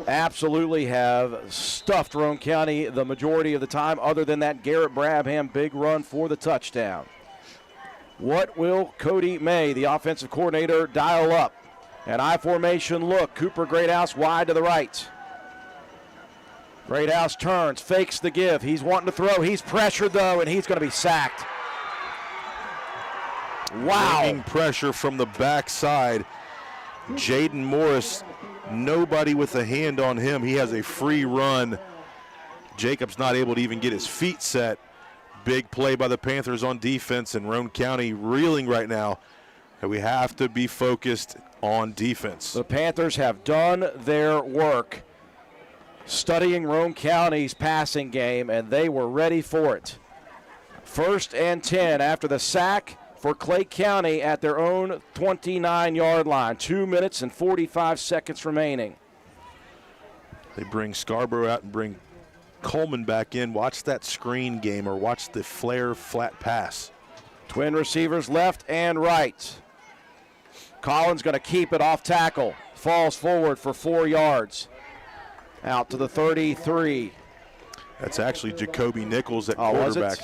Absolutely have stuffed Roane County the majority of the time, other than that Garrett Brabham big run for the touchdown. What will Cody May, the offensive coordinator, dial up? An I formation look. Cooper Greathouse wide to the right. Greathouse turns, fakes the give. He's wanting to throw. He's pressured, though, and he's going to be sacked. Wow. Bringing pressure from the backside. Jaden Morris, nobody with a hand on him. He has a free run. Jacob's not able to even get his feet set. Big play by the Panthers on defense, and Roane County reeling right now. And we have to be focused on defense. The Panthers have done their work studying Roane County's passing game, and they were ready for it. 1st and 10 after the sack for Clay County at their own 29-yard line. 2 minutes and 45 seconds remaining. They bring Scarborough out and bring Coleman back in. Watch that screen game, or watch the flare flat pass. Twin receivers left and right. Collins going to keep it off tackle. Falls forward for 4 yards. Out to the 33. That's actually Jacoby Nichols at quarterback.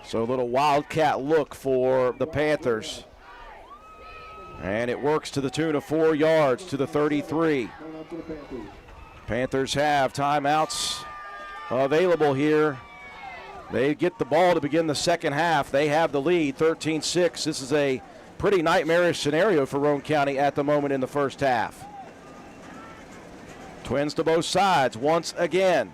So a little wildcat look for the Panthers. And it works to the tune of 4 yards to the 33. Panthers have timeouts available here. They get the ball to begin the second half. They have the lead, 13-6. This is a pretty nightmarish scenario for Roane County at the moment in the first half. Twins to both sides once again.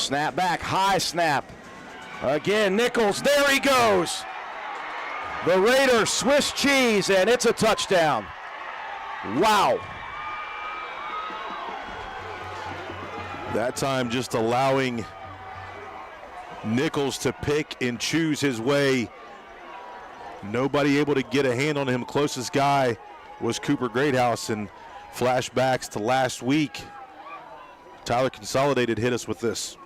Snap back, high snap. Again, Nichols, there he goes. The Raider Swiss cheese, and it's a touchdown. Wow. That time just allowing Nichols to pick and choose his way. Nobody able to get a hand on him. Closest guy was Cooper Greathouse, and flashbacks to last week. Tyler Consolidated hit us with this.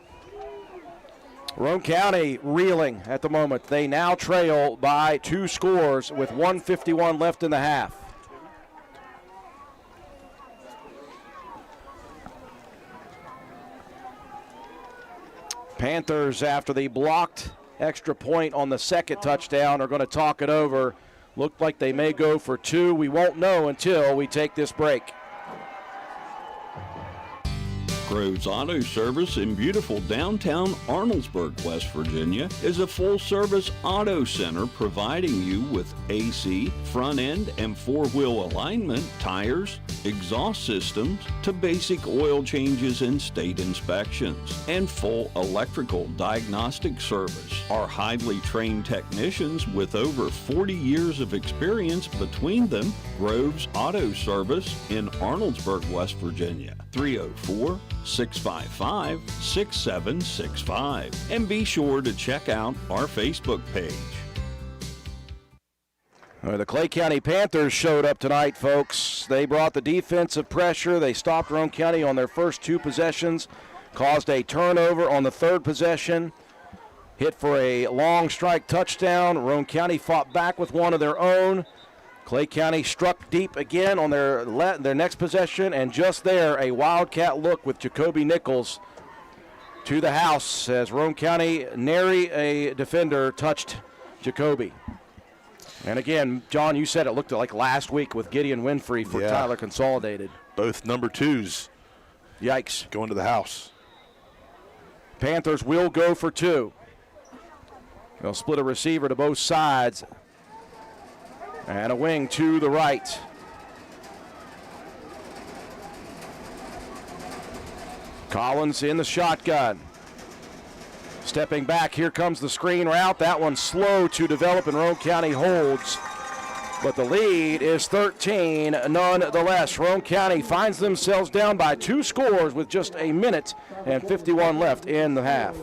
Roane County reeling at the moment. They now trail by 2 scores with 1:51 left in the half. Panthers, after the blocked extra point on the second touchdown, are going to talk it over. Looked like they may go for 2. We won't know until we take this break. Groves Auto Service in beautiful downtown Arnoldesburg, West Virginia, is a full-service auto center providing you with AC, front-end, and four-wheel alignment, tires, exhaust systems, to basic oil changes and state inspections, and full electrical diagnostic service. Our highly trained technicians with over 40 years of experience between them, Groves Auto Service in Arnoldesburg, West Virginia, 304-655-6765. And be sure to check out our Facebook page. The Clay County Panthers showed up tonight, folks. They brought the defensive pressure. They stopped Roane County on their first 2 possessions, caused a turnover on the 3rd possession, hit for a long strike touchdown. Roane County fought back with one of their own. Clay County struck deep again on their next possession, and just there, a wildcat look with Jacoby Nichols to the house as Roane County, nary a defender touched Jacoby. And again, John, you said it looked like last week with Gideon Winfrey for Tyler Consolidated. Both number 2s. Yikes. Going to the house. Panthers will go for 2. They'll split a receiver to both sides. And a wing to the right. Collins in the shotgun. Stepping back, here comes the screen route. That one's slow to develop, and Roane County holds. But the lead is 13 nonetheless. Roane County finds themselves down by 2 scores with just a minute and 51 left in the half.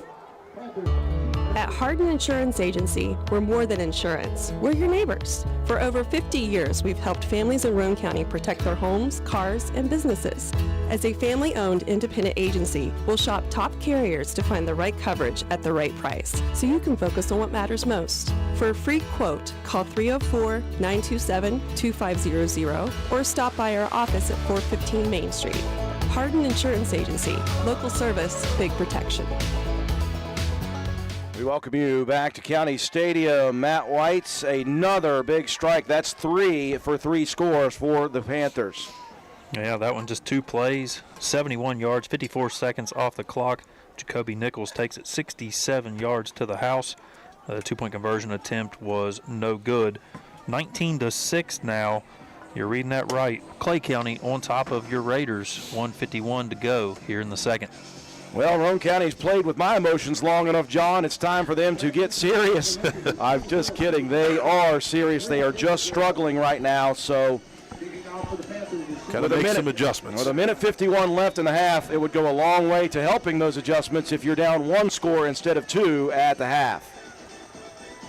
At Hardin Insurance Agency, we're more than insurance. We're your neighbors. For over 50 years, we've helped families in Roane County protect their homes, cars, and businesses. As a family-owned independent agency, we'll shop top carriers to find the right coverage at the right price, so you can focus on what matters most. For a free quote, call 304-927-2500 or stop by our office at 415 Main Street. Hardin Insurance Agency, local service, big protection. We welcome you back to County Stadium. Matt White's another big strike. That's 3 for 3 scores for the Panthers. Yeah, that one just 2 plays, 71 yards, 54 seconds off the clock. Jacoby Nichols takes it 67 yards to the house. The 2-point conversion attempt was no good. 19-6 now. You're reading that right. Clay County on top of your Raiders. 1:51 to go here in the second. Well, Roane County's played with my emotions long enough, John. It's time for them to get serious. I'm just kidding. They are serious. They are just struggling right now. So, got to make some adjustments. With a minute 51 left in the half, it would go a long way to helping those adjustments if you're down 1 score instead of 2 at the half.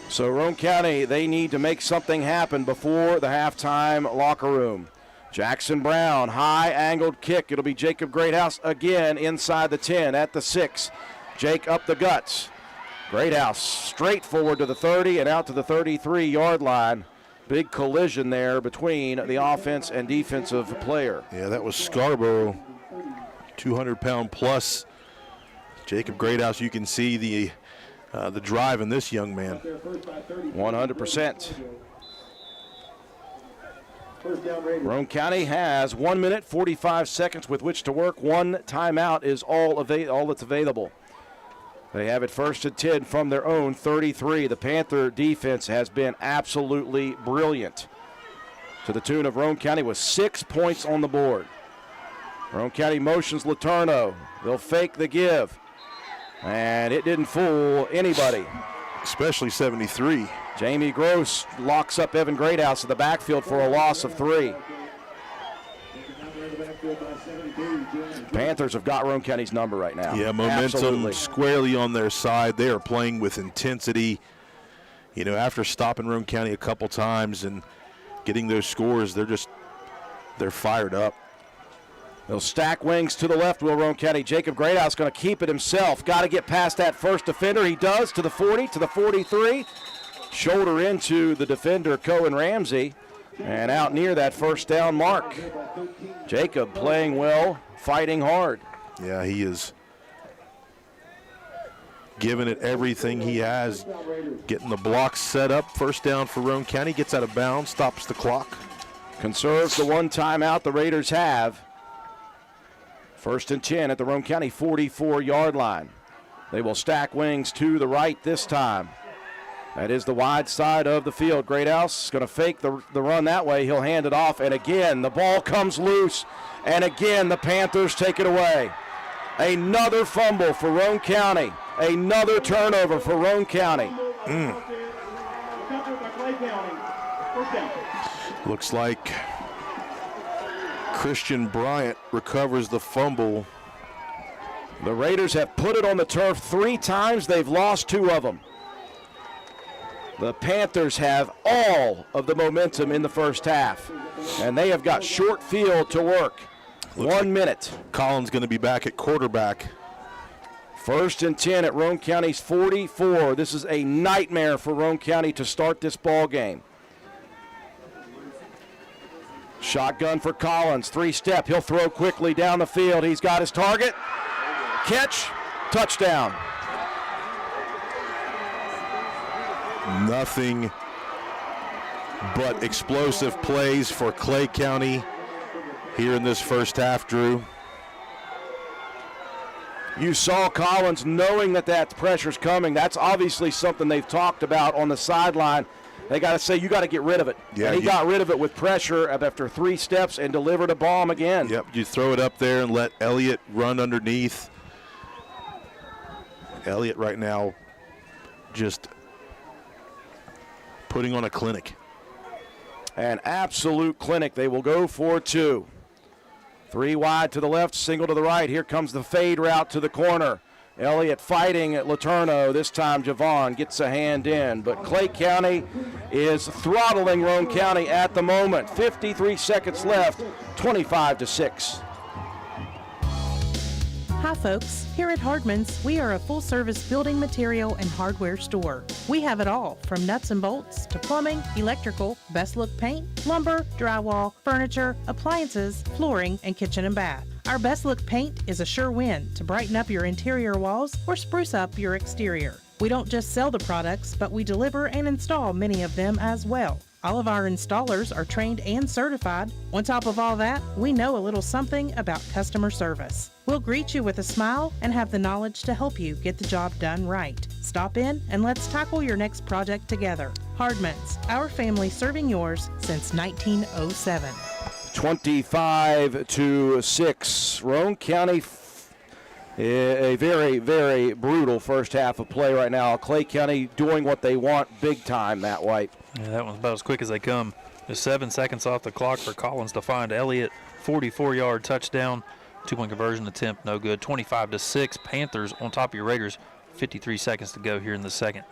So, Roane County, they need to make something happen before the halftime locker room. Jackson Brown, high-angled kick. It'll be Jacob Greathouse again inside the 10 at the 6. Jake up the guts. Greathouse straight forward to the 30 and out to the 33-yard line. Big collision there between the offense and defensive player. Yeah, that was Scarborough, 200-pound plus. Jacob Greathouse, you can see the drive in this young man. 100%. Roane County has 1 minute, 45 seconds with which to work. 1 timeout is all that's available. They have it 1st and 10 from their own 33. The Panther defense has been absolutely brilliant, to the tune of Roane County with 6 points on the board. Roane County motions Letourneau. They'll fake the give. And it didn't fool anybody. Especially 73. Jamie Gross locks up Evan Greathouse in the backfield for a loss of 3. Panthers have got Roane County's number right now. Yeah, momentum Absolutely. squarely on their side. They are playing with intensity. You know, after stopping Roane County a couple times and getting those scores, they're fired up. They'll stack wings to the left, will Roane County. Jacob Greathouse going to keep it himself. Got to get past that first defender. He does, to the 40, to the 43. Shoulder into the defender, Cohen Ramsey, and out near that first down mark. Jacob playing well, fighting hard. Yeah, he is giving it everything he has, getting the blocks set up. First down for Roane County, gets out of bounds, stops the clock. Conserves the one timeout the Raiders have. 1st and 10 at the Roane County 44-yard line. They will stack wings to the right this time. That is the wide side of the field. Greathouse is going to fake the run that way. He'll hand it off, and again, the ball comes loose, and again, the Panthers take it away. Another fumble for Roane County. Another turnover for Roane County. Looks like Christian Bryant recovers the fumble. The Raiders have put it on the turf 3 times. They've lost 2 of them. The Panthers have all of the momentum in the first half, and they have got short field to work. 1 minute. Collins going to be back at quarterback. 1st and 10 at Roane County's 44. This is a nightmare for Roane County to start this ball game. Shotgun for Collins, 3-step. He'll throw quickly down the field. He's got his target. Catch, touchdown. Nothing but explosive plays for Clay County here in this first half, Drew. You saw Collins knowing that pressure's coming. That's obviously something they've talked about on the sideline. They got to say, you got to get rid of it. Yeah, and he got rid of it with pressure after 3 steps and delivered a bomb again. Yep, you throw it up there and let Elliott run underneath. Elliott right now just putting on a clinic. An absolute clinic. They will go for 2. 3 wide to the left, single to the right. Here comes the fade route to the corner. Elliott fighting at Letourneau. This time Javon gets a hand in. But Clay County is throttling Roane County at the moment. 53 seconds left, 25-6. Hi folks, here at Hardman's, we are a full-service building material and hardware store. We have it all, from nuts and bolts to plumbing, electrical, best look paint, lumber, drywall, furniture, appliances, flooring, and kitchen and bath. Our best look paint is a sure win to brighten up your interior walls or spruce up your exterior. We don't just sell the products, but we deliver and install many of them as well. All of our installers are trained and certified. On top of all that, we know a little something about customer service. We'll greet you with a smile and have the knowledge to help you get the job done right. Stop in and let's tackle your next project together. Hardman's, our family serving yours since 1907. 25-6. Roane County, a very, very brutal first half of play right now. Clay County doing what they want big time, Matt White. Yeah, that one's about as quick as they come. Just 7 seconds off the clock for Collins to find Elliott. 44-yard touchdown. 2-point conversion attempt, no good. 25-6. Panthers on top of your Raiders. 53 seconds to go here in the second.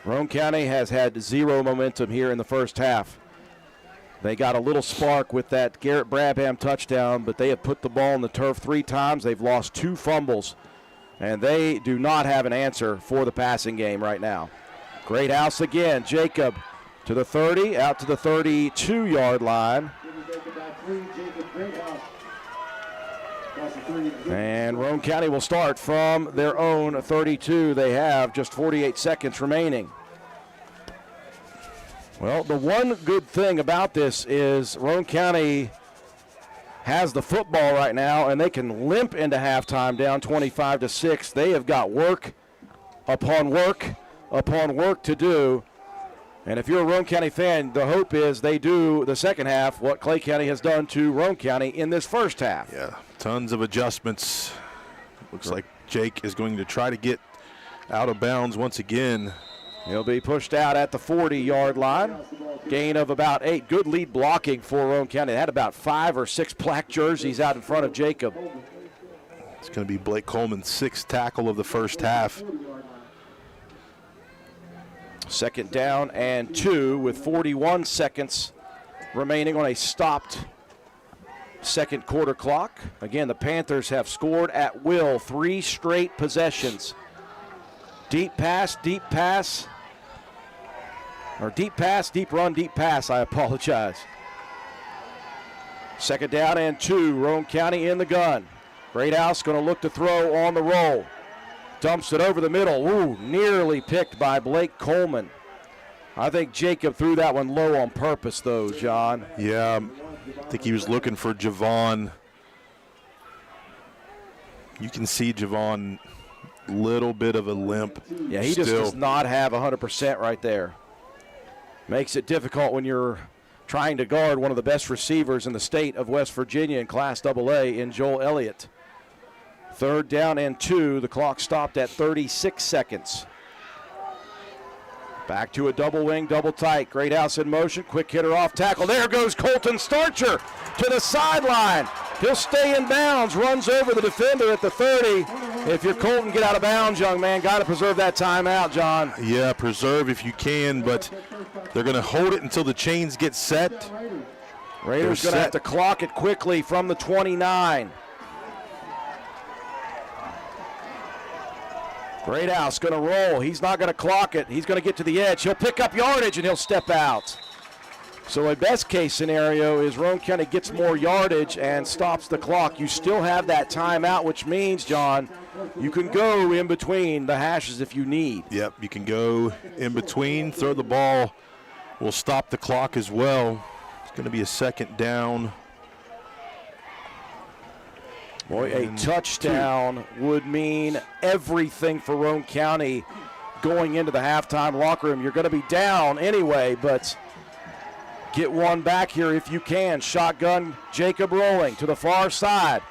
Roane County has had 0 momentum here in the first half. They got a little spark with that Garrett Brabham touchdown, but they have put the ball on the turf 3 times. They've lost 2 fumbles, and they do not have an answer for the passing game right now. Greathouse again. Jacob to the 30, out to the 32-yard line. And Roane County will start from their own 32. They have just 48 seconds remaining. Well, the one good thing about this is Roane County has the football right now, and they can limp into halftime down 25-6. They have got work upon work upon work to do. And if you're a Roane County fan, the hope is they do the second half what Clay County has done to Roane County in this first half. Yeah, tons of adjustments. Looks like Jake is going to try to get out of bounds once again. He'll be pushed out at the 40-yard line. Gain of about 8. Good lead blocking for Roane County. They had about 5 or 6 black jerseys out in front of Jacob. It's going to be Blake Coleman's 6th tackle of the first half. 2nd down and 2 with 41 seconds remaining on a stopped second quarter clock. Again, the Panthers have scored at will 3 straight possessions. Deep pass, deep pass. Or deep pass, deep run, deep pass, I apologize. 2nd down and 2, Roane County in the gun. Greathouse going to look to throw on the roll. Dumps it over the middle. Ooh, nearly picked by Blake Coleman. I think Jacob threw that one low on purpose, though, John. Yeah, I think he was looking for Javon. You can see Javon, little bit of a limp. Yeah, he just does not have 100% right there. Makes it difficult when you're trying to guard one of the best receivers in the state of West Virginia in Class AA in Joel Elliott. 3rd down and 2. The clock stopped at 36 seconds. Back to a double wing, double tight. Greathouse in motion. Quick hitter off tackle. There goes Colton Starcher to the sideline. He'll stay in bounds. Runs over the defender at the 30. If you're Colton, get out of bounds, young man. Got to preserve that timeout, John. Yeah, preserve if you can, but they're going to hold it until the chains get set. Raiders going to have to clock it quickly from the 29. Greathouse going to roll. He's not going to clock it. He's going to get to the edge. He'll pick up yardage and he'll step out. So a best case scenario is Roane County gets more yardage and stops the clock. You still have that timeout, which means, John, you can go in between the hashes if you need. Yep, you can go in between, throw the ball. Will stop the clock as well. It's going to be a 2nd down. Boy, a touchdown would mean everything for Roane County going into the halftime locker room. You're going to be down anyway, but get one back here if you can. Shotgun, Jacob rolling to the far side.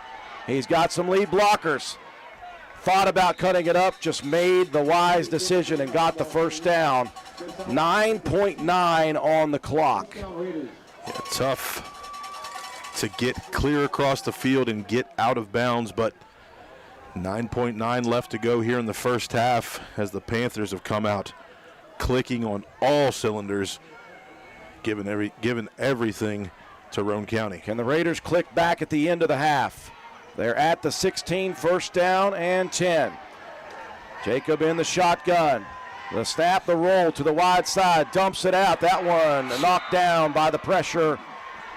He's got some lead blockers. Thought about cutting it up, just made the wise decision and got the 1st down. 9.9 on the clock. Yeah, tough to get clear across the field and get out of bounds, but 9.9 left to go here in the first half as the Panthers have come out clicking on all cylinders, given everything to Roane County. Can the Raiders click back at the end of the half? They're at the 16, 1st down and 10. Jacob in the shotgun. The snap, the roll to the wide side, dumps it out. That one knocked down by the pressure,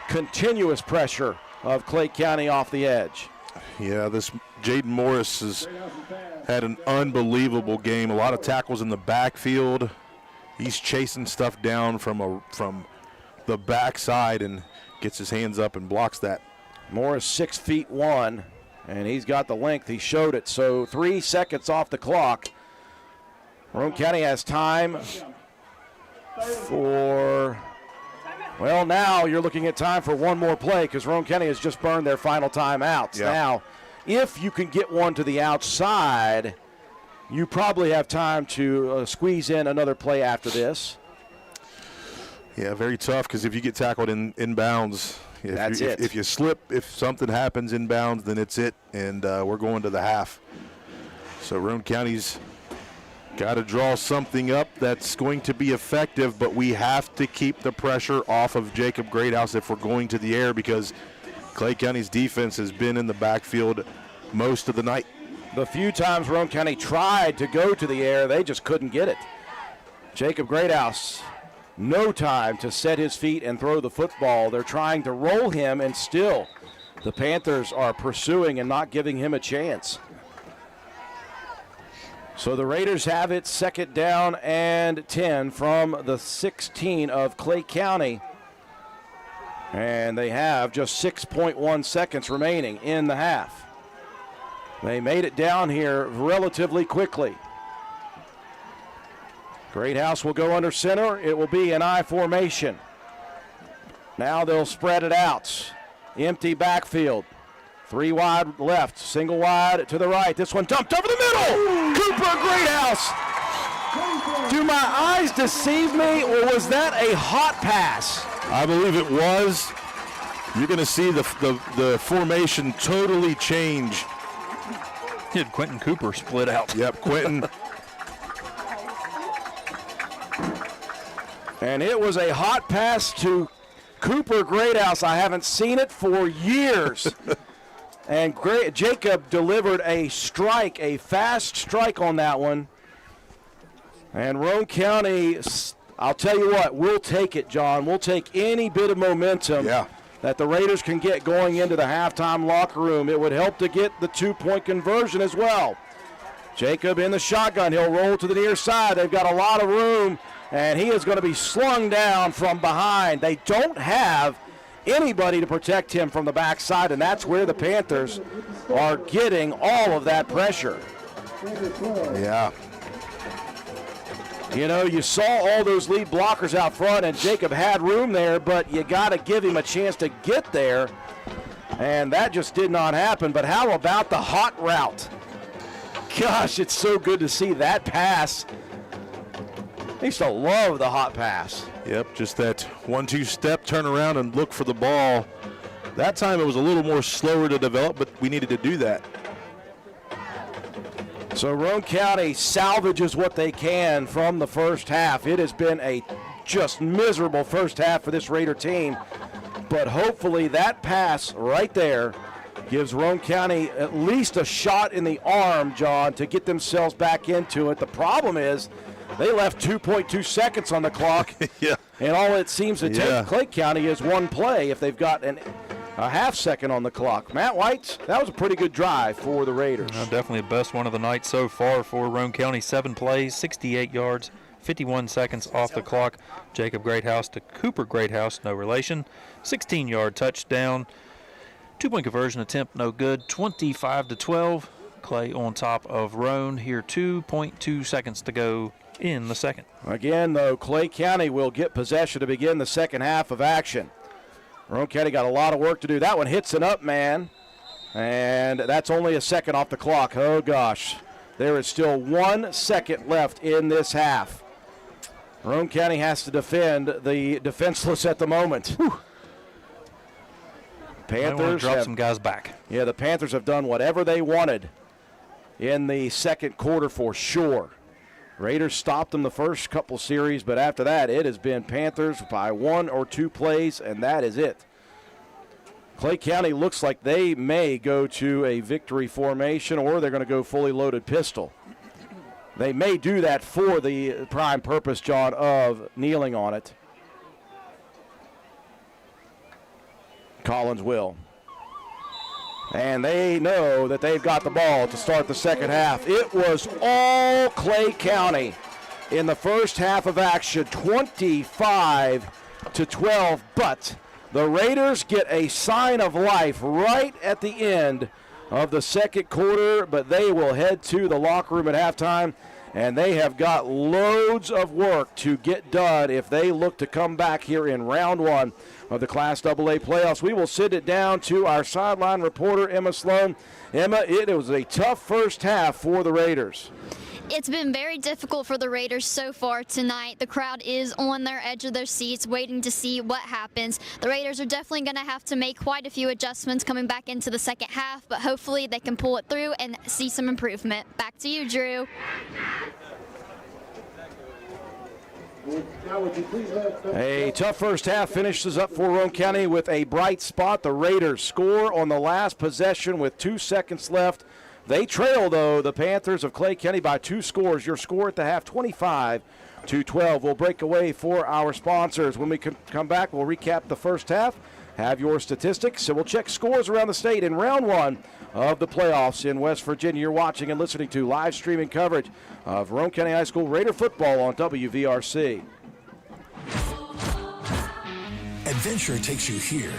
continuous pressure of Clay County off the edge. Yeah, this Jaden Morris has had an unbelievable game. A lot of tackles in the backfield. He's chasing stuff down from the backside and gets his hands up and blocks that. Morris 6'1", and he's got the length. He showed it. So 3 seconds off the clock. Roane County has time for, well, now you're looking at time for one more play because Roane County has just burned their final timeouts. Yeah. Now, if you can get one to the outside, you probably have time to squeeze in another play after this. Yeah, very tough because if you get tackled in bounds, if you slip, if something happens in bounds, then it's it, and we're going to the half. So Roane County's got to draw something up that's going to be effective, but we have to keep the pressure off of Jacob Greathouse if we're going to the air because Clay County's defense has been in the backfield most of the night. The few times Roane County tried to go to the air, they just couldn't get it. Jacob Greathouse, no time to set his feet and throw the football. They're trying to roll him, and still the Panthers are pursuing and not giving him a chance. So the Raiders have it, 2nd down and 10 from the 16 of Clay County. And they have just 6.1 seconds remaining in the half. They made it down here relatively quickly. Greathouse will go under center. It will be an I formation. Now they'll spread it out. Empty backfield. 3 wide left, single wide to the right. This one dumped over the middle. Cooper Greathouse. Do my eyes deceive me, or was that a hot pass? I believe it was. You're going to see the formation totally change. Did Quentin Cooper split out? Yep, Quentin. And it was a hot pass to Cooper Greathouse. I haven't seen it for years. And Jacob delivered a strike, a fast strike on that one. And Roane County, I'll tell you what, we'll take it, John. We'll take any bit of momentum that the Raiders can get going into the halftime locker room. It would help to get the 2-point conversion as well. Jacob in the shotgun. He'll roll to the near side. They've got a lot of room, and he is going to be slung down from behind. They don't have anybody to protect him from the backside, and that's where the Panthers are getting all of that pressure. Yeah. You know, you saw all those lead blockers out front, and Jacob had room there, but you got to give him a chance to get there, and that just did not happen. But how about the hot route? Gosh, it's so good to see that pass. I used to love the hot pass. Yep, just that 1-2 step, turn around and look for the ball. That time it was a little more slower to develop, but we needed to do that. So Roane County salvages what they can from the first half. It has been a just miserable first half for this Raider team, but hopefully that pass right there gives Roane County at least a shot in the arm, John, to get themselves back into it. The problem is they left 2.2 seconds on the clock, and all it seems to take Clay County is one play if they've got a half second on the clock. Matt White, that was a pretty good drive for the Raiders. Definitely the best one of the night so far for Roane County. 7 plays, 68 yards, 51 seconds off the clock. Jacob Greathouse to Cooper Greathouse, no relation. 16-yard touchdown. 2-point conversion attempt, no good. 25-12. Clay on top of Roane. Here 2.2 seconds to go in the second. Again, though, Clay County will get possession to begin the second half of action. Roane County got a lot of work to do. That one hits an up man, and that's only a second off the clock. Oh, gosh. There is still 1 second left in this half. Roane County has to defend the defenseless at the moment. Whew. Panthers drop some guys back. Yeah, the Panthers have done whatever they wanted in the second quarter for sure. Raiders stopped them the first couple series, but after that, it has been Panthers by 1 or 2 plays, and that is it. Clay County looks like they may go to a victory formation, or they're going to go fully loaded pistol. They may do that for the prime purpose, John, of kneeling on it. Collins will. And they know that they've got the ball to start the second half. It was all Clay County in the first half of action, 25-12. But the Raiders get a sign of life right at the end of the second quarter, but they will head to the locker room at halftime, and they have got loads of work to get done if they look to come back here in round 1 of the Class AA playoffs. We will send it down to our sideline reporter, Emma Sloan. Emma, it was a tough first half for the Raiders. It's been very difficult for the Raiders so far tonight. The crowd is on their edge of their seats waiting to see what happens. The Raiders are definitely going to have to make quite a few adjustments coming back into the second half, but hopefully they can pull it through and see some improvement. Back to you, Drew. A tough first half finishes up for Roane County with a bright spot. The Raiders score on the last possession with 2 seconds left. They trail, though, the Panthers of Clay County by 2 scores. Your score at the half, 25-12. We'll break away for our sponsors. When we come back, we'll recap the first half, have your statistics, and we'll check scores around the state in round 1 of the playoffs in West Virginia. You're watching and listening to live streaming coverage of Roane County High School Raider football on WVRC. Adventure takes you here,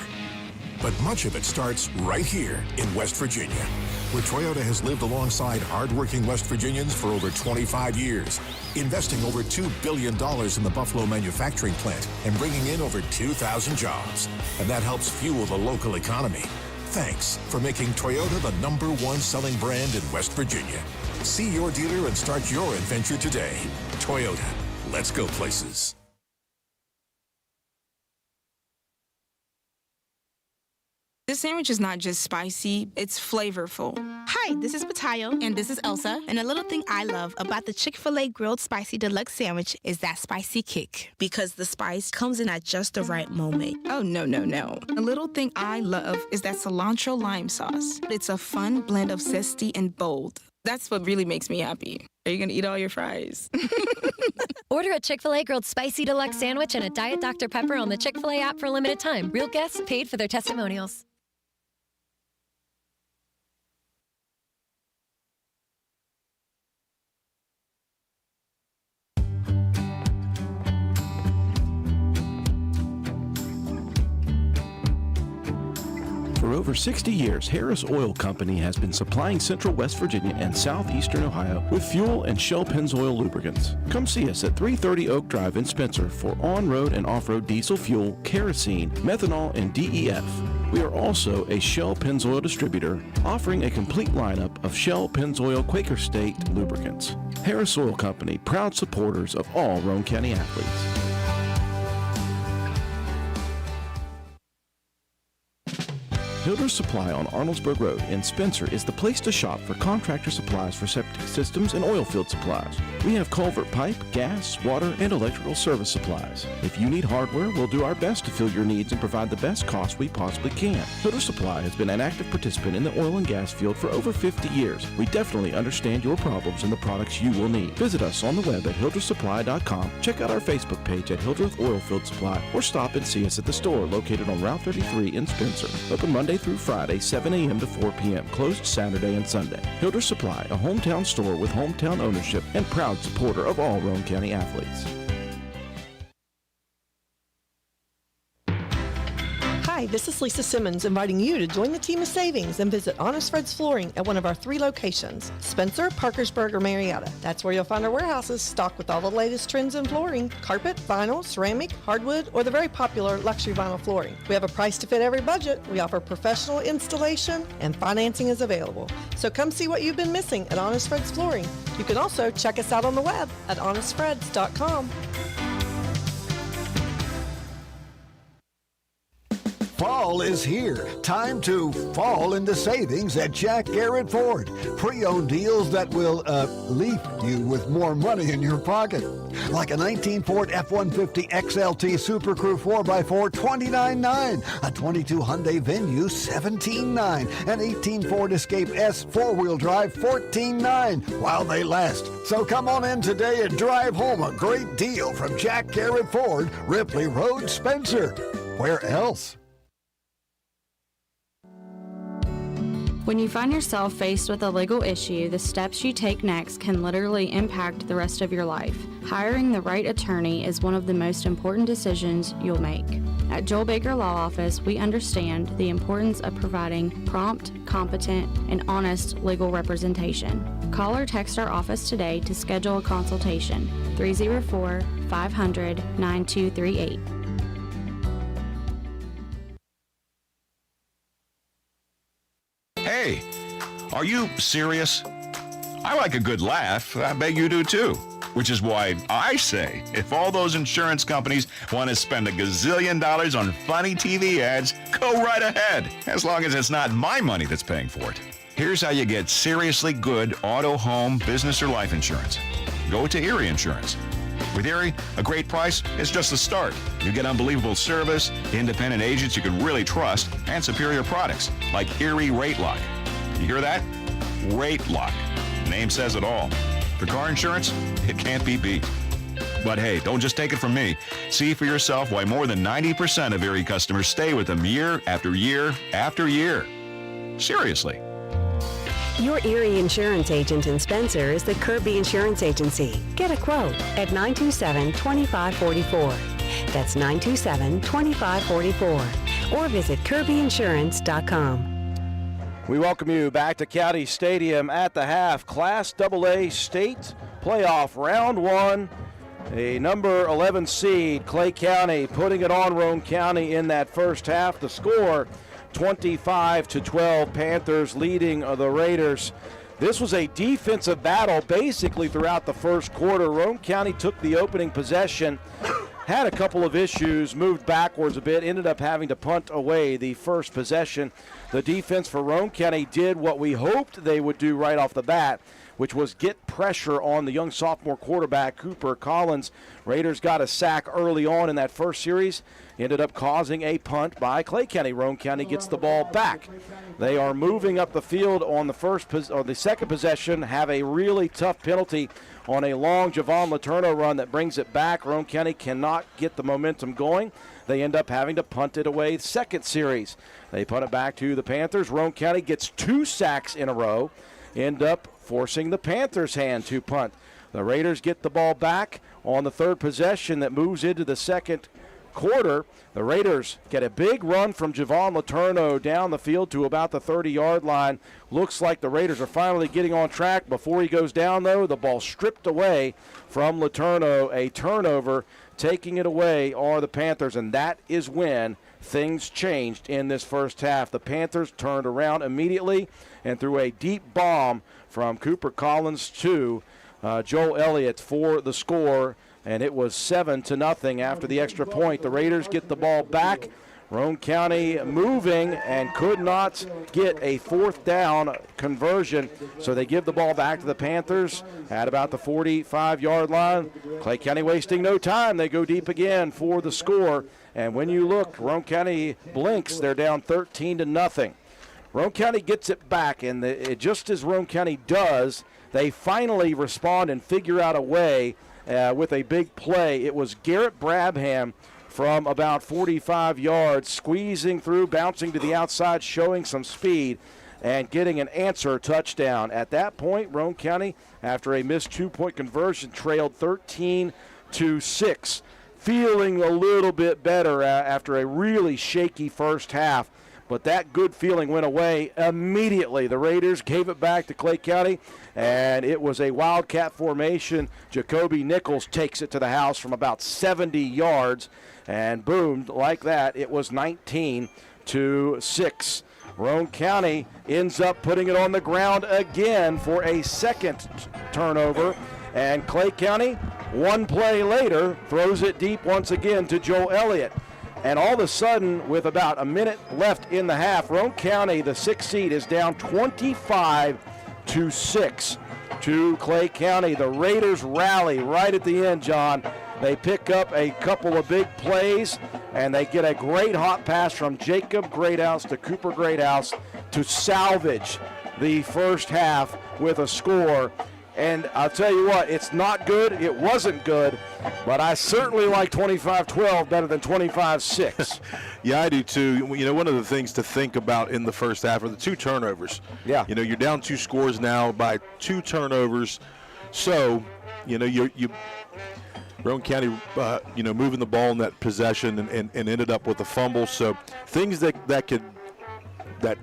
but much of it starts right here in West Virginia, where Toyota has lived alongside hardworking West Virginians for over 25 years, investing over $2 billion in the Buffalo manufacturing plant and bringing in over 2,000 jobs. And that helps fuel the local economy. Thanks for making Toyota the #1 selling brand in West Virginia. See your dealer and start your adventure today. Toyota, let's go places. This sandwich is not just spicy, it's flavorful. Hi, this is Matayo. And this is Elsa. And a little thing I love about the Chick-fil-A Grilled Spicy Deluxe Sandwich is that spicy kick. Because the spice comes in at just the right moment. Oh, no. A little thing I love is that cilantro lime sauce. It's a fun blend of zesty and bold. That's what really makes me happy. Are you going to eat all your fries? Order a Chick-fil-A Grilled Spicy Deluxe Sandwich and a Diet Dr. Pepper on the Chick-fil-A app for a limited time. Real guests paid for their testimonials. For over 60 years, Harris Oil Company has been supplying Central West Virginia and Southeastern Ohio with fuel and Shell Pennzoil lubricants. Come see us at 330 Oak Drive in Spencer for on-road and off-road diesel fuel, kerosene, methanol, and DEF. We are also a Shell Pennzoil distributor, offering a complete lineup of Shell Pennzoil Quaker State lubricants. Harris Oil Company, proud supporters of all Roane County athletes. Hilder's Supply on Arnoldsburg Road in Spencer is the place to shop for contractor supplies for septic systems and oil field supplies. We have culvert pipe, gas, water, and electrical service supplies. If you need hardware, we'll do our best to fill your needs and provide the best cost we possibly can. Hilder's Supply has been an active participant in the oil and gas field for over 50 years. We definitely understand your problems and the products you will need. Visit us on the web at hildersupply.com, check out our Facebook page at Hildreth Oilfield Supply, or stop and see us at the store located on Route 33 in Spencer. Open Monday through Friday, 7 a.m. to 4 p.m., closed Saturday and Sunday. Hilder's Supply, a hometown store with hometown ownership and proud supporter of all Roane County athletes. Hi, this is Lisa Simmons inviting you to join the team of savings and visit Honest Fred's Flooring at one of our 3 locations, Spencer, Parkersburg, or Marietta. That's where you'll find our warehouses stocked with all the latest trends in flooring, carpet, vinyl, ceramic, hardwood, or the very popular luxury vinyl flooring. We have a price to fit every budget. We offer professional installation and financing is available. So come see what you've been missing at Honest Fred's Flooring. You can also check us out on the web at honestfreds.com. Fall is here. Time to fall into savings at Jack Garrett Ford. Pre-owned deals that will, leave you with more money in your pocket. Like a 19 Ford F-150 XLT Super Crew 4x4, $29,900. A 22 Hyundai Venue, $17,900. An 18 Ford Escape S 4-wheel drive, $14,900. While they last. So come on in today and drive home a great deal from Jack Garrett Ford, Ripley Road, Spencer. Where else? When you find yourself faced with a legal issue, the steps you take next can literally impact the rest of your life. Hiring the right attorney is one of the most important decisions you'll make. At Joel Baker Law Office, we understand the importance of providing prompt, competent, and honest legal representation. Call or text our office today to schedule a consultation. 304-500-9238. Hey, are you serious? I like a good laugh. I bet you do too. Which is why I say, if all those insurance companies want to spend $1 gazillion on funny TV ads, go right ahead, as long as it's not my money that's paying for it. Here's how you get seriously good auto, home, business, or life insurance. Go to Erie Insurance. With Erie, a great price is just the start. You get unbelievable service, independent agents you can really trust, and superior products like Erie Rate Lock. You hear that? Rate Lock. The name says it all. For car insurance, it can't be beat. But hey, don't just take it from me. See for yourself why more than 90% of Erie customers stay with them year after year after year. Seriously. Your Erie insurance agent in Spencer is the Kirby Insurance Agency. Get a quote at 927-2544. That's 927-2544. Or visit kirbyinsurance.com. We welcome you back to County Stadium at the half. Class AA State Playoff Round 1. A number 11 seed, Clay County, putting it on Roane County in that first half. The score, 25-12, Panthers leading the Raiders. This was a defensive battle basically throughout the first quarter. Roane County took the opening possession, had a couple of issues, moved backwards a bit, ended up having to punt away the first possession. The defense for Roane County did what we hoped they would do right off the bat, which was get pressure on the young sophomore quarterback, Cooper Collins. Raiders got a sack early on in that first series, ended up causing a punt by Clay County. Roane County gets the ball back. They are moving up the field on the second possession, have a really tough penalty on a long Javon Letourneau run that brings it back. Roane County cannot get the momentum going. They end up having to punt it away second series. They punt it back to the Panthers. Roane County gets 2 sacks in a row, end up forcing the Panthers' hand to punt. The Raiders get the ball back on the third possession that moves into the second quarter. The Raiders get a big run from Javon Letourneau down the field to about the 30-yard line. Looks like the Raiders are finally getting on track. Before he goes down, though, the ball stripped away from Letourneau. A turnover. Taking it away are the Panthers, and that is when things changed in this first half. The Panthers turned around immediately and threw a deep bomb from Cooper Collins to Joel Elliott for the score, and it was 7-0 after the extra point. The Raiders get the ball back. Roane County moving and could not get a fourth down conversion, so they give the ball back to the Panthers at about the 45-yard line. Clay County wasting no time. They go deep again for the score, and when you look, Roane County blinks. They're down 13-0. Roane County gets it back, and just as Roane County does, they finally respond and figure out a way with a big play. It was Garrett Brabham from about 45 yards, squeezing through, bouncing to the outside, showing some speed, and getting an answer touchdown. At that point, Roane County, after a missed 2-point conversion, trailed 13-6, feeling a little bit better after a really shaky first half. But that good feeling went away immediately. The Raiders gave it back to Clay County, and it was a wildcat formation. Jacoby Nichols takes it to the house from about 70 yards, and boomed like that. It was 19-6. Roane County ends up putting it on the ground again for a second turnover, and Clay County, one play later, throws it deep once again to Joel Elliott. And all of a sudden, with about a minute left in the half, Roane County, the 6th seed, is down 25-6 to Clay County. The Raiders rally right at the end, John. They pick up a couple of big plays, and they get a great hot pass from Jacob Greathouse to Cooper Greathouse to salvage the first half with a score. And I'll tell you what, it's not good. It wasn't good, but I certainly like 25-12 better than 25-6. Yeah, I do too. You know, one of the things to think about in the first half are the 2 turnovers. Yeah. You know, you're down 2 scores now by 2 turnovers. So, you know, Roane County, moving the ball in that possession and ended up with a fumble. So things that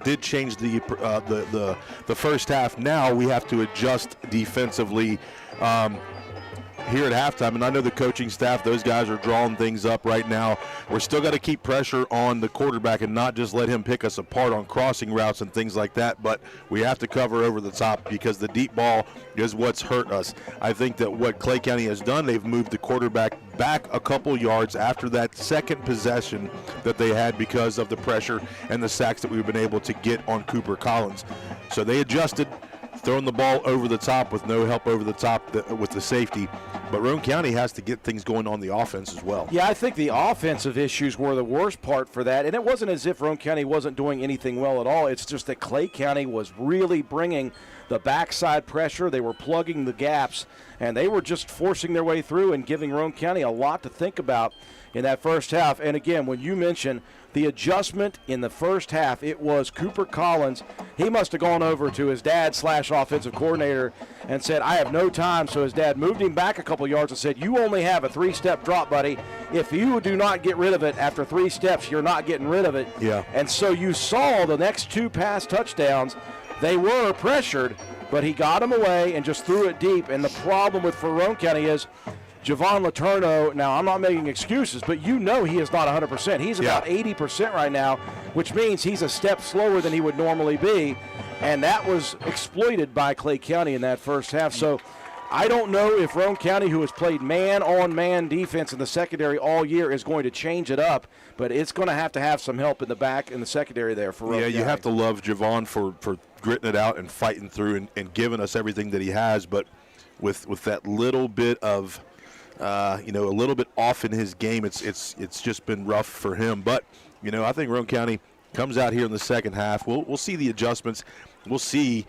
did change the first half. Now we have to adjust defensively here at halftime, and I know the coaching staff, those guys are drawing things up right now. We're still got to keep pressure on the quarterback and not just let him pick us apart on crossing routes and things like that, but we have to cover over the top because the deep ball is what's hurt us. I think that what Clay County has done, they've moved the quarterback back a couple yards after that second possession that they had because of the pressure and the sacks that we've been able to get on Cooper Collins. So they adjusted, throwing the ball over the top with no help over the top with the safety. But Roane County has to get things going on the offense as well. Yeah, I think the offensive issues were the worst part for that. And it wasn't as if Roane County wasn't doing anything well at all. It's just that Clay County was really bringing the backside pressure. They were plugging the gaps, and they were just forcing their way through and giving Roane County a lot to think about in that first half. And again, when you mention the adjustment in the first half, it was Cooper Collins. He must have gone over to his dad / offensive coordinator and said, I have no time. So his dad moved him back a couple yards and said, you only have a 3-step drop, buddy. If you do not get rid of it after 3 steps, you're not getting rid of it. Yeah. And so you saw the next 2 pass touchdowns. They were pressured, but he got them away and just threw it deep. And the problem for Roane County is Javon Letourneau, now I'm not making excuses, but he is not 100%. He's about 80% right now, which means he's a step slower than he would normally be, and that was exploited by Clay County in that first half. So I don't know if Roane County, who has played man-on-man defense in the secondary all year, is going to change it up, but it's going to have some help in the back in the secondary there for Roane County. You have to love Javon for gritting it out and fighting through and giving us everything that he has, but with that little bit of a little bit off in his game, it's just been rough for him. But I think Roane County comes out here in the second half. We'll see the adjustments. We'll see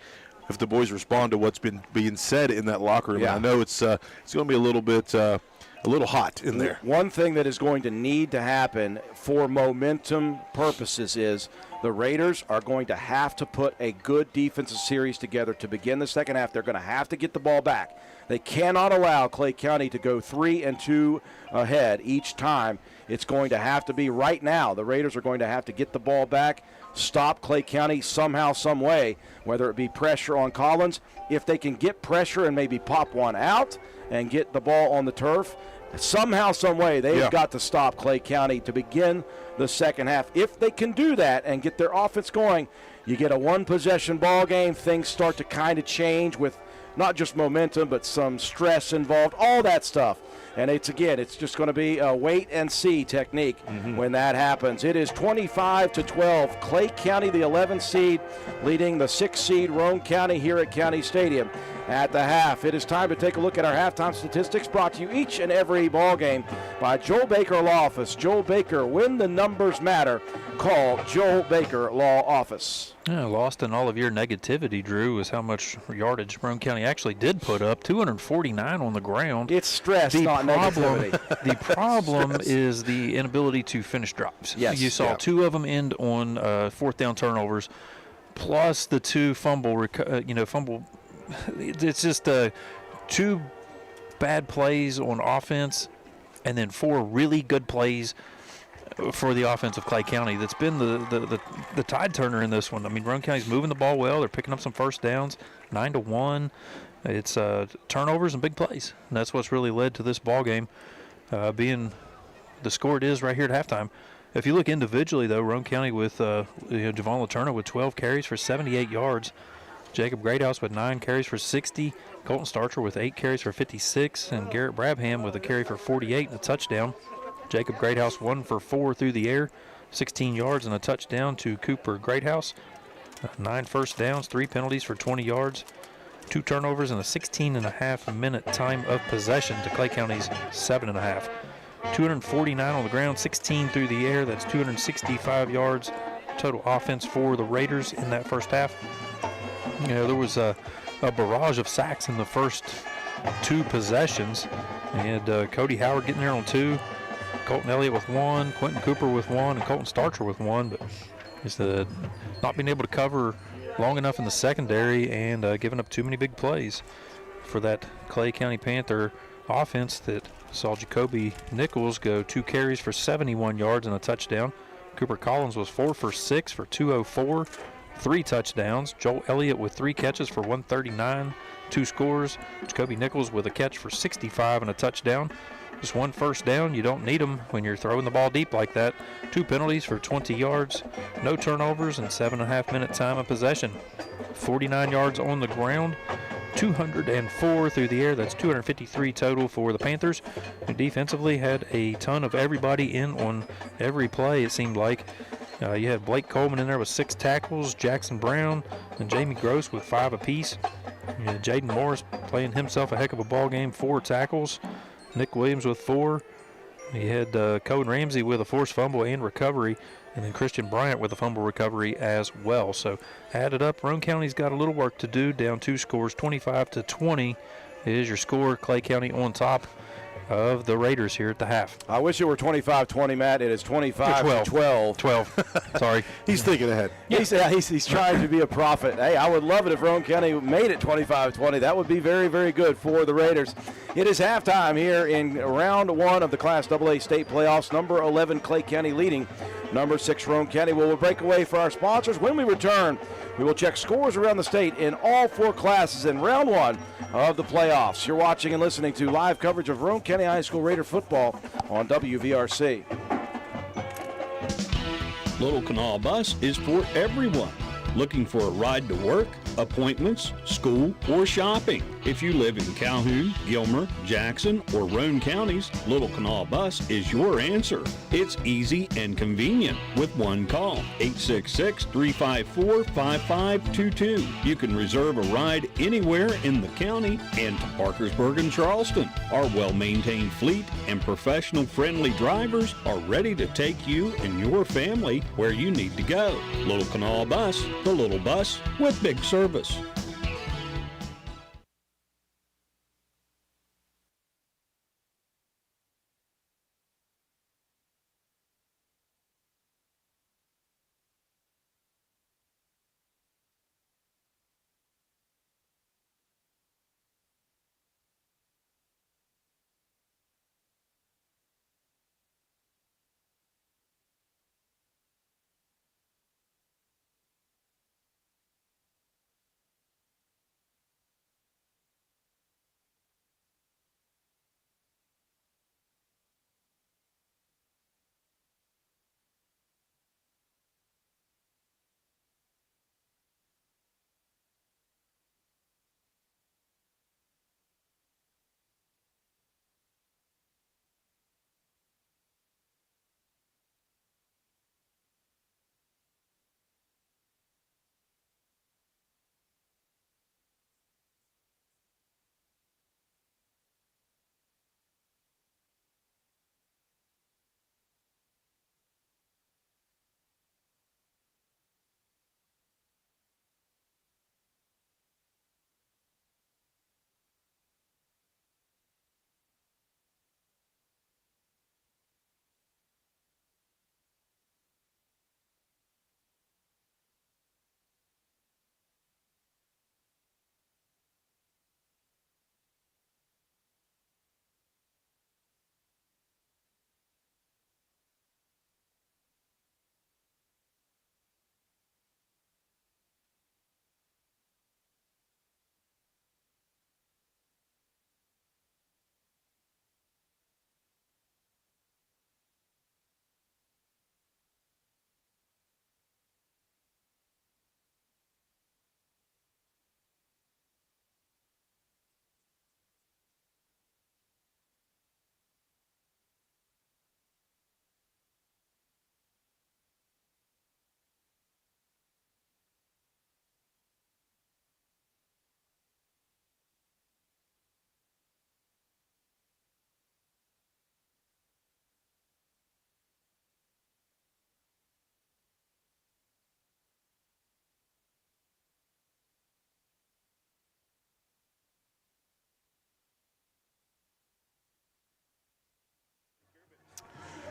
if the boys respond to what's been being said in that locker room. Yeah. And I know it's going to be a little hot in there. One thing that is going to need to happen for momentum purposes is the Raiders are going to have to put a good defensive series together to begin the second half. They're going to have to get the ball back. They cannot allow Clay County to go 3-2 ahead each time. It's going to have to be right now. The Raiders are going to have to get the ball back, stop Clay County somehow, some way, whether it be pressure on Collins. If they can get pressure and maybe pop one out and get the ball on the turf, somehow, some way, they've got to stop Clay County to begin the second half. If they can do that and get their offense going, you get a one-possession ball game. Things start to kind of change with not just momentum, but some stress involved, all that stuff. And it's just going to be a wait-and-see technique when that happens. It is 25-12. Clay County, the 11th seed, leading the 6th seed Roane County here at County Stadium at the half. It is time to take a look at our halftime statistics, brought to you each and every ball game by Joel Baker Law Office. Joel Baker, when the numbers matter, call Joel Baker Law Office. Yeah, lost in all of your negativity, Drew, is how much yardage Roane County actually did put up. 249 on the ground. It's stress, not negativity. The problem is the inability to finish drives. Yes. You saw two of them end on fourth down turnovers, plus the two fumble. It's just two bad plays on offense, and then four really good plays for the offense of Clay County. That's been the tide turner in this one. I mean, Roane County's moving the ball well. They're picking up some first downs, 9-1. It's turnovers and big plays, and that's what's really led to this ball game being the score it is right here at halftime. If you look individually, though, Roane County with Javon Letourneau with 12 carries for 78 yards. Jacob Greathouse with 9 carries for 60. Colton Starcher with 8 carries for 56. And Garrett Brabham with a carry for 48 and a touchdown. Jacob Greathouse 1 for 4 through the air, 16 yards and a touchdown to Cooper Greathouse. 9 first downs, 3 penalties for 20 yards, 2 turnovers, and a 16.5-minute time of possession to Clay County's 7.5. 249 on the ground, 16 through the air. That's 265 yards total offense for the Raiders in that first half. There was a barrage of sacks in the first 2 possessions. And Cody Howard getting there on 2. Colton Elliott with 1, Quentin Cooper with 1, and Colton Starcher with 1. But just not being able to cover long enough in the secondary and giving up too many big plays for that Clay County Panther offense that saw Jacoby Nichols go 2 carries for 71 yards and a touchdown. Cooper Collins was 4 for 6 for 204, 3 touchdowns. Joel Elliott with 3 catches for 139, 2 scores. Jacoby Nichols with a catch for 65 and a touchdown. Just 1 first down. You don't need them when you're throwing the ball deep like that. 2 penalties for 20 yards, no turnovers, and 7.5-minute time of possession. 49 yards on the ground, 204 through the air. That's 253 total for the Panthers, who defensively had a ton of everybody in on every play, it seemed like. You had Blake Coleman in there with 6 tackles, Jackson Brown and Jamie Gross with 5 apiece. Jaden Morris playing himself a heck of a ball game, 4 tackles. Nick Williams with 4. He had Cohen Ramsey with a forced fumble and recovery, and then Christian Bryant with a fumble recovery as well. So added up, Roane County's got a little work to do, down 2 scores, 25-20 is your score. Clay County on top of the Raiders here at the half. I wish it were 25-20, Matt. It is 25-12. 12. Sorry. He's thinking ahead. He's trying to be a prophet. Hey, I would love it if Roane County made it 25-20. That would be very, very good for the Raiders. It is halftime here in round 1 of the Class AA state playoffs. Number 11, Clay County leading number 6 Roane County. We'll break away for our sponsors. When we return, we will check scores around the state in all 4 classes in round 1 of the playoffs. You're watching and listening to live coverage of Roane County High School Raider football on WVRC. Little Canal Bus is for everyone. Looking for a ride to work, appointments, school, or shopping? If you live in Calhoun, Gilmer, Jackson, or Roane counties, Little Canal Bus is your answer. It's easy and convenient with one call, 866-354-5522. You can reserve a ride anywhere in the county and to Parkersburg and Charleston. Our well-maintained fleet and professional-friendly drivers are ready to take you and your family where you need to go. Little Canal Bus, the little bus with big service.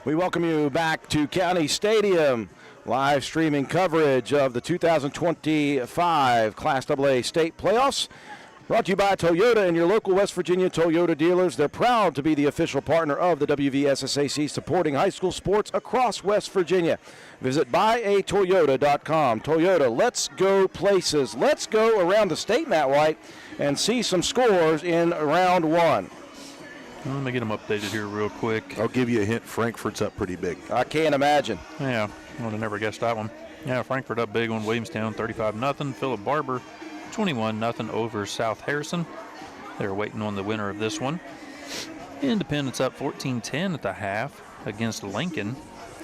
We welcome you back to County Stadium. Live streaming coverage of the 2025 Class AA State Playoffs. Brought to you by Toyota and your local West Virginia Toyota dealers. They're proud to be the official partner of the WVSSAC, supporting high school sports across West Virginia. Visit buyatoyota.com. Toyota, let's go places. Let's go around the state, Matt White, and see some scores in round 1. Let me get them updated here real quick. I'll give you a hint. Frankfurt's up pretty big. I can't imagine. Yeah, I would have never guessed that one. Yeah, Frankfurt up big on Williamstown, 35-0. Philip Barber, 21-0 over South Harrison. They're waiting on the winner of this one. Independence up 14-10 at the half against Lincoln.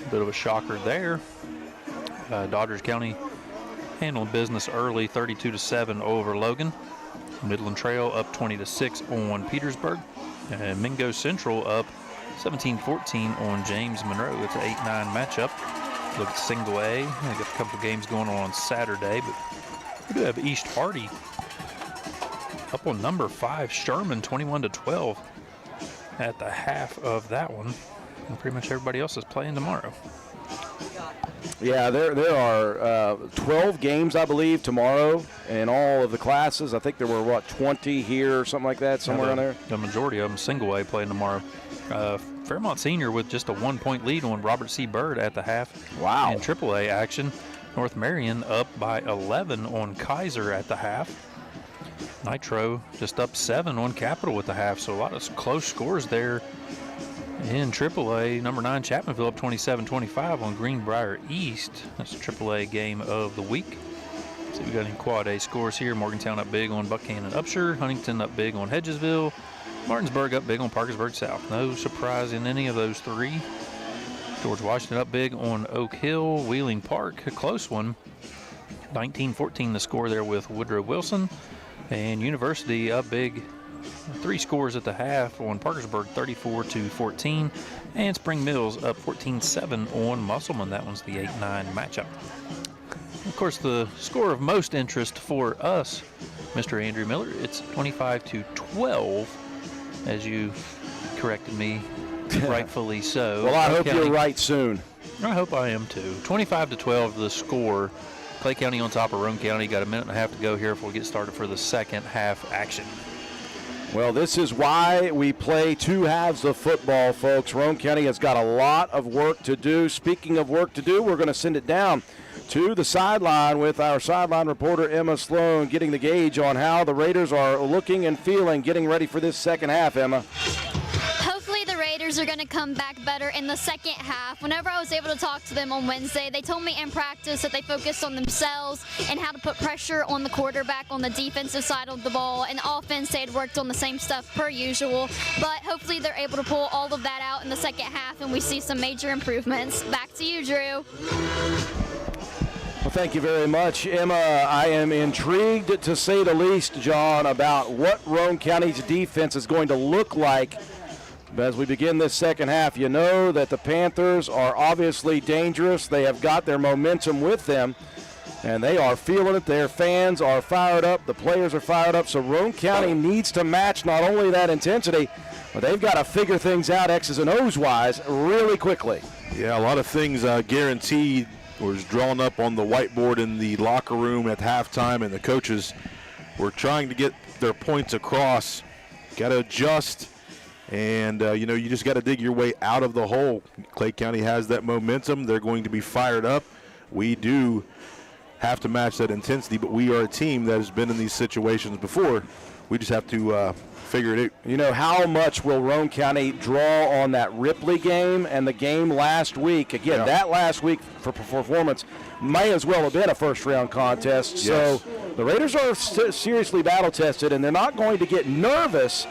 A bit of a shocker there. Dodgers County handling business early, 32-7 over Logan. Midland Trail up 20-6 on Petersburg. And Mingo Central up 17-14 on James Monroe. It's an 8-9 matchup. Look at single A. I got a couple games going on Saturday, but we do have East Hardy up on number 5 Sherman, 21-12 at the half of that one. And pretty much everybody else is playing tomorrow. Yeah, there are 12 games, I believe, tomorrow in all of the classes. I think there were, 20 here or something like that, somewhere on there? The majority of them single A playing tomorrow. Fairmont Senior with just a 1-point lead on Robert C. Byrd at the half. Wow. In AAA action, North Marion up by 11 on Kaiser at the half. Nitro just up 7 on Capital at the half, so a lot of close scores there. In AAA, number 9 Chapmanville up 27-25 on Greenbrier East. That's a AAA game of the week. So we got any quad A scores here. Morgantown up big on Buckhannon Upshur. Huntington up big on Hedgesville. Martinsburg up big on Parkersburg South. No surprise in any of those three. George Washington up big on Oak Hill. Wheeling Park, a close one. 19-14 the score there with Woodrow Wilson. And University up big, 3 scores at the half on Parkersburg, 34-14. And Spring Mills up 14-7 on Musselman. That one's the 8-9 matchup. Of course, the score of most interest for us, Mr. Andrew Miller, it's 25-12, as you corrected me, rightfully so. Well, I hope you're right soon. I hope I am too. 25-12 the score. Clay County on top of Roane County. Got a minute and a half to go here before we get started for the second half action. Well, this is why we play 2 halves of football, folks. Roane County has got a lot of work to do. Speaking of work to do, we're going to send it down to the sideline with our sideline reporter Emma Sloan getting the gauge on how the Raiders are looking and feeling getting ready for this second half, Emma. Hopefully the Raiders are going to come back better in the second half. Whenever I was able to talk to them on Wednesday, they told me in practice that they focused on themselves and how to put pressure on the quarterback on the defensive side of the ball. And offense, they had worked on the same stuff per usual. But hopefully they're able to pull all of that out in the second half and we see some major improvements. Back to you, Drew. Well, thank you very much, Emma. I am intrigued, to say the least, John, about what Roane County's defense is going to look like as we begin this second half. You know that the Panthers are obviously dangerous. They have got their momentum with them, and they are feeling it. Their fans are fired up. The players are fired up. So Roane County needs to match not only that intensity, but they've got to figure things out X's and O's wise really quickly. Yeah, a lot of things guaranteed was drawn up on the whiteboard in the locker room at halftime, and the coaches were trying to get their points across. Got to adjust, and you just got to dig your way out of the hole. Clay County has that momentum. They're going to be fired up. We do have to match that intensity, but we are a team that has been in these situations before. We just have to figure it out. You know, how much will Roane County draw on that Ripley game and the game last week? Again, that last week for performance may as well have been a first-round contest. Yes. So the Raiders are seriously battle-tested, and they're not going to get nervous,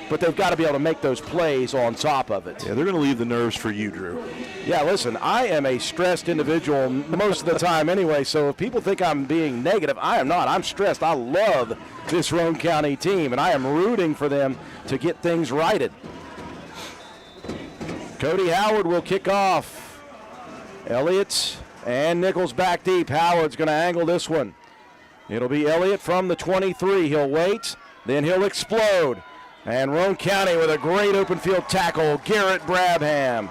but they've got to be able to make those plays on top of it. Yeah, they're going to leave the nerves for you, Drew. Yeah, listen, I am a stressed individual most of the time anyway, so if people think I'm being negative, I am not. I'm stressed. I love this Roane County team, and I am rooting for them to get things righted. Cody Howard will kick off. Elliott and Nichols back deep. Howard's going to angle this one. It'll be Elliott from the 23. He'll wait, then he'll explode. And Roane County with a great open field tackle. Garrett Brabham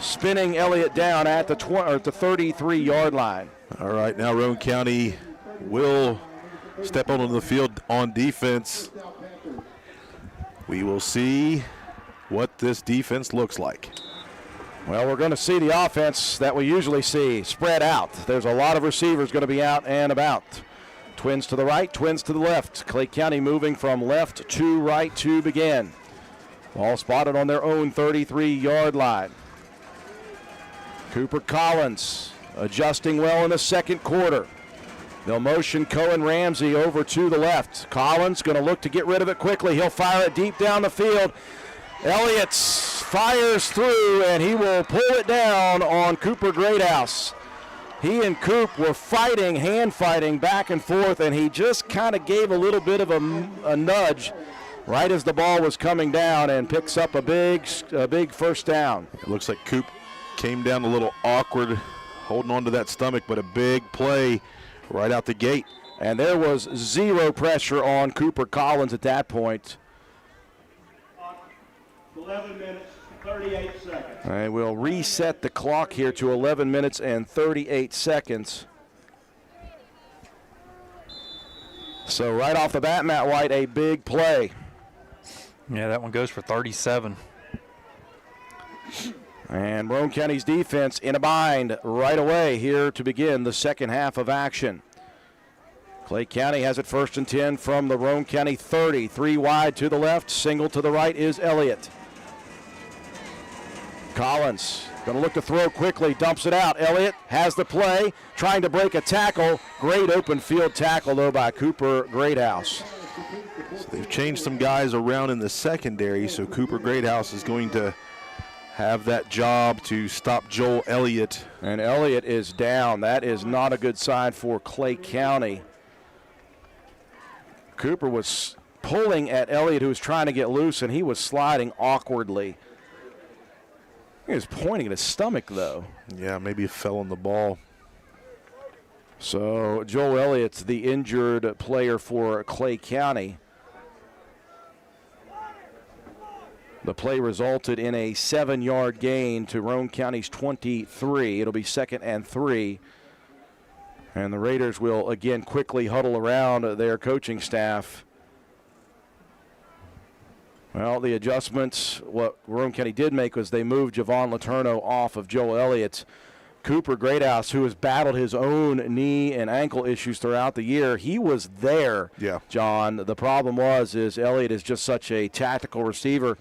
spinning Elliott down at the 33-yard line. All right, now Roane County will step onto the field on defense. We will see what this defense looks like. Well, we're going to see the offense that we usually see spread out. There's a lot of receivers going to be out and about. Twins to the right, twins to the left. Clay County moving from left to right to begin. Ball spotted on their own 33-yard line. Cooper Collins adjusting well in the second quarter. They'll motion Cohen Ramsey over to the left. Collins going to look to get rid of it quickly. He'll fire it deep down the field. Elliott fires through, and he will pull it down on Cooper Greathouse. He and Coop were fighting, hand fighting back and forth, and he just kind of gave a little bit of a nudge right as the ball was coming down and picks up a big first down. It looks like Coop came down a little awkward, holding on to that stomach, but a big play right out the gate. And there was zero pressure on Cooper Collins at that point. 11 minutes, 38 seconds. All right, we'll reset the clock here to 11 minutes and 38 seconds. So right off the bat, Matt White, a big play. Yeah, that one goes for 37. And Roane County's defense in a bind right away here to begin the second half of action. Clay County has it 1st and 10 from the Roane County 30. 3 wide to the left, single to the right is Elliott. Collins going to look to throw quickly, dumps it out. Elliott has the play, trying to break a tackle. Great open field tackle, though, by Cooper Greathouse. So they've changed some guys around in the secondary, so Cooper Greathouse is going to have that job to stop Joel Elliott. And Elliott is down. That is not a good sign for Clay County. Cooper was pulling at Elliott, who was trying to get loose, and he was sliding awkwardly. He was pointing at his stomach, though. Yeah, maybe it fell on the ball. So Joel Elliott's the injured player for Clay County. The play resulted in a 7-yard gain to Roane County's 23. It'll be 2nd and 3. And the Raiders will again quickly huddle around their coaching staff. Well, the adjustments, what Roane County did make was they moved Javon Letourneau off of Joel Elliott. Cooper Greathouse, who has battled his own knee and ankle issues throughout the year, he was there, John. The problem is Elliott is just such a tactical receiver.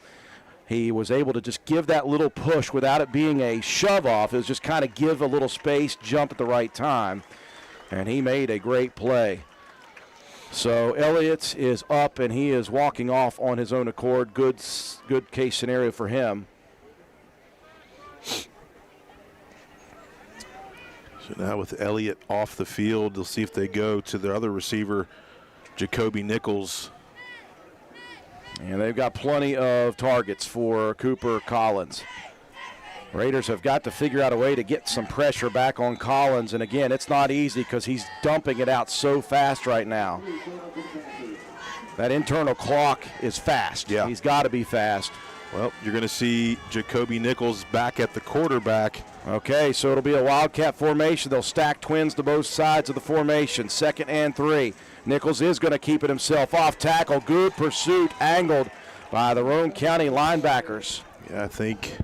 He was able to just give that little push without it being a shove-off. It was just kind of give a little space, jump at the right time. And he made a great play. So Elliott is up, and he is walking off on his own accord. Good case scenario for him. So now with Elliott off the field, they'll see if they go to their other receiver, Jacoby Nichols. And they've got plenty of targets for Cooper Collins. Raiders have got to figure out a way to get some pressure back on Collins. And again, it's not easy because he's dumping it out so fast right now. That internal clock is fast. Yeah. He's got to be fast. Well, you're going to see Jacoby Nichols back at the quarterback. Okay, so it'll be a Wildcat formation. They'll stack twins to both sides of the formation. 2nd and 3. Nichols is going to keep it himself. Off tackle. Good pursuit. Angled by the Roane County linebackers. Yeah, I think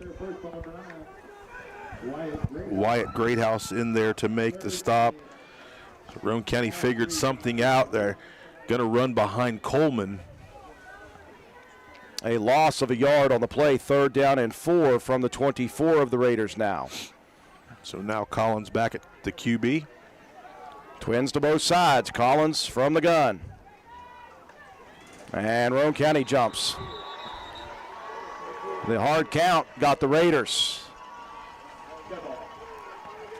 Wyatt Greathouse in there to make the stop. So Roane County figured something out. They're going to run behind Coleman. A loss of a yard on the play. 3rd down and 4 from the 24 of the Raiders now. So now Collins back at the QB. Twins to both sides. Collins from the gun. And Roane County jumps. The hard count got the Raiders.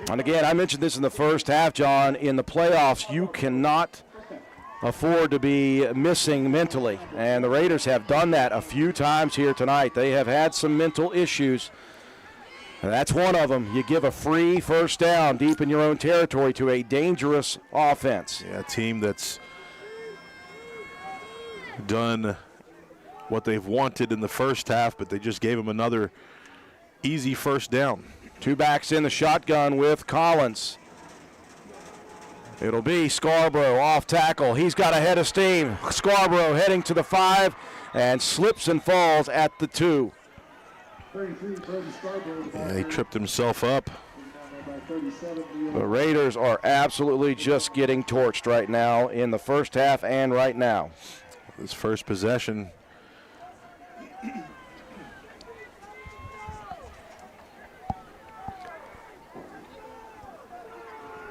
And again, I mentioned this in the first half, John. In the playoffs, you cannot afford to be missing mentally. And the Raiders have done that a few times here tonight. They have had some mental issues. And that's one of them. You give a free first down deep in your own territory to a dangerous offense. Yeah, a team that's done what they've wanted in the first half, but they just gave them another easy first down. 2 backs in the shotgun with Collins. It'll be Scarborough off tackle. He's got a head of steam. Scarborough heading to the 5 and slips and falls at the 2. Yeah, he tripped himself up. The Raiders are absolutely just getting torched right now in the first half and right now. His first possession.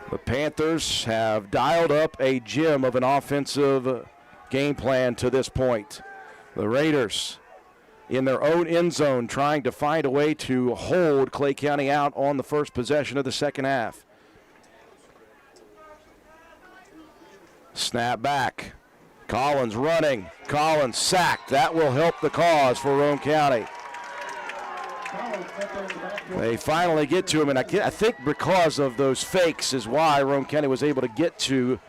The Panthers have dialed up a gem of an offensive game plan to this point. The Raiders in their own end zone trying to find a way to hold Clay County out on the first possession of the second half. Snap back. Collins running. Collins sacked. That will help the cause for Roane County. They finally get to him, and I think because of those fakes is why Roane County was able to get to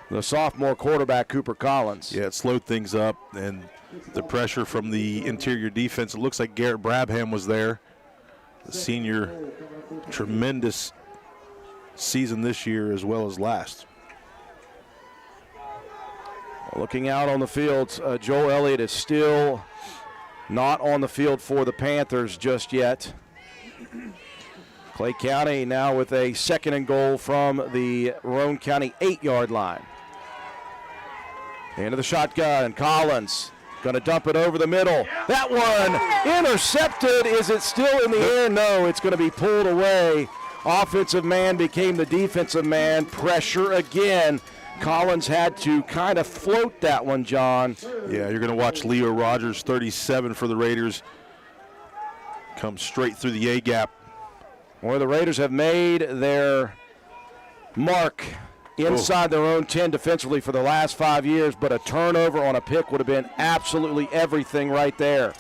the sophomore quarterback, Cooper Collins. Yeah, it slowed things up, and the pressure from the interior defense. It looks like Garrett Brabham was there. The senior, tremendous season this year as well as last. Looking out on the field, Joel Elliott is still not on the field for the Panthers just yet. Clay County now with a 2nd and goal from the Roane County 8-yard line. Into the shotgun, Collins going to dump it over the middle. That one intercepted. Is it still in the air? No, it's going to be pulled away. Offensive man became the defensive man. Pressure again. Collins had to kind of float that one, John. Yeah, you're going to watch Leo Rogers, 37 for the Raiders, come straight through the A-gap. Well, the Raiders have made their mark inside their own 10 defensively for the last 5 years, but a turnover on a pick would have been absolutely everything right there.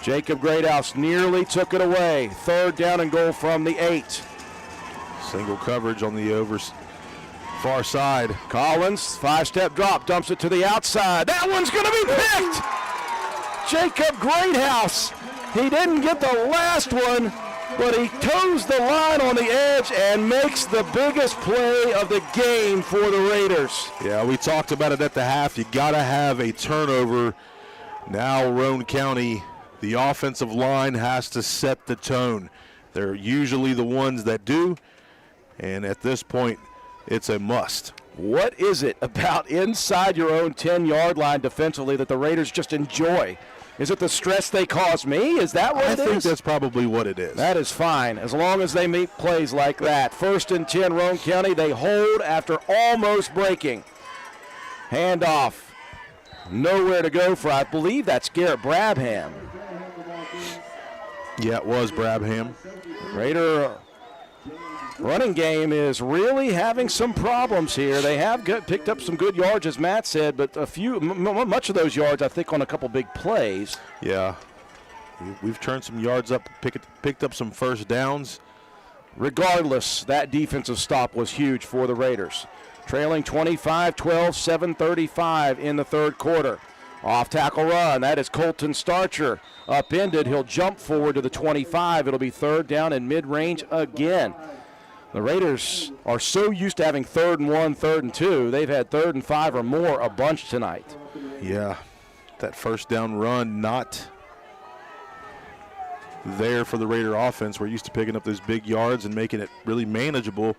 Jacob Greathouse nearly took it away. 3rd down and goal from the 8. Single coverage on the far side. Collins, 5-step drop, dumps it to the outside. That one's going to be picked. Jacob Greathouse. He didn't get the last one, but he toes the line on the edge and makes the biggest play of the game for the Raiders. Yeah, we talked about it at the half. You got to have a turnover. Now Roane County, the offensive line has to set the tone. They're usually the ones that do, and at this point, it's a must. What is it about inside your own 10-yard line defensively that the Raiders just enjoy? Is it the stress they cause me? Is that what it is? I think that's probably what it is. That is fine, as long as they make plays like that. 1st and 10, Roane County. They hold after almost breaking. Handoff. Nowhere to go for, I believe that's Garrett Brabham. Yeah, it was Brabham. Raider running game is really having some problems here. They have picked up some good yards, as Matt said, but much of those yards, I think, on a couple big plays. Yeah, we've turned some yards up, picked up some first downs. Regardless, that defensive stop was huge for the Raiders. Trailing 25-12, 7:35 in the 3rd quarter. Off tackle run, that is Colton Starcher. Upended, he'll jump forward to the 25. It'll be 3rd down and mid-range again. The Raiders are so used to having 3rd and 1, 3rd and 2. They've had 3rd and 5 or more a bunch tonight. Yeah, that first down run not there for the Raider offense. We're used to picking up those big yards and making it really manageable.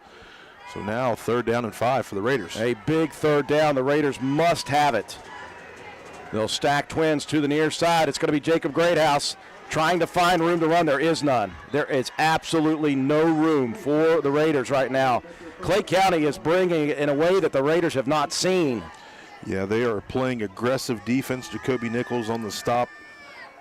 So now 3rd down and 5 for the Raiders. A big 3rd down. The Raiders must have it. They'll stack twins to the near side. It's going to be Jacob Greathouse trying to find room to run. There is none. There is absolutely no room for the Raiders right now. Clay County is bringing it in a way that the Raiders have not seen. Yeah, they are playing aggressive defense. Jacoby Nichols on the stop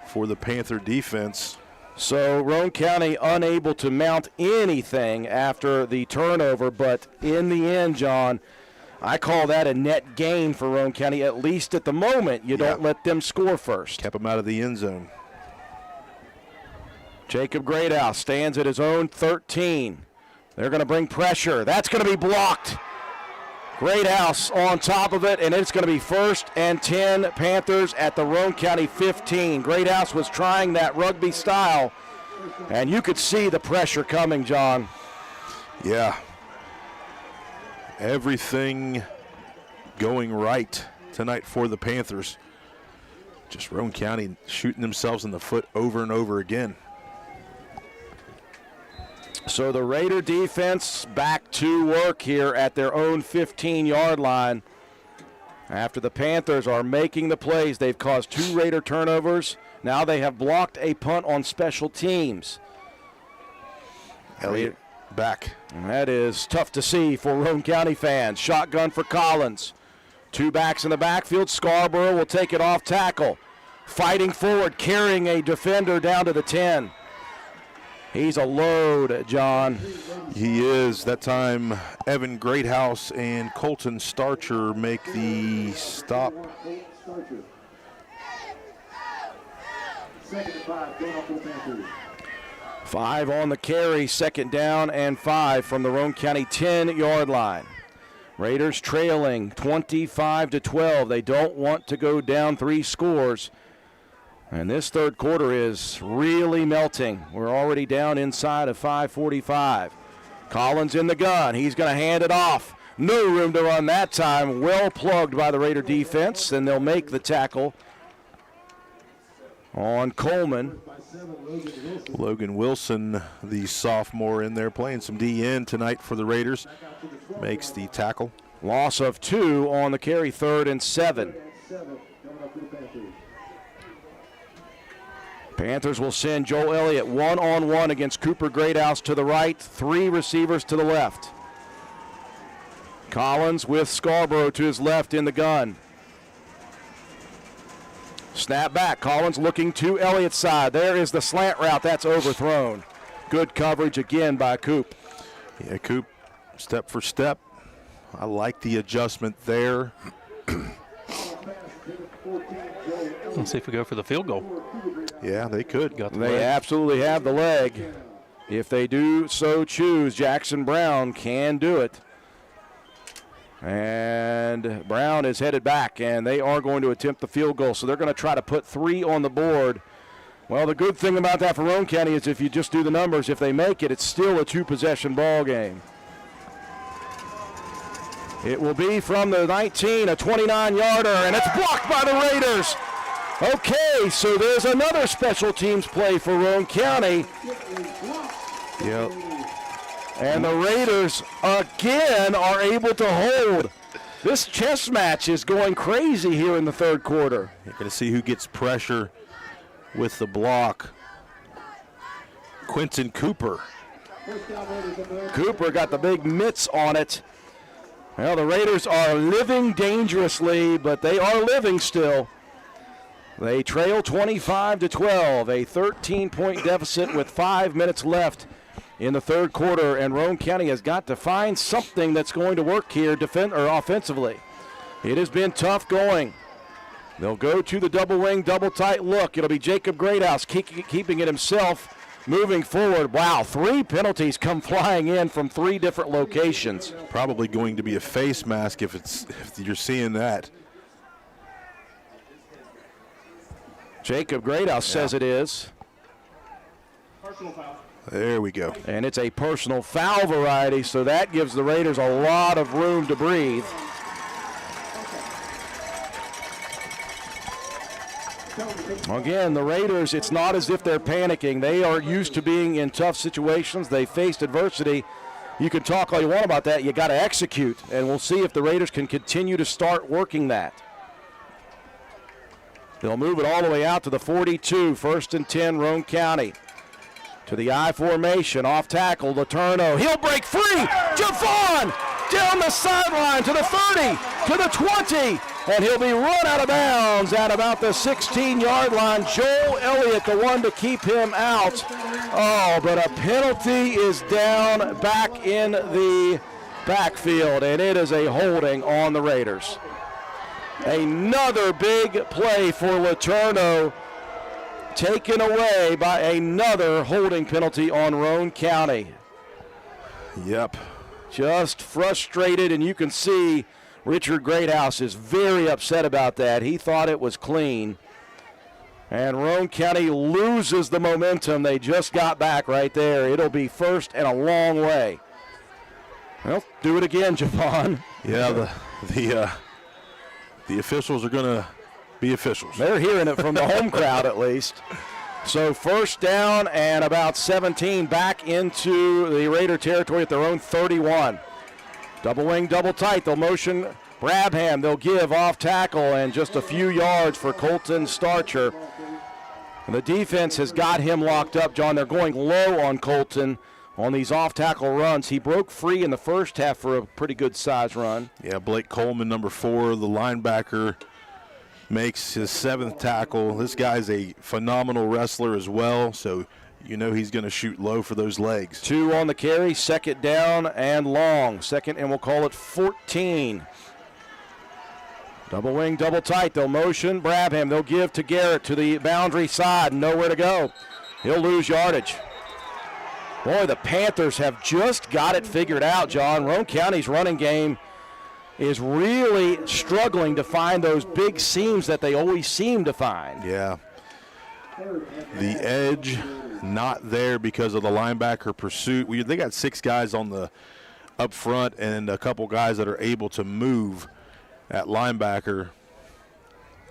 for the Panther defense. So Roane County unable to mount anything after the turnover, but in the end, John, I call that a net gain for Roane County. At least at the moment, you don't let them score first. Kept them out of the end zone. Jacob Greathouse stands at his own 13. They're going to bring pressure. That's going to be blocked. Greathouse on top of it, and it's going to be 1st and 10 Panthers at the Roane County 15. Greathouse was trying that rugby style, and you could see the pressure coming, John. Yeah. Everything going right tonight for the Panthers. Just Roane County shooting themselves in the foot over and over again. So the Raider defense back to work here at their own 15-yard line. After the Panthers are making the plays, they've caused 2 Raider turnovers. Now they have blocked a punt on special teams. Elliott back. And that is tough to see for Roane County fans. Shotgun for Collins. 2 backs in the backfield. Scarborough will take it off tackle. Fighting forward, carrying a defender down to the 10. He's a load, John. He is. That time, Evan Greathouse and Colton Starcher make the stop. 5 on the carry, 2nd down and 5 from the Roane County 10-yard line. Raiders trailing 25-12. They don't want to go down 3 scores. And this 3rd quarter is really melting. We're already down inside of 5:45. Collins in the gun. He's going to hand it off. No room to run that time. Well plugged by the Raider defense, and they'll make the tackle on Coleman. Logan Wilson, the sophomore in there, playing some DN tonight for the Raiders, makes the tackle. Loss of 2 on the carry, 3rd and 7. Panthers will send Joel Elliott one-on-one against Cooper Greathouse to the right, 3 receivers to the left. Collins with Scarborough to his left in the gun. Snap back. Collins looking to Elliott's side. There is the slant route. That's overthrown. Good coverage again by Coop. Yeah, Coop, step for step. I like the adjustment there. Let's see if we go for the field goal. Yeah, they could. They absolutely have the leg. If they do so choose, Jackson Brown can do it. And Brown is headed back, and they are going to attempt the field goal. So they're going to try to put 3 on the board. Well, the good thing about that for Roane County is if you just do the numbers, if they make it, it's still a 2-possession ball game. It will be from the 19, a 29-yarder, and it's blocked by the Raiders. Okay, so there's another special teams play for Roane County. Yep. And the Raiders, again, are able to hold. This chess match is going crazy here in the 3rd quarter. You're going to see who gets pressure with the block. Quentin Cooper. Cooper got the big mitts on it. Well, the Raiders are living dangerously, but they are living still. They trail 25-12, a 13-point deficit with 5 minutes left in the 3rd quarter, and Roane County has got to find something that's going to work here offensively. It has been tough going. They'll go to the double wing, double tight look. It'll be Jacob Greathouse keeping it himself, moving forward. Wow, 3 penalties come flying in from 3 different locations. Probably going to be a face mask if you're seeing that. Jacob Greathouse says it is. Personal foul. There we go. And it's a personal foul variety, so that gives the Raiders a lot of room to breathe. Again, the Raiders, it's not as if they're panicking. They are used to being in tough situations. They faced adversity. You can talk all you want about that. You got to execute, and we'll see if the Raiders can continue to start working that. They'll move it all the way out to the 42, 1st and 10, Roane County. To the I formation, off tackle, Letourneau. He'll break free. Javon down the sideline to the 30, to the 20, and he'll be run out of bounds at about the 16-yard line. Joel Elliott, the one to keep him out. Oh, but a penalty is down back in the backfield, and it is a holding on the Raiders. Another big play for Letourneau, taken away by another holding penalty on Roane County. Yep. Just frustrated, and you can see Richard Greathouse is very upset about that. He thought it was clean. And Roane County loses the momentum they just got back right there. It'll be 1st and a long way. Well, do it again, Javon. Yeah, the officials are going to be officials. They're hearing it from the home crowd at least. So 1st down and about 17 back into the Raider territory at their own 31. Double wing, double tight. They'll motion Brabham. They'll give off tackle and just a few yards for Colton Starcher. And the defense has got him locked up, John. They're going low on Colton on these off tackle runs. He broke free in the first half for a pretty good size run. Yeah, Blake Coleman, number 4, the linebacker, makes his 7th tackle. This guy's a phenomenal wrestler as well, so you know he's going to shoot low for those legs. 2 on the carry, 2nd down and long. 2nd, and we'll call it 14. Double wing, double tight. They'll motion Brabham. They'll give to Garrett to the boundary side. Nowhere to go. He'll lose yardage. Boy, the Panthers have just got it figured out, John. Roane County's running game is really struggling to find those big seams that they always seem to find. Yeah. The edge not there because of the linebacker pursuit. They got 6 guys on the up front and a couple guys that are able to move at linebacker.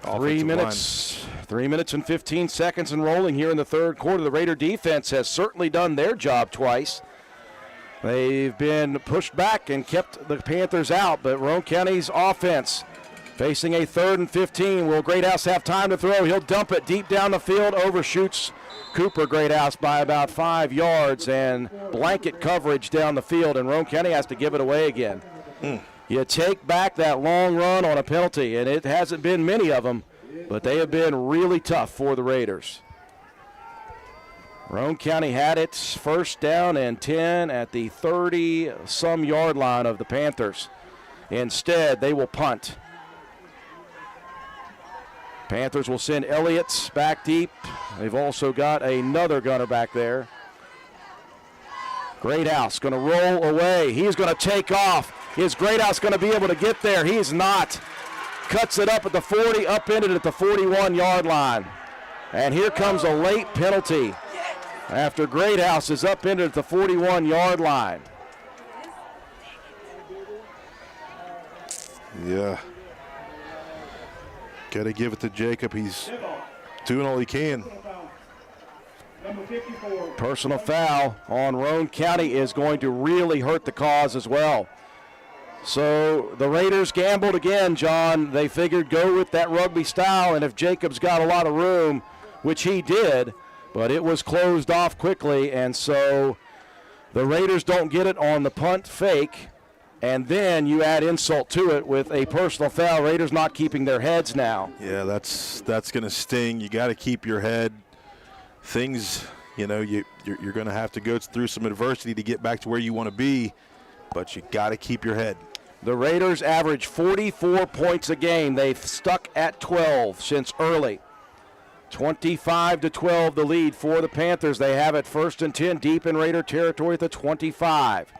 3 minutes and 15 seconds and rolling here in the third quarter. The Raider defense has certainly done their job twice. They've been pushed back and kept the Panthers out, but Roane County's offense facing a 3rd and 15. Will Greathouse have time to throw? He'll dump it deep down the field, overshoots Cooper Greathouse by about 5 yards, and blanket coverage down the field, and Roane County has to give it away again. You take back that long run on a penalty, and it hasn't been many of them, but they have been really tough for the Raiders. Roane County had it 1st down and 10 at the 30-some yard line of the Panthers. Instead, they will punt. Panthers will send Elliott back deep. They've also got another gunner back there. Greathouse going to roll away. He's going to take off. Is Greathouse going to be able to get there? He's not. Cuts it up at the 40, upended at the 41-yard line. And here comes a late penalty after Greathouse is upended at the 41-yard line. Yeah. Got to give it to Jacob. He's doing all he can. Personal foul on Roane County is going to really hurt the cause as well. So the Raiders gambled again, John. They figured go with that rugby style, and if Jacob's got a lot of room, which he did, but it was closed off quickly, and so the Raiders don't get it on the punt fake, and then you add insult to it with a personal foul. Raiders not keeping their heads now. Yeah, that's going to sting. You got to keep your head. Things, you're going to have to go through some adversity to get back to where you want to be, but you got to keep your head. The Raiders average 44 points a game. They've stuck at 12 since early. 25-12 the lead for the Panthers. They have it 1st and 10 deep in Raider territory at the 25.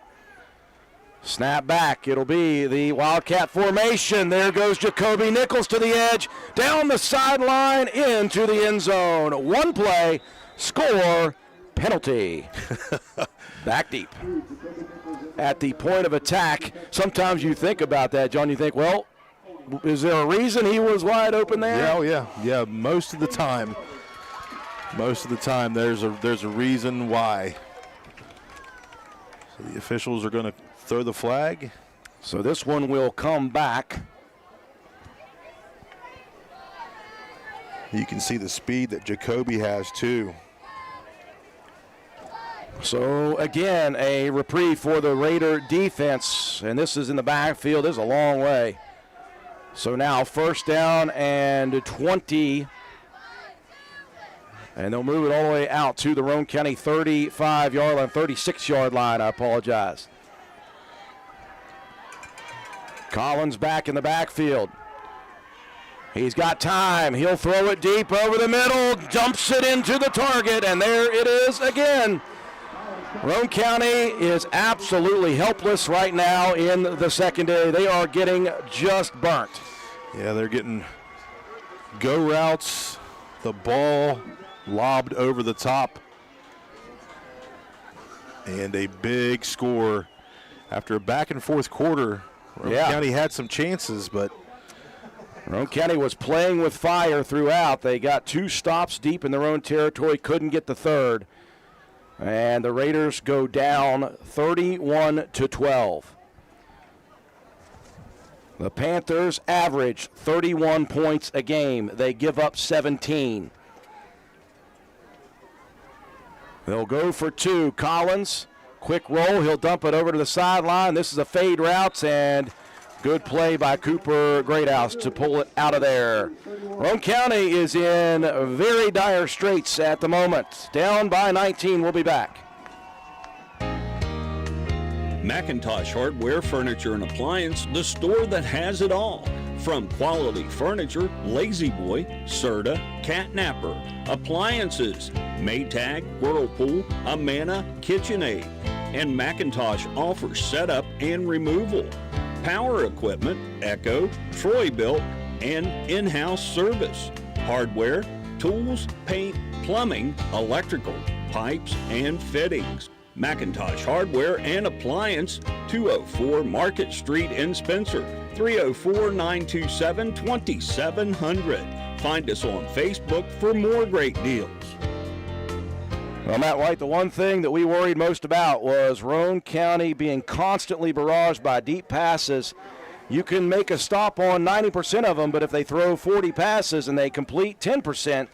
Snap back. It'll be the Wildcat formation. There goes Jacoby Nichols to the edge, down the sideline, into the end zone. One play, score, penalty. Back deep. At the point of attack, sometimes you think about that, John. You think, well, is there a reason he was wide open there? Yeah. Most of the time, there's a reason why. So the officials are going to throw the flag. So this one will come back. You can see the speed that Jacoby has too. So again, a reprieve for the Raider defense, and this is in the backfield. This is a long way. So now 1st down and 20, and they'll move it all the way out to the Roane County 35-yard line, 36-yard line, I apologize. Collins back in the backfield. He's got time. He'll throw it deep over the middle, dumps it into the target, and there it is again. Roane County is absolutely helpless right now in the secondary. They are getting just burnt. Yeah, they're getting go routes, the ball lobbed over the top, and a big score after a back and forth quarter. Roane County had some chances, but Roane County was playing with fire throughout. They got 2 stops deep in their own territory, couldn't get the third. And the Raiders go down 31-12. The Panthers average 31 points a game. They give up 17. They'll go for 2. Collins, quick roll. He'll dump it over to the sideline. This is a fade route, and good play by Cooper Greathouse to pull it out of there. Roane County is in very dire straits at the moment. Down by 19. We'll be back. McIntosh Hardware, Furniture, and Appliance, the store that has it all. From quality furniture, Lazy Boy, Serta, Catnapper, appliances, Maytag, Whirlpool, Amana, KitchenAid, and McIntosh offers setup and removal, power equipment, Echo, Troy-Built, and in-house service, hardware, tools, paint, plumbing, electrical, pipes, and fittings. McIntosh Hardware and Appliance, 204 Market Street in Spencer, 304-927-2700. Find us on Facebook for more great deals. Well, Matt White, the one thing that we worried most about was Roane County being constantly barraged by deep passes. You can make a stop on 90% of them, but if they throw 40 passes and they complete 10%,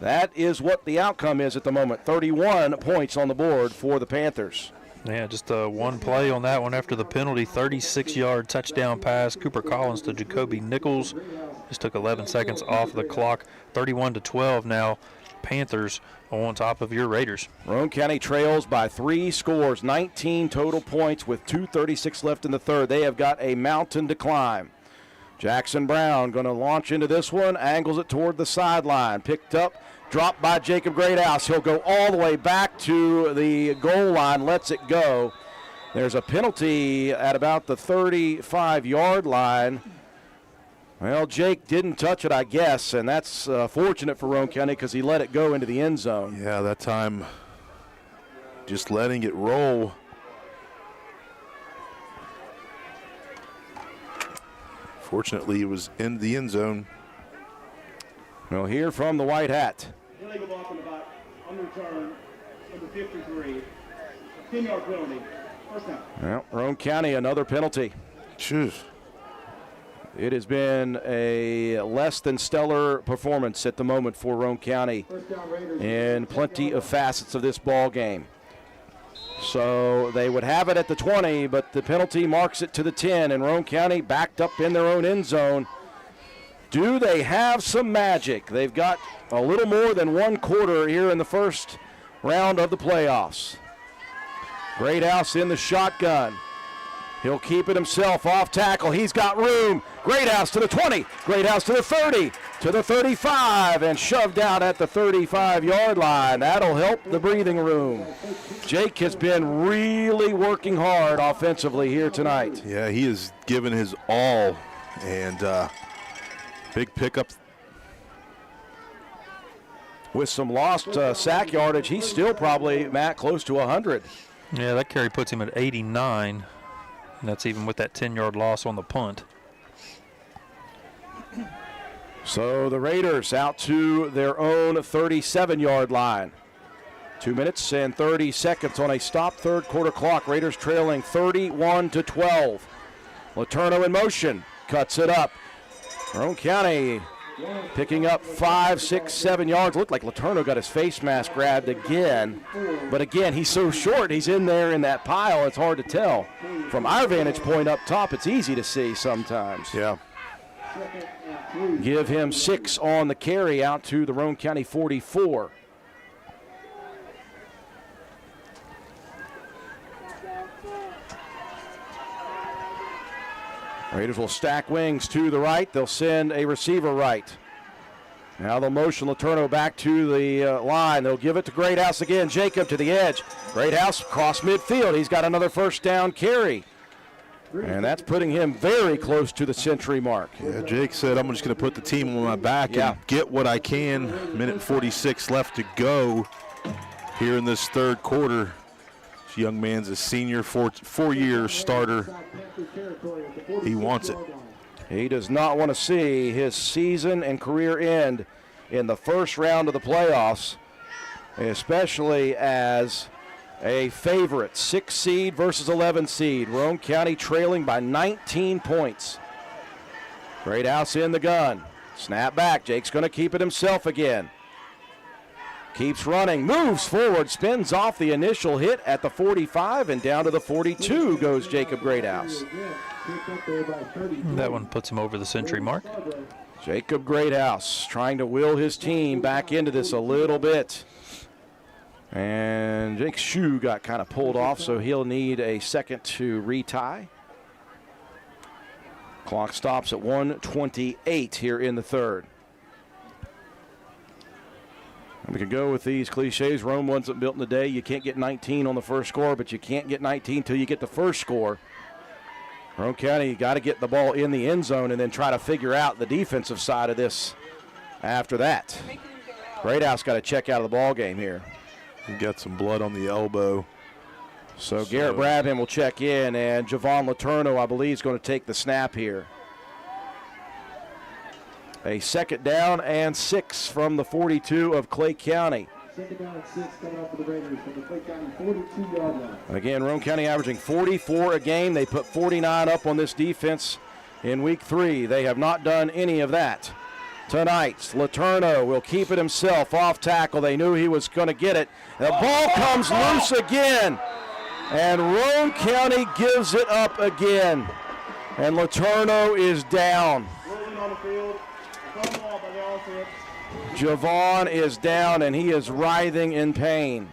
that is what the outcome is at the moment. 31 points on the board for the Panthers. Yeah, just one play on that one after the penalty. 36-yard touchdown pass. Cooper Collins to Jacoby Nichols. Just took 11 seconds off the clock. 31-12 now. Panthers on top of your Raiders. Roane County trails by 3 scores, 19 total points with 2:36 left in the third. They have got a mountain to climb. Jackson Brown going to launch into this one, angles it toward the sideline. Picked up, dropped by Jacob Greathouse. He'll go all the way back to the goal line, lets it go. There's a penalty at about the 35-yard line. Well, Jake didn't touch it, I guess, and that's fortunate for Roane County because he let it go into the end zone. Yeah, that time just letting it roll. Fortunately, it was in the end zone. We'll hear from the White Hat. Illegal block on the back, on the return, number 53, 10-yard penalty, first down. Well, Roane County, another penalty. Jeez. It has been a less than stellar performance at the moment for Roane County in plenty of facets of this ball game. So they would have it at the 20, but the penalty marks it to the 10, and Roane County backed up in their own end zone. Do they have some magic? They've got a little more than one quarter here in the first round of the playoffs. Greathouse in the shotgun. He'll keep it himself off tackle. He's got room. Greathouse to the 20. Greathouse to the 30, to the 35, and shoved out at the 35-yard line. That'll help the breathing room. Jake has been really working hard offensively here tonight. Yeah, he has given his all, and big pickup. With some lost sack yardage, he's still probably, Matt, close to 100. Yeah, that carry puts him at 89. And that's even with that 10-yard loss on the punt. So the Raiders out to their own 37-yard line. 2 minutes and 30 seconds on a stop third quarter clock. Raiders trailing 31-12. Letourneau in motion, cuts it up. Roane County picking up 5, 6, 7 yards. Looked like Letourneau got his face mask grabbed again. But again, he's so short, he's in there in that pile, it's hard to tell. From our vantage point up top, it's easy to see sometimes. Yeah. Give him 6 on the carry out to the Roane County 44. Raiders will stack wings to the right. They'll send a receiver right. Now they'll motion Letourneau back to the line. They'll give it to Greathouse again. Jacob to the edge. Greathouse across midfield. He's got another first down carry. And that's putting him very close to the century mark. Yeah, Jake said, I'm just going to put the team on my back and get what I can. Minute 46 left to go here in this third quarter. This young man's a senior, four-year starter. He wants it. He does not want to see his season and career end in the first round of the playoffs, especially as a favorite. 6 seed versus 11 seed. Roane County trailing by 19 points. Greathouse in the gun. Snap back. Jake's going to keep it himself again. Keeps running, moves forward, spins off the initial hit at the 45, and down to the 42 goes Jacob Greathouse. That one puts him over the century mark. Jacob Greathouse trying to will his team back into this a little bit. And Jake's shoe got kind of pulled off, so he'll need a second to retie. Clock stops at 1:28 here in the third. We can go with these cliches. Rome wasn't built in a day. You can't get 19 on the first score, but you can't get 19 until you get the first score. Roane County, you got to get the ball in the end zone and then try to figure out the defensive side of this after that. Greathouse got to check out of the ball game here. He got some blood on the elbow. So Garrett Brabham will check in, and Javon Letourneau, I believe, is going to take the snap here. A 2nd down and 6 from the 42 of Clay County. 2nd down and 6 coming up for the Raiders from the Clay County 42-yard line. Again, Roane County averaging 44 a game. They put 49 up on this defense in week 3. They have not done any of that tonight. Letourneau will keep it himself off tackle. They knew he was going to get it. The ball comes loose again, and Roane County gives it up again. And Letourneau is down. Rolling on the field. Ball by the offense. Javon is down, and he is writhing in pain.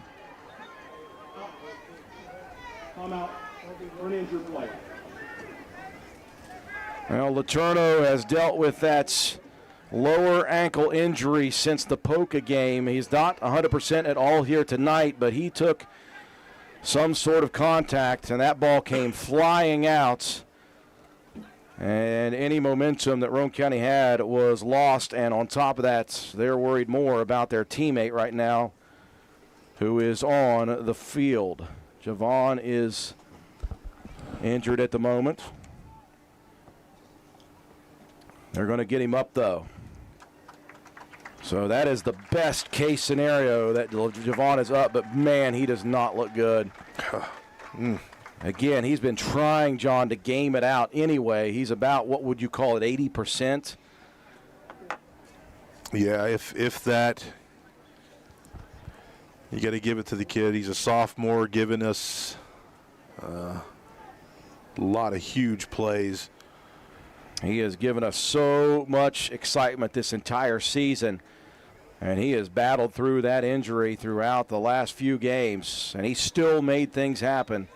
Timeout. We're an injured player. Well, Letourneau has dealt with that lower ankle injury since the Polka game. He's not 100% at all here tonight, but he took some sort of contact, and that ball came flying out. And any momentum that Roane County had was lost, and on top of that, they're worried more about their teammate right now who is on the field. Javon is injured at the moment. They're going to get him up, though. So that is the best case scenario, that Javon is up, but man, he does not look good. Again, he's been trying, John, to game it out anyway. He's about, what would you call it, 80%? Yeah, if that, you got to give it to the kid. He's a sophomore, giving us a lot of huge plays. He has given us so much excitement this entire season, and he has battled through that injury throughout the last few games, and he still made things happen.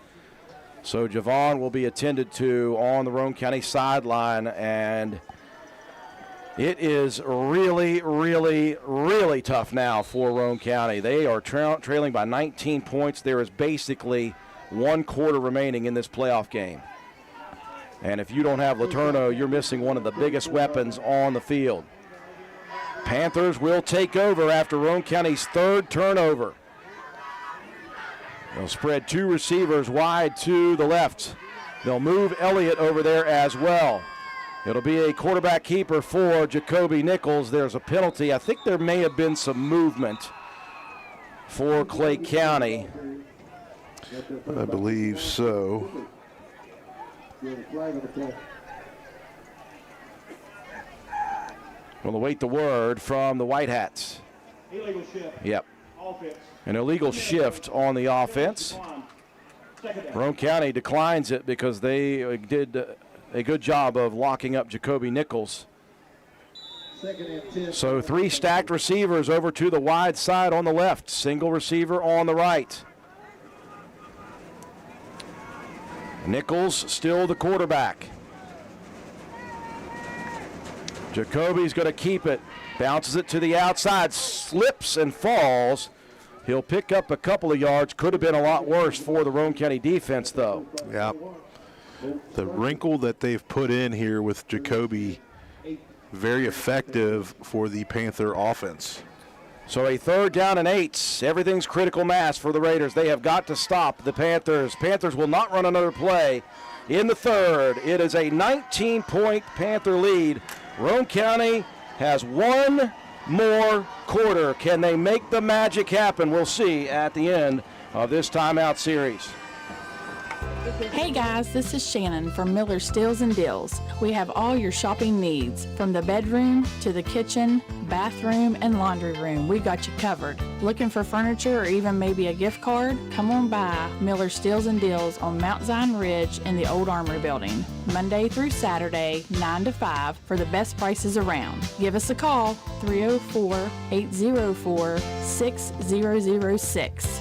So Javon will be attended to on the Roane County sideline, and it is really, really, really tough now for Roane County. They are trailing by 19 points. There is basically 1 quarter remaining in this playoff game. And if you don't have Letourneau, you're missing one of the biggest weapons on the field. Panthers will take over after Roane County's 3rd turnover. They'll spread 2 receivers wide to the left. They'll move Elliott over there as well. It'll be a quarterback keeper for Jacoby Nichols. There's a penalty. I think there may have been some movement for Clay County. I believe so. We'll await the word from the White Hats. Illegal shift. Yep. Offense. An illegal shift on the offense. Roane County declines it because they did a good job of locking up Jacoby Nichols. So 3 stacked receivers over to the wide side on the left. Single receiver on the right. Nichols still the quarterback. Jacoby's going to keep it. Bounces it to the outside. Slips and falls. He'll pick up a couple of yards. Could have been a lot worse for the Roane County defense, though. Yeah. The wrinkle that they've put in here with Jacoby, very effective for the Panther offense. So a 3rd down and 8. Everything's critical mass for the Raiders. They have got to stop the Panthers. Panthers will not run another play in the 3rd. It is a 19-point Panther lead. Roane County has 1 more quarter. Can they make the magic happen? We'll see at the end of this timeout series. Hey guys, this is Shannon from Miller Steels and Deals. We have all your shopping needs, from the bedroom to the kitchen, bathroom, and laundry room. We got you covered. Looking for furniture or even maybe a gift card? Come on by Miller Steels and Deals on Mount Zion Ridge in the Old Armory Building, Monday through Saturday, 9 to 5 for the best prices around. Give us a call, 304-804-6006.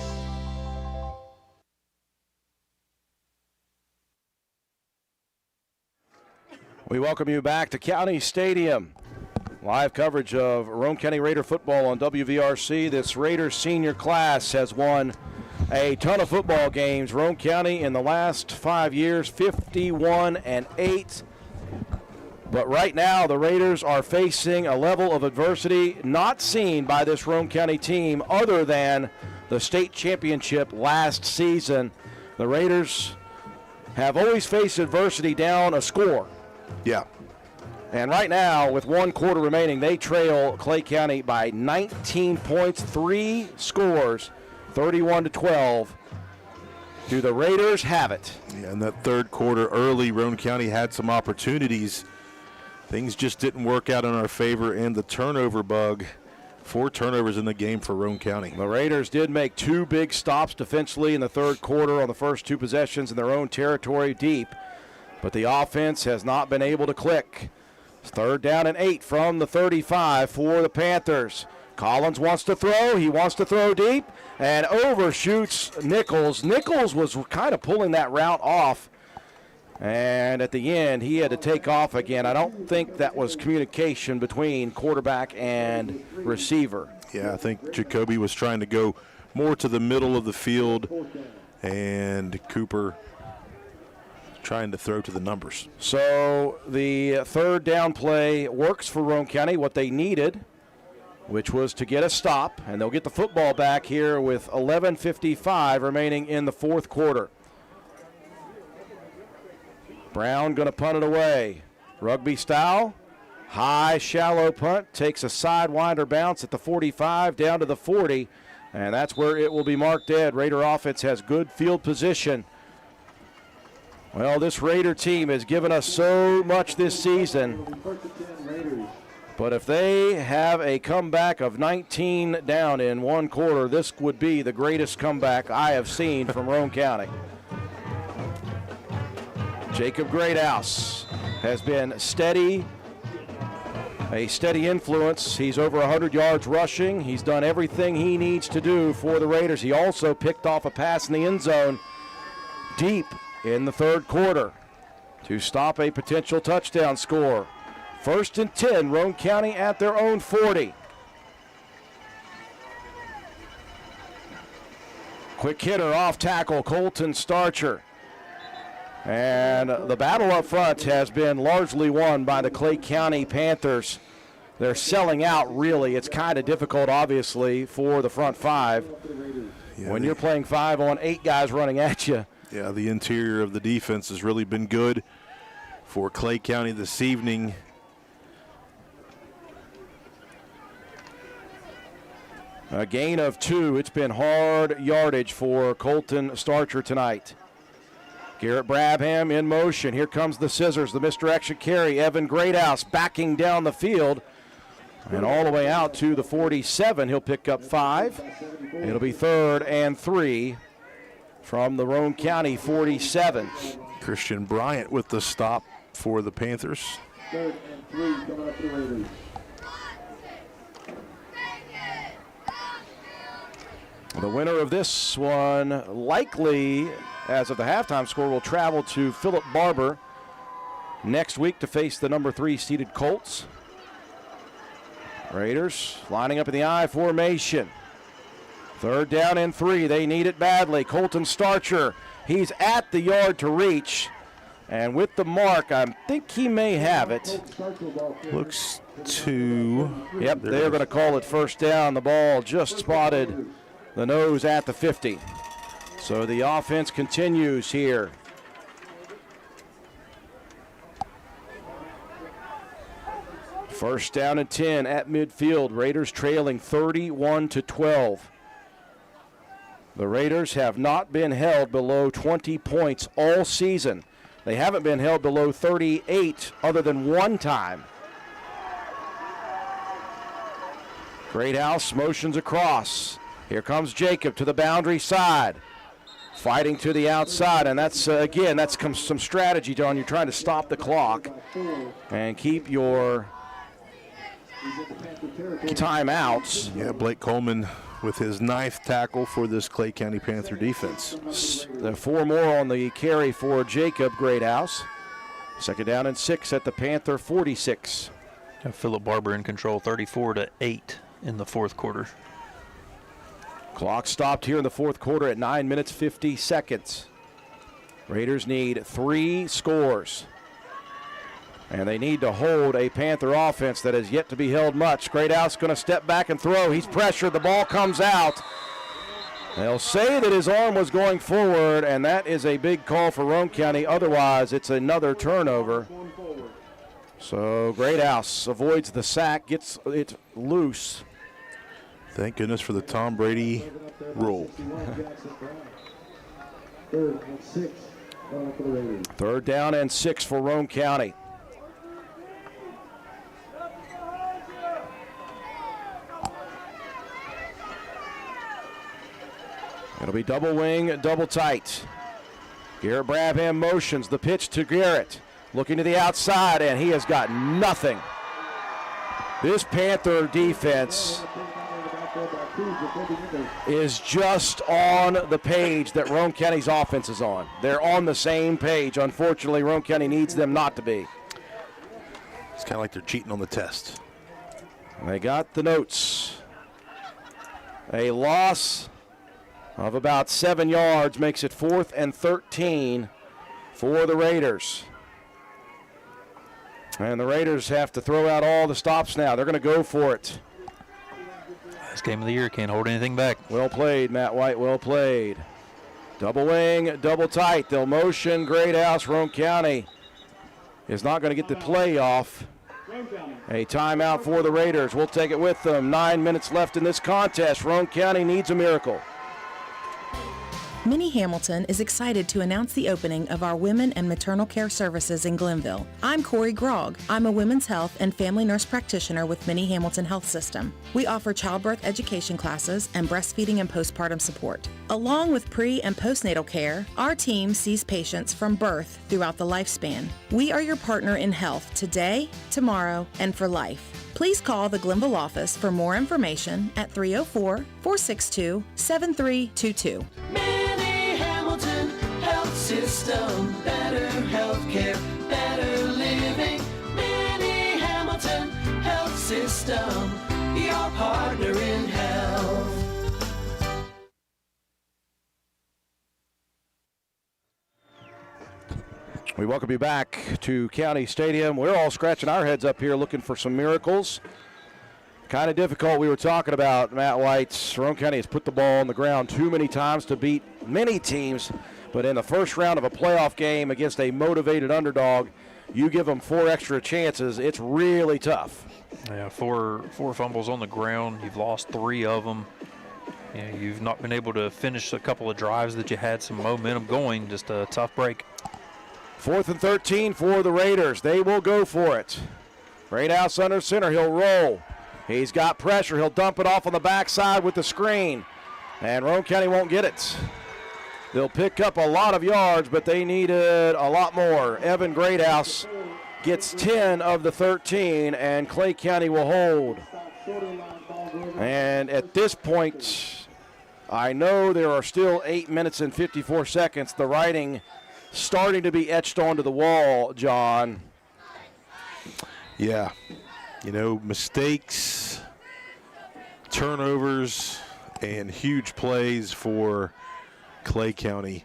We welcome you back to County Stadium. Live coverage of Roane County Raider football on WVRC. This Raiders senior class has won a ton of football games. Roane County in the last 5 years, 51-8. But right now, the Raiders are facing a level of adversity not seen by this Roane County team other than the state championship last season. The Raiders have always faced adversity down a score. Yeah. And right now, with 1 quarter remaining, they trail Clay County by 19 points, 3 scores, 31-12. Do the Raiders have it? Yeah, in that third quarter early, Roane County had some opportunities. Things just didn't work out in our favor, and the turnover bug. 4 turnovers in the game for Roane County. The Raiders did make 2 big stops defensively in the third quarter on the first 2 possessions in their own territory deep, but the offense has not been able to click. It's 3rd down and 8 from the 35 for the Panthers. Collins wants to throw. He wants to throw deep and overshoots Nichols. Nichols was kind of pulling that route off, and at the end, he had to take off again. I don't think that was communication between quarterback and receiver. Yeah, I think Jacoby was trying to go more to the middle of the field, and Cooper trying to throw to the numbers. So the 3rd down play works for Roane County, what they needed, which was to get a stop, and they'll get the football back here with 11:55 remaining in the 4th quarter. Brown going to punt it away. Rugby style. High, shallow punt. Takes a sidewinder bounce at the 45 down to the 40. And that's where it will be marked dead. Raider offense has good field position. Well, this Raider team has given us so much this season. But if they have a comeback of 19 down in 1 quarter, this would be the greatest comeback I have seen from Roane County. Jacob Greathouse has been steady, a steady influence. He's over 100 yards rushing. He's done everything he needs to do for the Raiders. He also picked off a pass in the end zone deep in the 3rd quarter to stop a potential touchdown score. 1st and 10, Roane County at their own 40. Quick hitter off tackle, Colton Starcher. And the battle up front has been largely won by the Clay County Panthers. They're selling out, really. It's kind of difficult, obviously, for the front 5. Yeah, when you're playing 5 on 8 guys running at you. Yeah, the interior of the defense has really been good for Clay County this evening. A gain of 2. It's been hard yardage for Colton Starcher tonight. Garrett Brabham in motion. Here comes the scissors, the misdirection carry. Evan Greathouse backing down the field. And all the way out to the 47. He'll pick up 5. It'll be 3rd and 3 from the Roane County 47. Christian Bryant with the stop for the Panthers. 3rd and 3 coming up for the Raiders. The winner of this one, likely, as of the halftime score, will travel to Philip Barber next week to face the number 3 seeded Colts. Raiders lining up in the I formation. 3rd down and 3. They need it badly. Colton Starcher, he's at the yard to reach. And with the mark, I think he may have it. Looks to. Yep, they're going to call it 1st down. The ball just spotted the nose at the 50. So the offense continues here. First down and 10 at midfield. Raiders trailing 31-12. The Raiders have not been held below 20 points all season. They haven't been held below 38 other than one time. Greathouse motions across. Here comes Jacob to the boundary side. Fighting to the outside, and that's, again, that's some strategy, John. You're trying to stop the clock and keep your timeouts. Yeah, Blake Coleman with his 9th tackle for this Clay County Panther defense. There are 4 more on the carry for Jacob Greathouse. 2nd down and 6 at the Panther 46. Philip Barber in control, 34-8 in the 4th quarter. Clock stopped here in the 4th quarter at 9 minutes 50 seconds. Raiders need 3 scores. And they need to hold a Panther offense that has yet to be held much. Greathouse going to step back and throw. He's pressured. The ball comes out. They'll say that his arm was going forward, and that is a big call for Roane County. Otherwise, it's another turnover. So Greathouse avoids the sack, gets it loose. Thank goodness for the Tom Brady rule. Third down and 6 for Roane County. It'll be double wing, double tight. Garrett Brabham motions the pitch to Garrett. Looking to the outside, and he has got nothing. This Panther defense is just on the page that Roane County's offense is on. They're on the same page. Unfortunately, Roane County needs them not to be. It's kind of like they're cheating on the test. They got the notes. A loss of about 7 yards makes it 4th and 13 for the Raiders. And the Raiders have to throw out all the stops now. They're going to go for it. This game of the year, can't hold anything back. Well played, Matt White, well played. Double wing, double tight. They'll motion Greathouse. Roane County is not going to get the play off. A timeout for the Raiders. We'll take it with them. 9 minutes left in this contest. Roane County needs a miracle. Minnie Hamilton is excited to announce the opening of our Women and Maternal Care Services in Glenville. I'm Corey Grogg. I'm a women's health and family nurse practitioner with Minnie Hamilton Health System. We offer childbirth education classes and breastfeeding and postpartum support. Along with pre- and postnatal care, our team sees patients from birth throughout the lifespan. We are your partner in health today, tomorrow, and for life. Please call the Glenville office for more information at 304-462-7322. Minnie Hamilton Health System, better healthcare, better living. Minnie Hamilton Health System, your partner in health. We welcome you back to County Stadium. We're all scratching our heads up here looking for some miracles. Kind of difficult. We were talking about Matt White's. Roane County has put the ball on the ground too many times to beat many teams, but in the first round of a playoff game against a motivated underdog, you give them 4 extra chances, it's really tough. Yeah, four fumbles on the ground. You've lost 3 of them. You've not been able to finish a couple of drives that you had some momentum going. Just a tough break. 4th and 13 for the Raiders. They will go for it. Greathouse under center. He'll roll. He's got pressure. He'll dump it off on the backside with the screen. And Roane County won't get it. They'll pick up a lot of yards, but they needed a lot more. Evan Greathouse gets 10 of the 13, and Clay County will hold. And at this point, I know there are still 8 minutes and 54 seconds. The writing starting to be etched onto the wall, John. Yeah. Mistakes, turnovers, and huge plays for Clay County.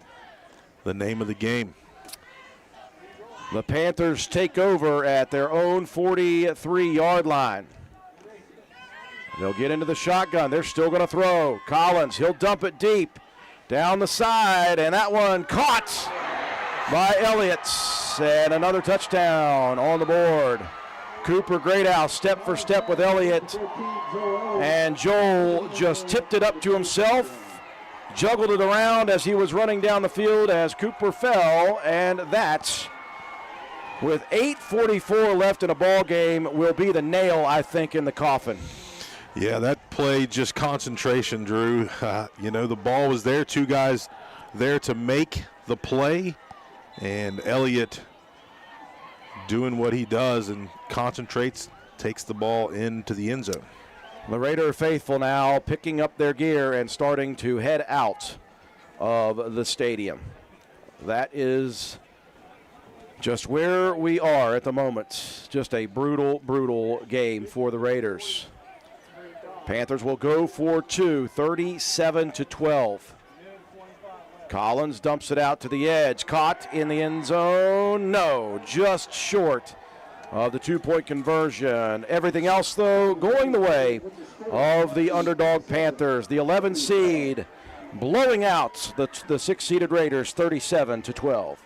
The name of the game. The Panthers take over at their own 43-yard line. They'll get into the shotgun. They're still going to throw. Collins, he'll dump it deep down the side, and that one caught by Elliott, and another touchdown on the board. Cooper Greathouse step for step with Elliott, and Joel just tipped it up to himself, juggled it around as he was running down the field as Cooper fell, and that, with 8:44 left in a ball game, will be the nail, I think, in the coffin. Yeah, that play, just concentration, Drew. The ball was there, 2 guys there to make the play. And Elliott doing what he does and concentrates, takes the ball into the end zone. The Raider faithful now picking up their gear and starting to head out of the stadium. That is just where we are at the moment. Just a brutal, brutal game for the Raiders. Panthers will go for 2, 37-12. Collins dumps it out to the edge. Caught in the end zone. No, just short of the 2-point conversion. Everything else, though, going the way of the underdog Panthers. The 11 seed blowing out the six-seeded Raiders 37-12.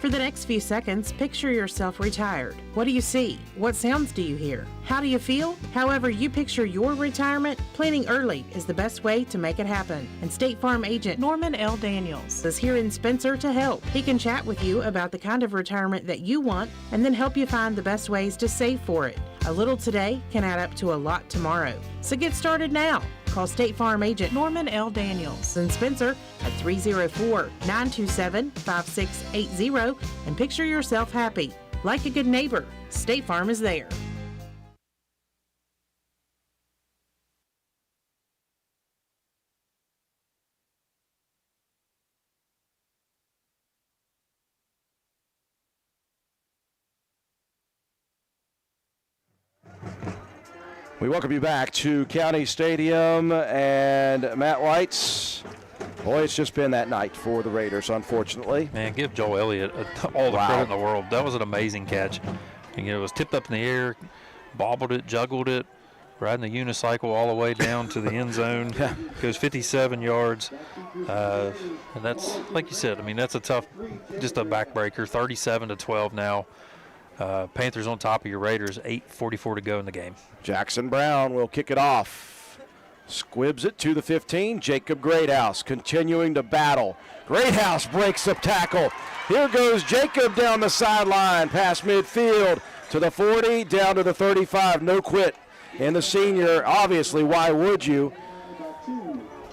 For the next few seconds, picture yourself retired. What do you see? What sounds do you hear? How do you feel? However you picture your retirement, planning early is the best way to make it happen. And State Farm agent Norman L. Daniels is here in Spencer to help. He can chat with you about the kind of retirement that you want and then help you find the best ways to save for it. A little today can add up to a lot tomorrow. So get started now. Call State Farm agent Norman L. Daniels in Spencer at 304-927-5680 and picture yourself happy. Like a good neighbor, State Farm is there. We welcome you back to County Stadium, and Matt White's. Boy, it's just been that night for the Raiders, unfortunately. Man, give Joel Elliott all the credit in the world. That was an amazing catch. And, it was tipped up in the air, bobbled it, juggled it, riding the unicycle all the way down to the end zone. Goes 57 yards. And that's, like you said, that's a tough, just a backbreaker. 37-12 now. Panthers on top of your Raiders, 8:44 to go in the game. Jackson Brown will kick it off. Squibs it to the 15. Jacob Greathouse continuing to battle. Greathouse breaks the tackle. Here goes Jacob down the sideline, past midfield to the 40, down to the 35. No quit. And the senior, obviously, why would you?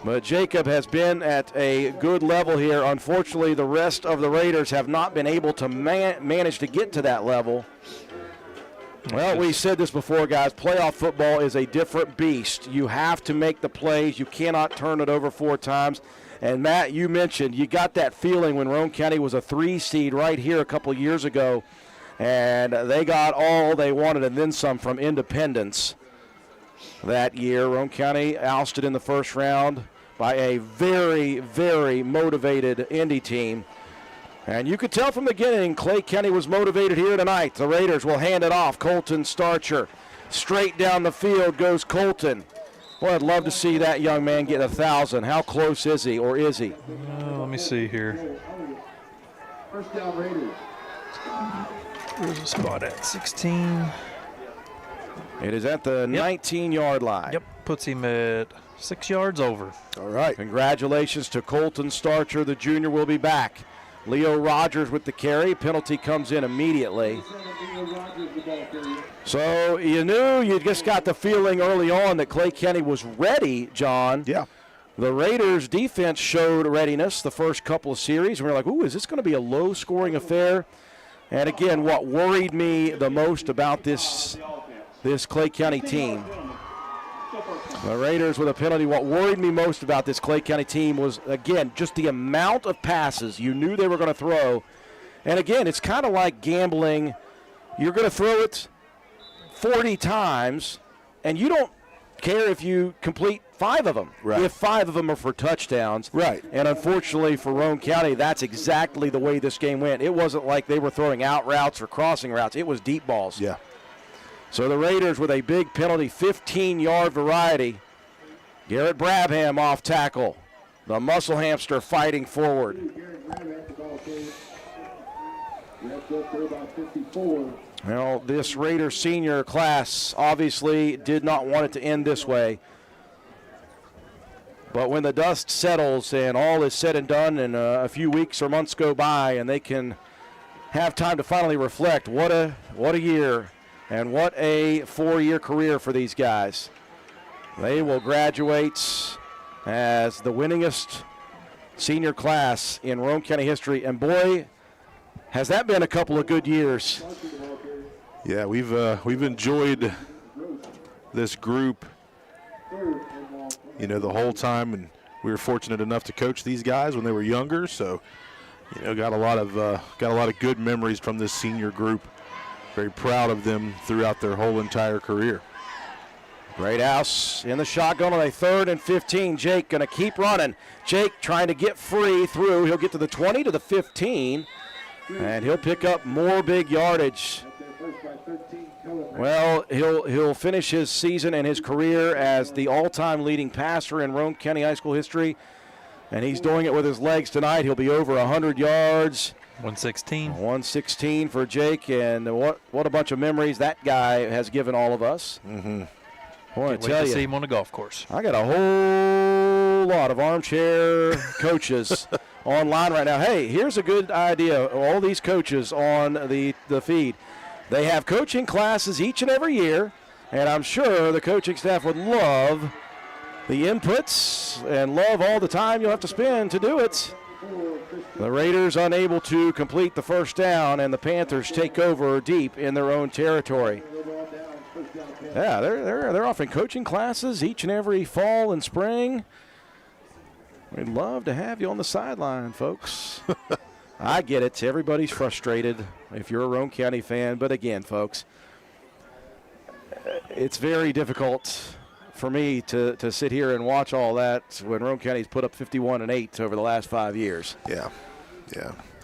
But Jacob has been at a good level here. Unfortunately, the rest of the Raiders have not been able to manage to get to that level. Well, we said this before, guys. Playoff football is a different beast. You have to make the plays. You cannot turn it over 4 times. And, Matt, you mentioned you got that feeling when Roane County was a 3 seed right here a couple years ago, and they got all they wanted and then some from Independence that year. Roane County ousted in the first round by a very, very motivated Indy team. And you could tell from the beginning, Clay County was motivated here tonight. The Raiders will hand it off. Colton Starcher. Straight down the field goes Colton. Boy, I'd love to see that young man get 1,000. How close is he, or is he? Let me see here. First down, Raiders. Where's the spot at? 16. It is at the 19-yard line. Yep, puts him at 6 yards over. All right. Congratulations to Colton Starcher. The junior will be back. Leo Rogers with the carry. Penalty comes in immediately. So you knew, you just got the feeling early on that Clay County was ready, John. Yeah. The Raiders' defense showed readiness the first couple of series. We were like, ooh, is this going to be a low-scoring affair? And again, what worried me the most about this Clay County team, the Raiders with a penalty. What worried me most about this Clay County team was, again, just the amount of passes you knew they were going to throw. And again, it's kind of like gambling. You're going to throw it 40 times, and you don't care if you complete 5 of them. Right. If 5 of them are for touchdowns. Right. And unfortunately for Roane County, that's exactly the way this game went. It wasn't like they were throwing out routes or crossing routes. It was deep balls. Yeah. So the Raiders with a big penalty, 15-yard variety. Garrett Brabham off tackle. The muscle hamster fighting forward. Well, this Raiders senior class obviously did not want it to end this way. But when the dust settles and all is said and done and a few weeks or months go by and they can have time to finally reflect, what a year. And what a 4-year career for these guys. They will graduate as the winningest senior class in Roane County history. And boy, has that been a couple of good years. Yeah, we've enjoyed this group, the whole time, and we were fortunate enough to coach these guys when they were younger. So, got a lot of good memories from this senior group. Very proud of them throughout their whole entire career. Greathouse in the shotgun on a 3rd and 15. Jake going to keep running. Jake trying to get free through. He'll get to the 20, to the 15, and he'll pick up more big yardage. Well, he'll finish his season and his career as the all-time leading passer in Roane County High School history, and he's doing it with his legs tonight. He'll be over 100 yards. 116. 116 for Jake, and what a bunch of memories that guy has given all of us. Mm-hmm. I want to see him on the golf course. I got a whole lot of armchair coaches online right now. Hey, here's a good idea. All these coaches on the feed, they have coaching classes each and every year, and I'm sure the coaching staff would love the inputs and love all the time you'll have to spend to do it. The Raiders unable to complete the first down, and the Panthers take over deep in their own territory. Yeah, they're offering coaching classes each and every fall and spring. We'd love to have you on the sideline, folks. I get it. Everybody's frustrated if you're a Roane County fan. But again, folks, it's very difficult for me to sit here and watch all that when Roane County's put up 51-8 over the last 5 years. Yeah.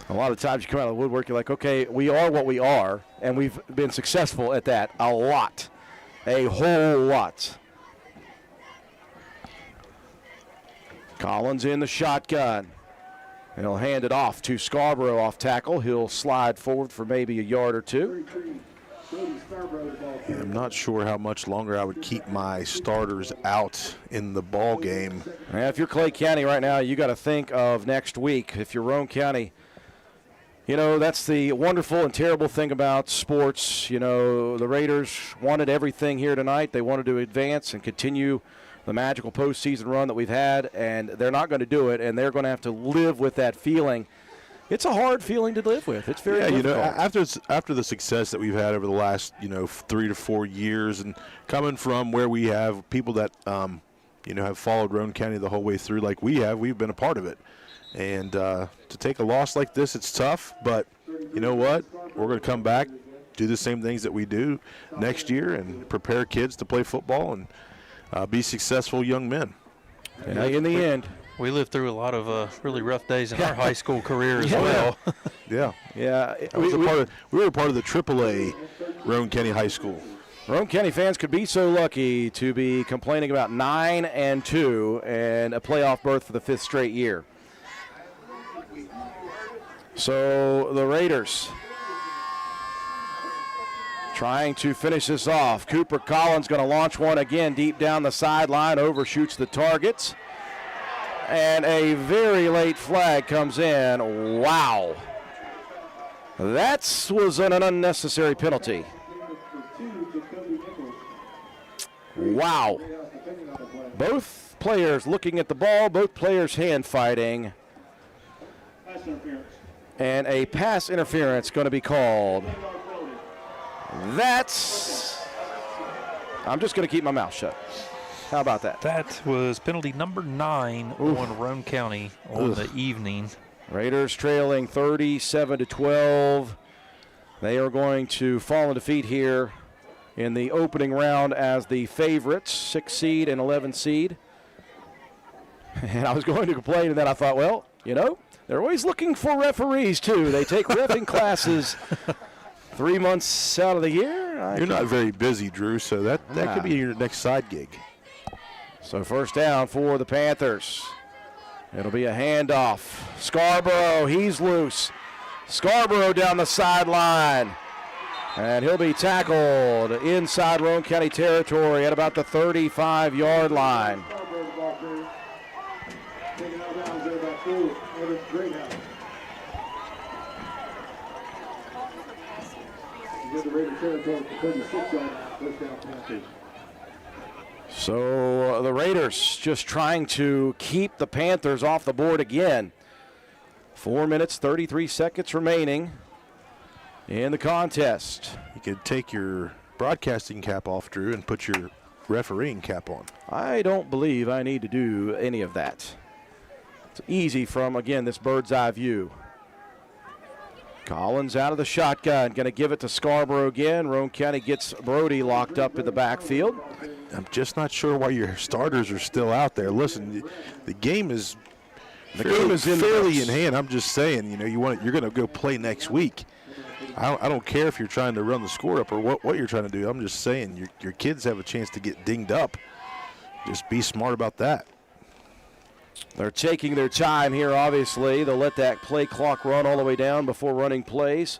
A lot of times you come out of the woodwork, you're like, okay, we are what we are, and we've been successful at that a lot. A whole lot. Collins in the shotgun. He'll hand it off to Scarborough off tackle. He'll slide forward for maybe a yard or two. I'm not sure how much longer I would keep my starters out in the ball game. If you're Clay County right now, you got to think of next week. If you're Roane County, you know, that's the wonderful and terrible thing about sports. You know, the Raiders wanted everything here tonight. They wanted to advance and continue the magical postseason run that we've had, and they're not going to do it, and they're going to have to live with that feeling. It's a hard feeling to live with. It's very difficult. You know, after the success that we've had over the last, 3 to 4 years, and coming from where we have people that, have followed Roane County the whole way through like we have, we've been a part of it. And to take a loss like this, it's tough, but you know what? We're going to come back, do the same things that we do next year, and prepare kids to play football and be successful young men. Yeah, in the end. We lived through a lot of really rough days in our high school career as well. Yeah. We were part of the AAA Roane County High School. Roane County fans could be so lucky to be complaining about 9-2 and a playoff berth for the 5th straight year. So the Raiders trying to finish this off. Cooper Collins going to launch one again deep down the sideline, overshoots the targets. And a very late flag comes in. Wow. That was an unnecessary penalty. Wow. Both players looking at the ball, both players hand fighting. And a pass interference going to be called. I'm just going to keep my mouth shut. How about that? That was penalty number 9 on Roane County on the evening. Raiders trailing 37-12. They are going to fall in defeat here in the opening round as the favorites, 6 seed and 11 seed. And I was going to complain, and then I thought, well, they're always looking for referees, too. They take reffing classes 3 months out of the year. You're not very busy, Drew, so that could be your next side gig. So first down for the Panthers. It'll be a handoff. Scarborough, he's loose. Scarborough down the sideline. And he'll be tackled inside Roane County territory at about the 35-yard line. So the Raiders just trying to keep the Panthers off the board again. 4 minutes, 33 seconds remaining in the contest. You could take your broadcasting cap off, Drew, and put your refereeing cap on. I don't believe I need to do any of that. It's easy from, again, this bird's eye view. Collins out of the shotgun, going to give it to Scarborough again. Roane County gets Brody locked up in the backfield. I'm just not sure why your starters are still out there. Listen, the game is fairly in hand. I'm just saying, you're going to go play next week. I don't care if you're trying to run the score up or what you're trying to do. I'm just saying your kids have a chance to get dinged up. Just be smart about that. They're taking their time here, obviously. They'll let that play clock run all the way down before running plays.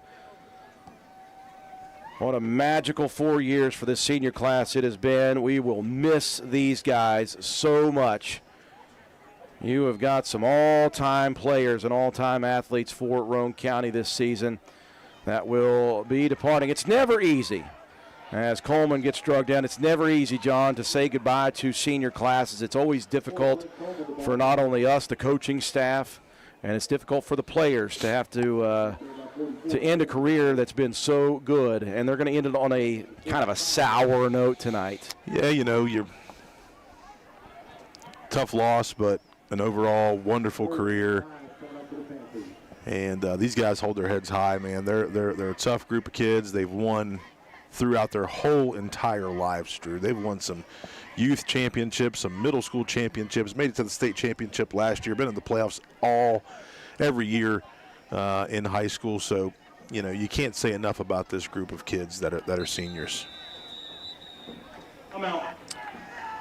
What a magical 4 years for this senior class it has been. We will miss these guys so much. You have got some all-time players and all-time athletes for Roane County this season that will be departing. It's never easy. As Coleman gets drugged down, it's never easy, John, to say goodbye to senior classes. It's always difficult for not only us, the coaching staff, and it's difficult for the players to have to end a career that's been so good. And they're going to end it on a kind of a sour note tonight. Yeah, you're tough loss, but an overall wonderful career. And these guys hold their heads high, man. They're a tough group of kids. They've won throughout their whole entire lives, Drew. They've won some youth championships, some middle school championships, made it to the state championship last year, been in the playoffs every year in high school. So, you can't say enough about this group of kids that are seniors. I'm out.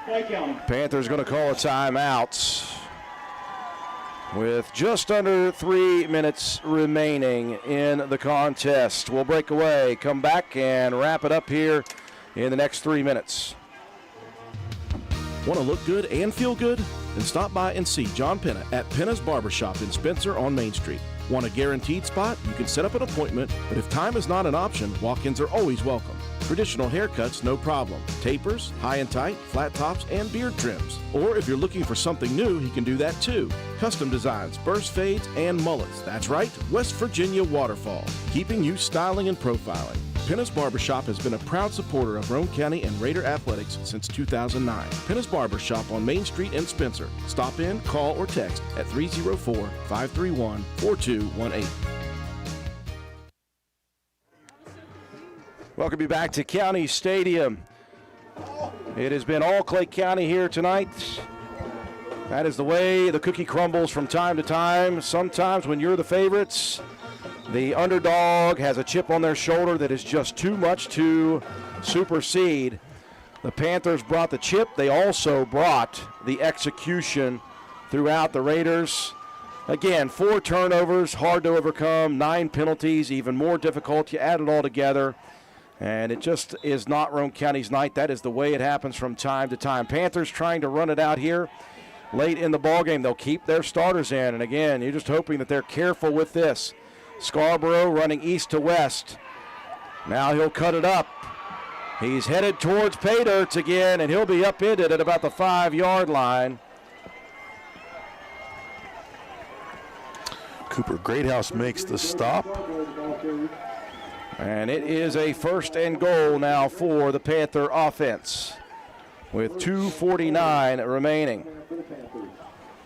Clay County. Panthers going to call a timeout with just under 3 minutes remaining in the contest. We'll break away, come back, and wrap it up here in the next 3 minutes. Want to look good and feel good? Then stop by and see John Penna at Penna's Barbershop in Spencer on Main Street. Want a guaranteed spot? You can set up an appointment, but if time is not an option, walk-ins are always welcome. Traditional haircuts, no problem. Tapers, high and tight, flat tops, and beard trims. Or if you're looking for something new, he can do that too. Custom designs, burst fades, and mullets. That's right, West Virginia Waterfall, keeping you styling and profiling. Penna's Barbershop has been a proud supporter of Roane County and Raider athletics since 2009. Penna's Barbershop on Main Street in Spencer. Stop in, call, or text at 304-531-4218. Welcome you back to County Stadium. It has been all Clay County here tonight. That is the way the cookie crumbles from time to time. Sometimes when you're the favorites, the underdog has a chip on their shoulder that is just too much to supersede. The Panthers brought the chip. They also brought the execution throughout. The Raiders, again, 4 turnovers, hard to overcome, 9 penalties, even more difficult. You add it all together, and it just is not Roane County's night. That is the way it happens from time to time. Panthers trying to run it out here late in the ballgame. They'll keep their starters in, and again, you're just hoping that they're careful with this. Scarborough running east to west. Now he'll cut it up. He's headed towards pay dirts again, and he'll be upended at about the 5-yard line. Cooper Greathouse makes the stop. And it is a 1st and goal now for the Panther offense with 2:49 remaining.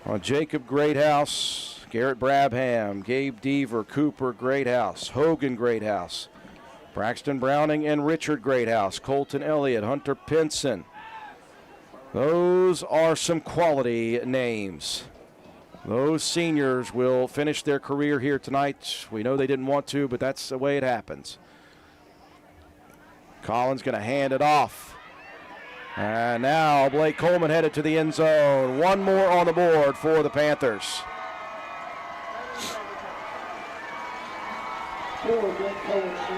On Jacob Greathouse, Garrett Brabham, Gabe Deaver, Cooper Greathouse, Hogan Greathouse, Braxton Browning and Richard Greathouse, Colton Elliott, Hunter Pinson. Those are some quality names. Those seniors will finish their career here tonight. We know they didn't want to, but that's the way it happens. Collins going to hand it off. And now Blake Coleman headed to the end zone. One more on the board for the Panthers.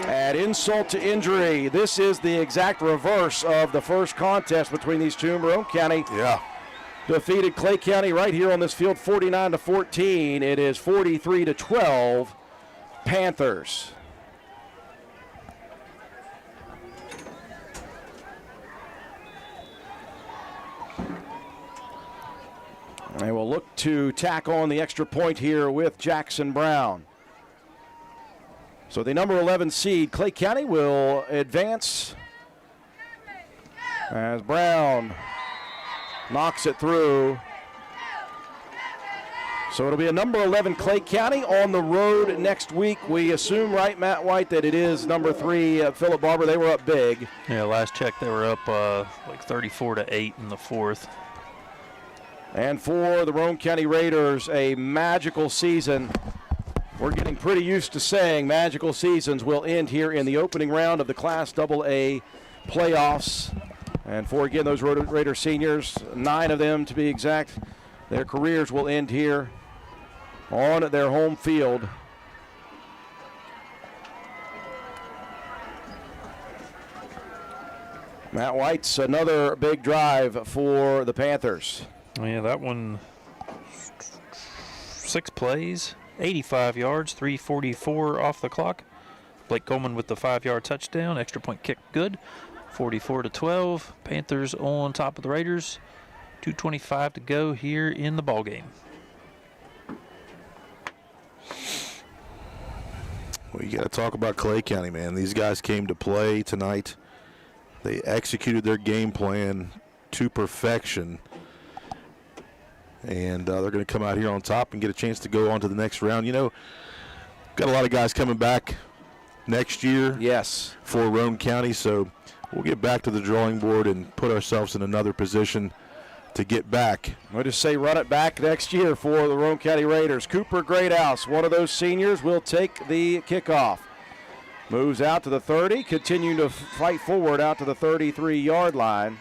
Add insult to injury. This is the exact reverse of the first contest between these two. Roane County defeated Clay County right here on this field 49-14. It is 43-12 Panthers. They will look to tack on the extra point here with Jackson Brown. So the number 11 seed, Clay County, will advance as Brown knocks it through. So it'll be a number 11 Clay County on the road next week. We assume, right, Matt White, that it is number 3 Phillip Barber. They were up big. Yeah, last check they were up like 34-8 in the 4th. And for the Roane County Raiders, a magical season. We're getting pretty used to saying magical seasons will end here in the opening round of the Class AA playoffs. And for, again, those Raider seniors, 9 of them to be exact, their careers will end here on their home field. Matt White's another big drive for the Panthers. Yeah, that one, 6 plays, 85 yards, 3:44 off the clock. Blake Coleman with the 5-yard touchdown, extra point kick good, 44-12. Panthers on top of the Raiders. 2:25 to go here in the ball game. Well, you got to talk about Clay County, man. These guys came to play tonight. They executed their game plan to perfection. And they're going to come out here on top and get a chance to go on to the next round. You know, got a lot of guys coming back next year. Yes. For Roane County, so we'll get back to the drawing board and put ourselves in another position to get back. We'll just say run it back next year for the Roane County Raiders. Cooper Greathouse, one of those seniors, will take the kickoff. Moves out to the 30, continuing to fight forward out to the 33-yard line.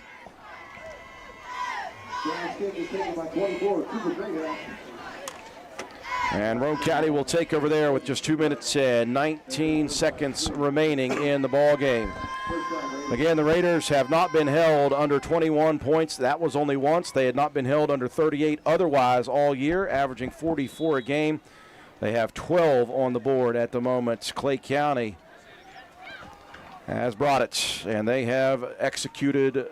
And Roane County will take over there with just 2 minutes and 19 seconds remaining in the ball game. Again, the Raiders have not been held under 21 points. That was only once. They had not been held under 38 otherwise all year, averaging 44 a game. They have 12 on the board at the moment. Clay County has brought it, and they have executed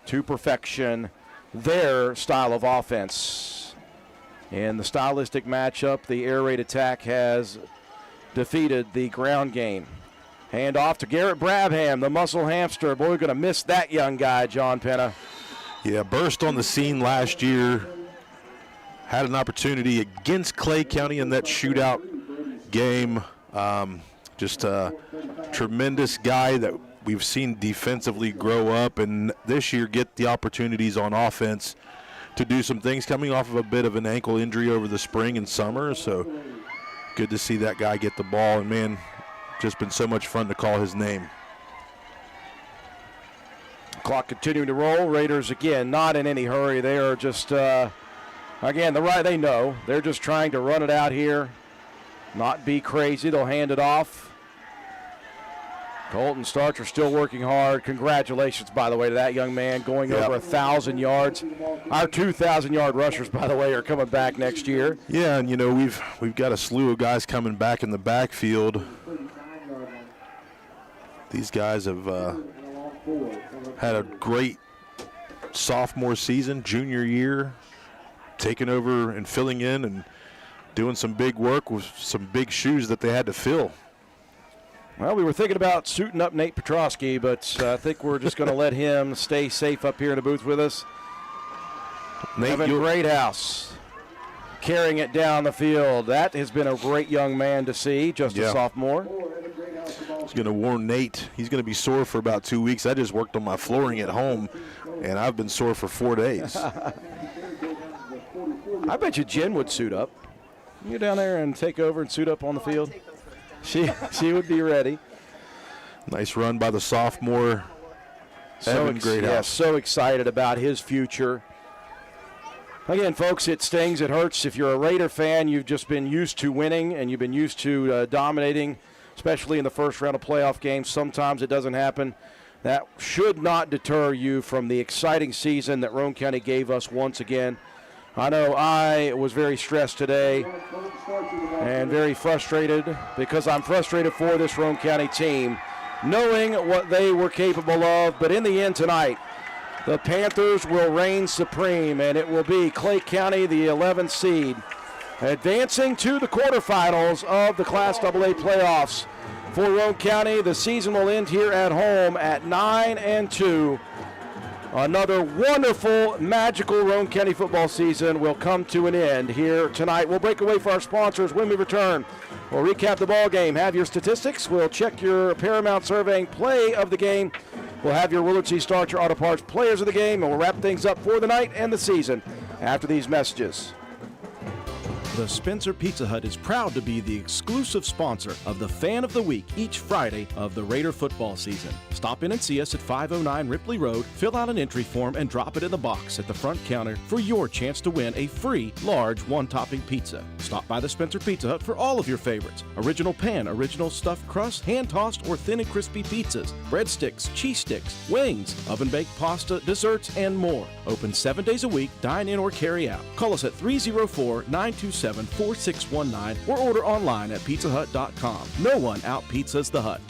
to perfection their style of offense. In the stylistic matchup, the air raid attack has defeated the ground game. Hand off to Garrett Brabham, the muscle hamster. Boy, we're going to miss that young guy, John Penna. Yeah, burst on the scene last year. Had an opportunity against Clay County in that shootout game. Just a tremendous guy that we've seen defensively grow up, and this year get the opportunities on offense to do some things, coming off of a bit of an ankle injury over the spring and summer. So good to see that guy get the ball, and man, just been so much fun to call his name. Clock continuing to roll. Raiders, again, not in any hurry. They are just, again, they know. They're just trying to run it out here, not be crazy. They'll hand it off. Colton Starcher still working hard. Congratulations, by the way, to that young man going over 1,000 yards. Our 2,000-yard rushers, by the way, are coming back next year. Yeah, and, you know, we've got a slew of guys coming back in the backfield. These guys have had a great sophomore season, junior year, taking over and filling in and doing some big work with some big shoes that they had to fill. Well, we were thinking about suiting up Nate Petrosky, but I think we're just going to let him stay safe up here in the booth with us. Evan Greathouse carrying it down the field. That has been a great young man to see, just a sophomore. He's going to warn Nate. He's going to be sore for about 2 weeks. I just worked on my flooring at home, and I've been sore for 4 days. I bet you Jen would suit up. You go down there and take over and suit up on the field. She would be ready. Nice run by the sophomore, Evan Greathouse. Yeah, so excited about his future. Again, folks, it stings, it hurts. If you're a Raider fan, you've just been used to winning and you've been used to dominating, especially in the first round of playoff games. Sometimes it doesn't happen. That should not deter you from the exciting season that Roane County gave us once again. I know I was very stressed today and very frustrated because I'm frustrated for this Roane County team, knowing what they were capable of. But in the end tonight, the Panthers will reign supreme, and it will be Clay County, the 11th seed, advancing to the quarterfinals of the Class AA playoffs. For Roane County, the season will end here at home at 9-2. Another wonderful, magical Roane County football season will come to an end here tonight. We'll break away for our sponsors when we return. We'll recap the ball game, have your statistics. We'll check your Paramount Surveying play of the game. We'll have your Willard C. Starcher Auto Parts players of the game, and we'll wrap things up for the night and the season after these messages. The Spencer Pizza Hut is proud to be the exclusive sponsor of the Fan of the Week each Friday of the Raider football season. Stop in and see us at 509 Ripley Road, fill out an entry form, and drop it in the box at the front counter for your chance to win a free large one-topping pizza. Stop by the Spencer Pizza Hut for all of your favorites. Original pan, original stuffed crust, hand-tossed or thin and crispy pizzas, breadsticks, cheese sticks, wings, oven-baked pasta, desserts, and more. Open 7 days a week, dine in or carry out. Call us at 304-927-4619 or order online at pizzahut.com. No one out-pizzas the Hut.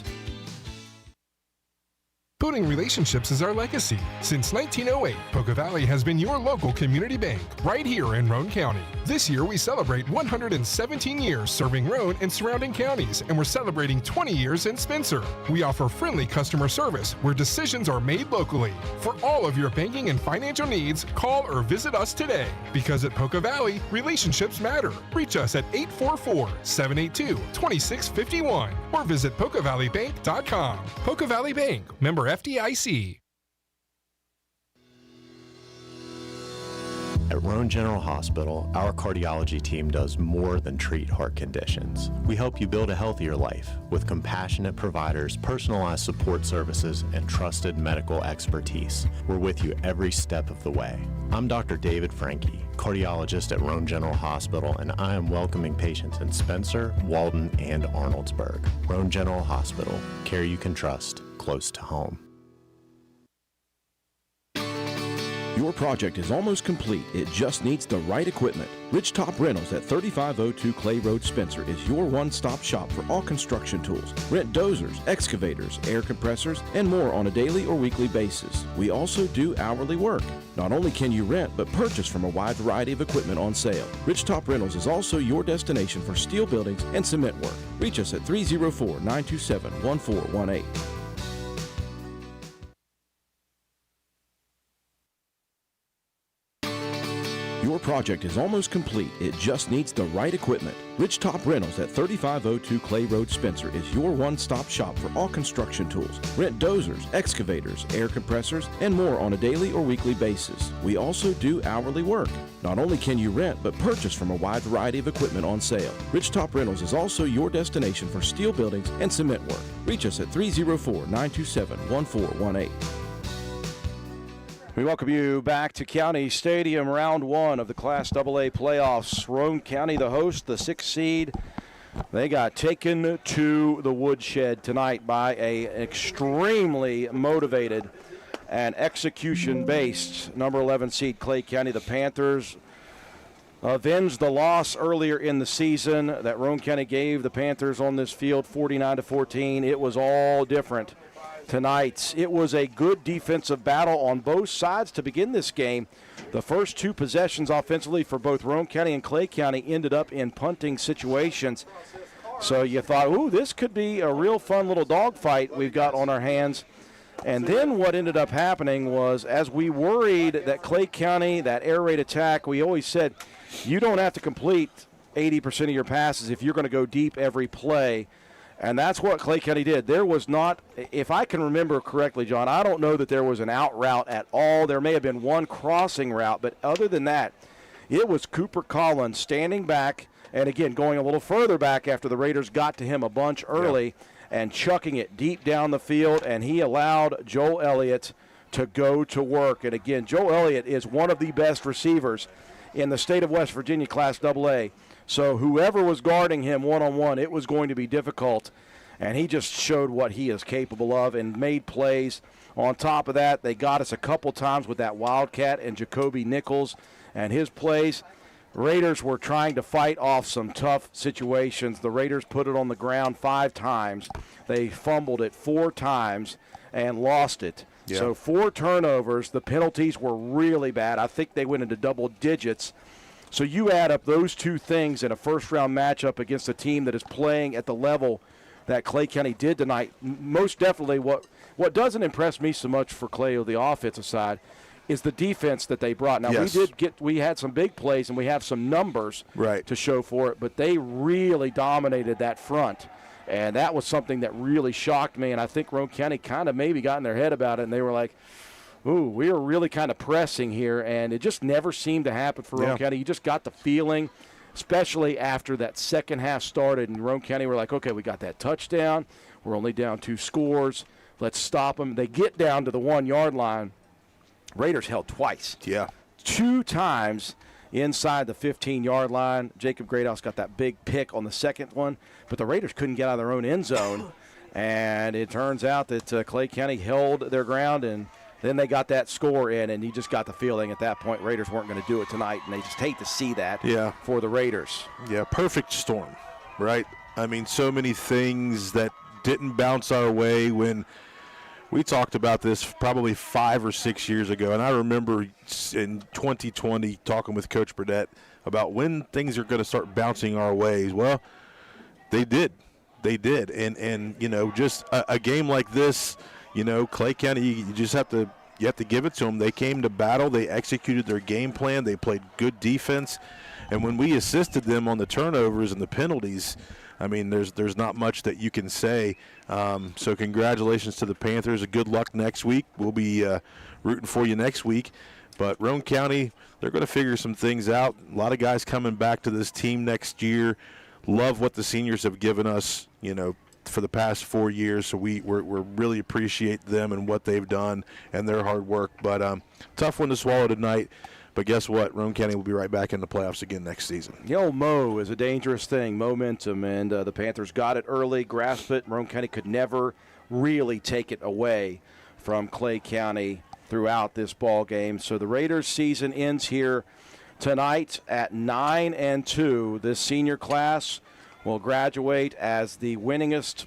Building relationships is our legacy. Since 1908, Poca Valley has been your local community bank right here in Roane County. This year, we celebrate 117 years serving Roane and surrounding counties, and we're celebrating 20 years in Spencer. We offer friendly customer service where decisions are made locally. For all of your banking and financial needs, call or visit us today. Because at Poca Valley, relationships matter. Reach us at 844-782-2651 or visit PocaValleyBank.com. Poca Valley Bank, member FDIC. At Roane General Hospital, our cardiology team does more than treat heart conditions. We help you build a healthier life with compassionate providers, personalized support services, and trusted medical expertise. We're with you every step of the way. I'm Dr. David Franke, cardiologist at Roane General Hospital, and I am welcoming patients in Spencer, Walden, and Arnoldsburg. Roane General Hospital, care you can trust, close to home. Your project is almost complete. It just needs the right equipment. Ridgetop Rentals at 3502 Clay Road, Spencer is your one-stop shop for all construction tools. Rent dozers, excavators, air compressors, and more on a daily or weekly basis. We also do hourly work. Not only can you rent, but purchase from a wide variety of equipment on sale. Ridgetop Rentals is also your destination for steel buildings and cement work. Reach us at 304-927-1418. Your project is almost complete. It just needs the right equipment. Ridgetop Rentals at 3502 Clay Road, Spencer is your one-stop shop for all construction tools. Rent dozers, excavators, air compressors, and more on a daily or weekly basis. We also do hourly work. Not only can you rent, but purchase from a wide variety of equipment on sale. Ridgetop Rentals is also your destination for steel buildings and cement work. Reach us at 304-927-1418. We welcome you back to County Stadium, round one of the Class AA playoffs. Roane County, the host, the 6th seed. They got taken to the woodshed tonight by an extremely motivated and execution-based number 11 seed Clay County. The Panthers avenged the loss earlier in the season that Roane County gave the Panthers on this field, 49-14. It was all different tonight. It was a good defensive battle on both sides to begin this game. The first two possessions offensively for both Roane County and Clay County ended up in punting situations. So you thought, ooh, this could be a real fun little dogfight we've got on our hands. And then what ended up happening was, as we worried that Clay County, that air raid attack, we always said, you don't have to complete 80% of your passes if you're going to go deep every play. And that's what Clay County did. There was not, if I can remember correctly, John, I don't know that there was an out route at all. There may have been one crossing route, but other than that, it was Cooper Collins standing back, and again, going a little further back after the Raiders got to him a bunch early, and chucking it deep down the field, and he allowed Joel Elliott to go to work. And again, Joel Elliott is one of the best receivers in the state of West Virginia, Class AA. So whoever was guarding him one-on-one, it was going to be difficult. And he just showed what he is capable of and made plays. On top of that, they got us a couple times with that Wildcat and Jacoby Nichols and his plays. Raiders were trying to fight off some tough situations. The Raiders put it on the ground 5 times. They fumbled it 4 times and lost it. Yeah. So 4 turnovers. The penalties were really bad. I think they went into double digits. So you add up those two things in a first-round matchup against a team that is playing at the level that Clay County did tonight. Most definitely what doesn't impress me so much for Clay on the offensive side is the defense that they brought. Now, we had some big plays and we have some numbers to show for it, but they really dominated that front. And that was something that really shocked me, and I think Roane County kind of maybe got in their head about it, and they were like, ooh, we are really kind of pressing here, and it just never seemed to happen for Roane County. You just got the feeling especially after that second half started. And Roane County were like, okay, we got that touchdown. We're only down 2 scores. Let's stop them. They get down to the 1-yard line. Raiders held twice. Yeah. 2 times inside the 15-yard line. Jacob Greathouse got that big pick on the second one, but the Raiders couldn't get out of their own end zone. And it turns out that Clay County held their ground, and then they got that score in, and you just got the feeling at that point Raiders weren't going to do it tonight, and they just hate to see that for the Raiders. Yeah, perfect storm, right? I mean, so many things that didn't bounce our way when we talked about this probably 5 or 6 years ago, and I remember in 2020 talking with Coach Burdett about when things are going to start bouncing our ways. Well, they did. They did. And you know, just a game like this, you know, Clay County, you just have to give it to them. They came to battle. They executed their game plan. They played good defense. And when we assisted them on the turnovers and the penalties, I mean, there's not much that you can say. So congratulations to the Panthers. Good luck next week. We'll be rooting for you next week. But Roane County, they're going to figure some things out. A lot of guys coming back to this team next year. Love what the seniors have given us, you know, for the past 4 years. So we really appreciate them and what they've done and their hard work. But tough one to swallow tonight. But guess what? Roane County will be right back in the playoffs again next season. The old Mo is a dangerous thing, momentum, and the Panthers got it early, grasped it. Roane County could never really take it away from Clay County throughout this ball game. So the Raiders' season ends here tonight at 9-2. This senior class will graduate as the winningest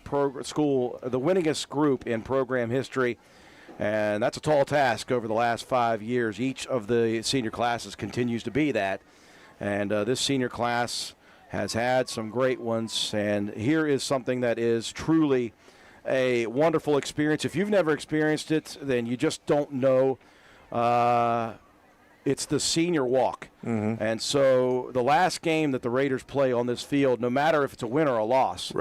group in program history. And that's a tall task over the last 5 years. Each of the senior classes continues to be that. And this senior class has had some great ones. And here is something that is truly a wonderful experience. If you've never experienced it, then you just don't know. It's the senior walk. Mm-hmm. And so the last game that the Raiders play on this field, no matter if it's a win or a loss,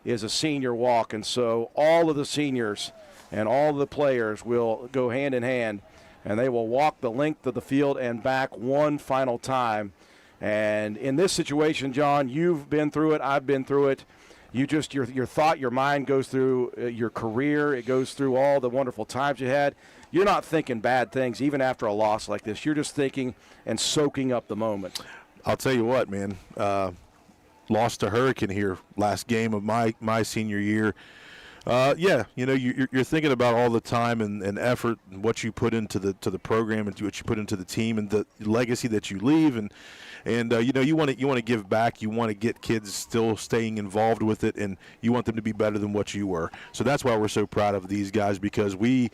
is a senior walk. And so all of the seniors and all the players will go hand in hand, and they will walk the length of the field and back one final time. And in this situation, John, you've been through it. I've been through it. You just your thought, your mind goes through your career. It goes through all the wonderful times you had. You're not thinking bad things, even after a loss like this. You're just thinking and soaking up the moment. I'll tell you what, man. Lost to Hurricane here last game of my senior year. Yeah, you know, you're thinking about all the time and effort and what you put into the program and what you put into the team and the legacy that you leave and you know, you want to give back. You want to get kids still staying involved with it, and you want them to be better than what you were. So that's why we're so proud of these guys, because we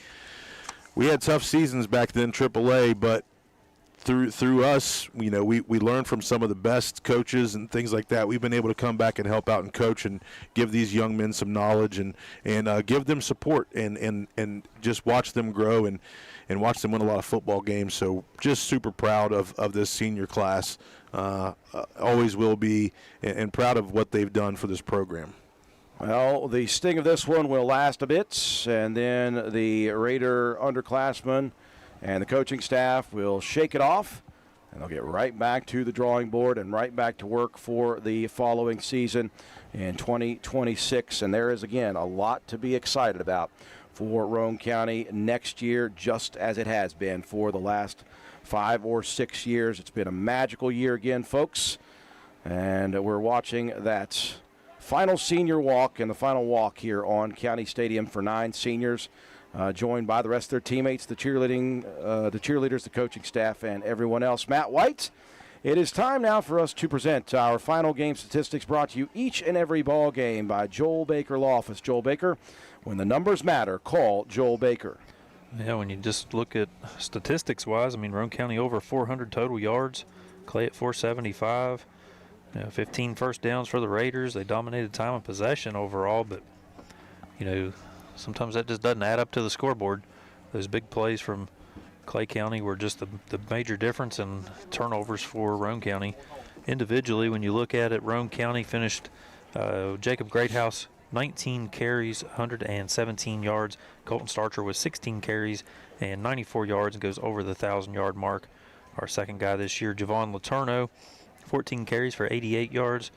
had tough seasons back then, AAA, but through us, you know, we learned from some of the best coaches and things like that. We've been able to come back and help out and coach and give these young men some knowledge and give them support and just watch them grow and watch them win a lot of football games. So just super proud of this senior class. Always will be, and proud of what they've done for this program. Well, the sting of this one will last a bit, and then the Raider underclassmen and the coaching staff will shake it off, and they'll get right back to the drawing board and right back to work for the following season in 2026. And there is, again, a lot to be excited about for Roane County next year, just as it has been for the last 5 or 6 years. It's been a magical year again, folks, and we're watching that final senior walk and the final walk here on County Stadium for 9 seniors. Joined by the rest of their teammates, the cheerleaders, the coaching staff, and everyone else. Matt White, it is time now for us to present our final game statistics, brought to you each and every ball game by Joel Baker Law Office. Joel Baker, when the numbers matter, call Joel Baker. Yeah, when you just look at statistics-wise, I mean, Roane County over 400 total yards, Clay at 475, 15 first downs for the Raiders. They dominated time of possession overall, but, you know, sometimes that just doesn't add up to the scoreboard. Those big plays from Clay County were just the major difference in turnovers for Roane County. Individually, when you look at it, Roane County finished Jacob Greathouse 19 carries, 117 yards. Colton Starcher with 16 carries and 94 yards and goes over the 1,000-yard mark. Our second guy this year, Javon Letourneau, 14 carries for 88 yards.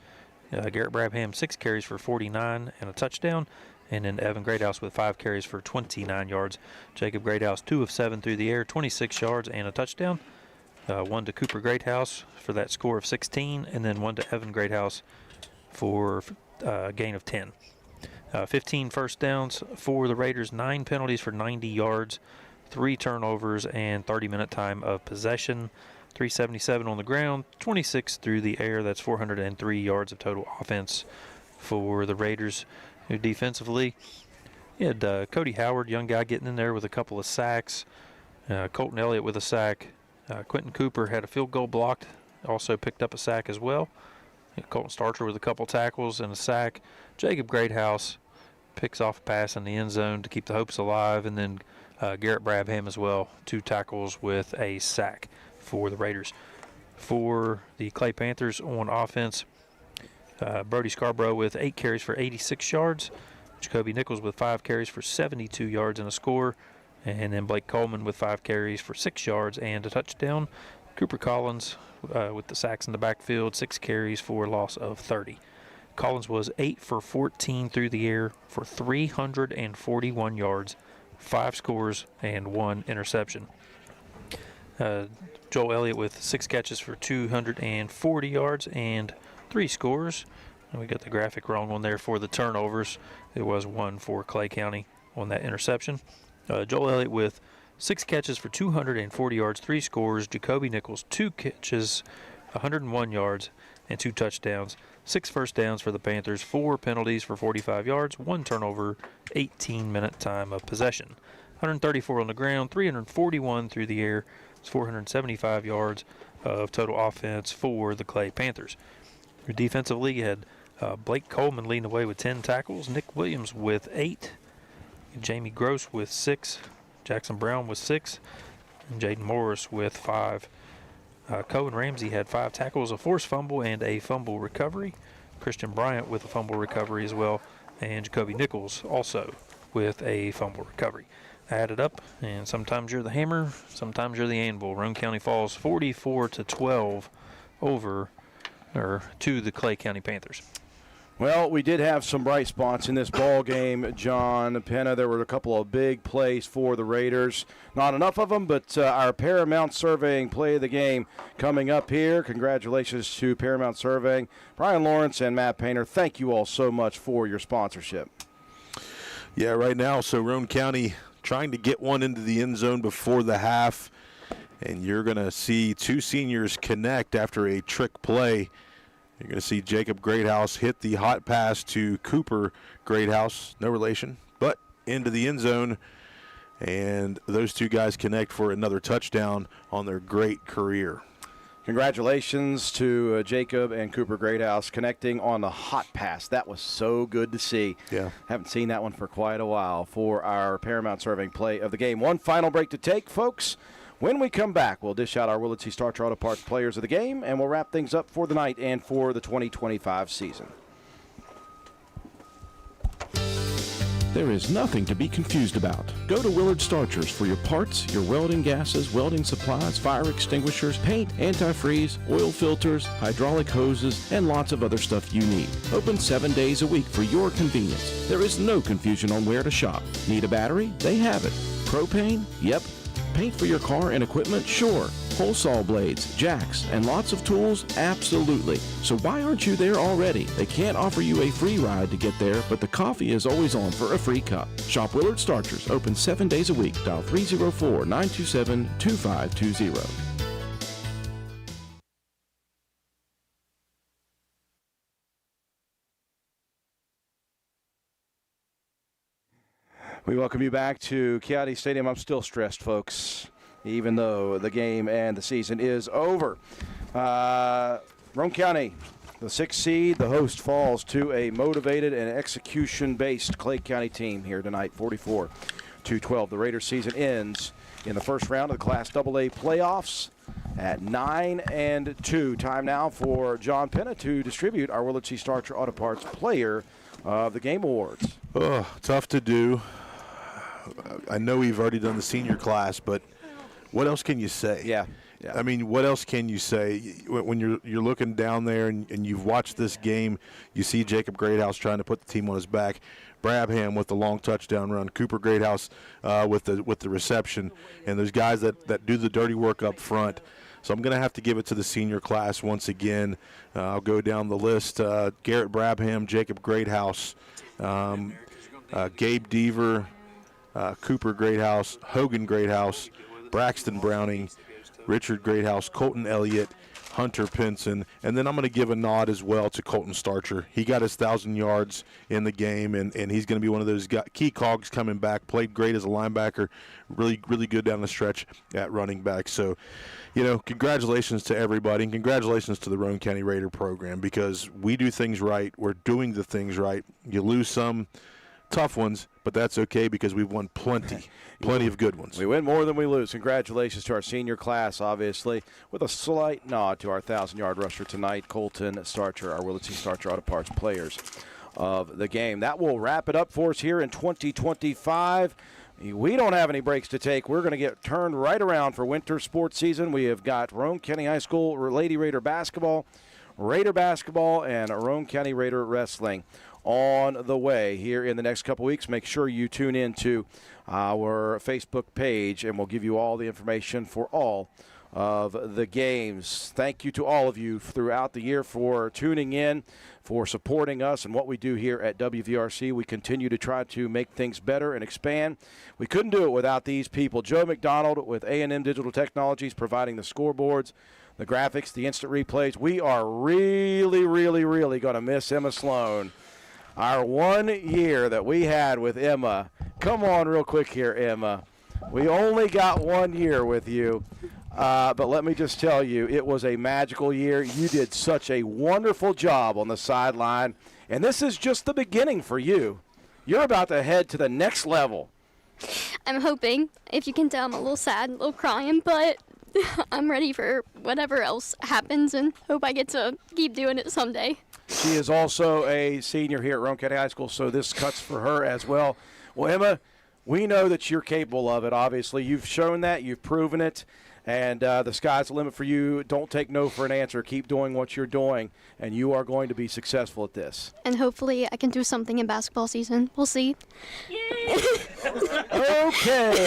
Garrett Brabham, 6 carries for 49 and a touchdown. And then Evan Greathouse with 5 carries for 29 yards. Jacob Greathouse, 2 of 7 through the air, 26 yards and a touchdown. 1 to Cooper Greathouse for that score of 16, and then 1 to Evan Greathouse for a gain of 10. 15 first downs for the Raiders, 9 penalties for 90 yards, 3 turnovers, and 30-minute time of possession. 377 on the ground, 26 through the air. That's 403 yards of total offense for the Raiders. Defensively, you had Cody Howard, young guy, getting in there with a couple of sacks. Colton Elliott with a sack. Quentin Cooper had a field goal blocked, also picked up a sack as well. Colton Starcher with a couple tackles and a sack. Jacob Greathouse picks off a pass in the end zone to keep the hopes alive. And then Garrett Brabham as well, 2 tackles with a sack for the Raiders. For the Clay Panthers on offense, Brody Scarborough with 8 carries for 86 yards. Jacoby Nichols with 5 carries for 72 yards and a score. And then Blake Coleman with 5 carries for 6 yards and a touchdown. Cooper Collins with the sacks in the backfield, 6 carries for a loss of 30. Collins was 8 for 14 through the air for 341 yards, 5 scores, and 1 interception. Joel Elliott with 6 catches for 240 yards and 3 scores. And we got the graphic wrong on there for the turnovers. It was 1 for Clay County on that interception. Joel Elliott with 6 catches for 240 yards, 3 scores. Jacoby Nichols, 2 catches, 101 yards, and 2 touchdowns. 6 first downs for the Panthers, 4 penalties for 45 yards, 1 turnover, 18-minute time of possession. 134 on the ground, 341 through the air. It's 475 yards of total offense for the Clay Panthers. Your defensively, you had Blake Coleman leading the way with 10 tackles, Nick Williams with 8, Jamie Gross with 6, Jackson Brown with 6, and Jaden Morris with 5. Cohen Ramsey had 5 tackles, a forced fumble, and a fumble recovery. Christian Bryant with a fumble recovery as well, and Jacoby Nichols also with a fumble recovery. Add it up, and sometimes you're the hammer, sometimes you're the anvil. Roane County falls 44-12 to the Clay County Panthers. Well, we did have some bright spots in this ball game, John Penna. There were a couple of big plays for the Raiders. Not enough of them, but our Paramount Surveying play of the game coming up here. Congratulations to Paramount Surveying. Brian Lawrence and Matt Painter, thank you all so much for your sponsorship. Yeah, right now, so Roane County trying to get one into the end zone before the half, and you're going to see 2 seniors connect after a trick play. You're going to see Jacob Greathouse hit the hot pass to Cooper Greathouse, no relation, but into the end zone. And those 2 guys connect for another touchdown on their great career. Congratulations to Jacob and Cooper Greathouse connecting on the hot pass. That was so good to see. Yeah. Haven't seen that one for quite a while for our Paramount Surveying play of the game. One final break to take, folks. When we come back, we'll dish out our Willard C. Starcher Auto Parts players of the game, and we'll wrap things up for the night and for the 2025 season. There is nothing to be confused about. Go to Willard Starchers for your parts, your welding gases, welding supplies, fire extinguishers, paint, antifreeze, oil filters, hydraulic hoses, and lots of other stuff you need. Open 7 days a week for your convenience. There is no confusion on where to shop. Need a battery? They have it. Propane? Yep. Paint for your car and equipment? Sure. Hole saw blades, jacks, and lots of tools? Absolutely. So why aren't you there already? They can't offer you a free ride to get there, but the coffee is always on for a free cup. Shop Willard Starchers, open 7 days a week. Dial 304-927-2520. We welcome you back to Kiati Stadium. I'm still stressed, folks, even though the game and the season is over. Roane County, the 6th seed, the host, falls to a motivated and execution-based Clay County team here tonight, 44-12. The Raiders season ends in the first round of the Class AA playoffs at 9-2. Time now for John Penna to distribute our Willard C. Starcher Auto Parts Player of the Game Awards. Oh, tough to do. I know we've already done the senior class, but what else can you say? Yeah. Yeah. I mean, what else can you say when you're looking down there and you've watched this game? You see Jacob Greathouse trying to put the team on his back, Brabham with the long touchdown run, Cooper Greathouse with the reception, and those guys that do the dirty work up front. So I'm going to have to give it to the senior class once again. I'll go down the list: Garrett Brabham, Jacob Greathouse, Gabe Deaver, Cooper Greathouse, Hogan Greathouse, Braxton Browning, Richard Greathouse, Colton Elliott, Hunter Pinson, and then I'm going to give a nod as well to Colton Starcher. He got his 1,000 yards in the game, and he's going to be one of those key cogs coming back. Played great as a linebacker, really, really good down the stretch at running back. So, congratulations to everybody, and congratulations to the Roane County Raider program, because we do things right. We're doing the things right. You lose some tough ones, but that's okay because we've won plenty of good ones. We win more than we lose. Congratulations to our senior class, obviously, with a slight nod to our 1,000-yard rusher tonight, Colton Starcher, our Willits Starcher Auto Parts players of the game. That will wrap it up for us here in 2025. We don't have any breaks to take. We're going to get turned right around for winter sports season. We have got Roane County High School Lady Raider basketball, and Roane County Raider wrestling on the way here in the next couple weeks. Make sure you tune in to our Facebook page, and we'll give you all the information for all of the games. Thank you to all of you throughout the year for tuning in, for supporting us and what we do here at WVRC. We continue to try to make things better and expand. We couldn't do it without these people. Joe McDonald with A&M Digital Technologies providing the scoreboards, the graphics, the instant replays. We are really, really, really going to miss Emma Sloan. Our 1 year that we had with Emma. Come on real quick here, Emma. We only got 1 year with you. But let me just tell you, it was a magical year. You did such a wonderful job on the sideline. And this is just the beginning for you. You're about to head to the next level. I'm hoping. If you can tell, I'm a little sad, a little crying, but I'm ready for whatever else happens and hope I get to keep doing it someday. She is also a senior here at Roane County High School, so this cuts for her as well. Well, Emma, we know that you're capable of it, obviously. You've shown that. You've proven it. And the sky's the limit for you. Don't take no for an answer. Keep doing what you're doing, and you are going to be successful at this. And hopefully I can do something in basketball season. We'll see. Okay.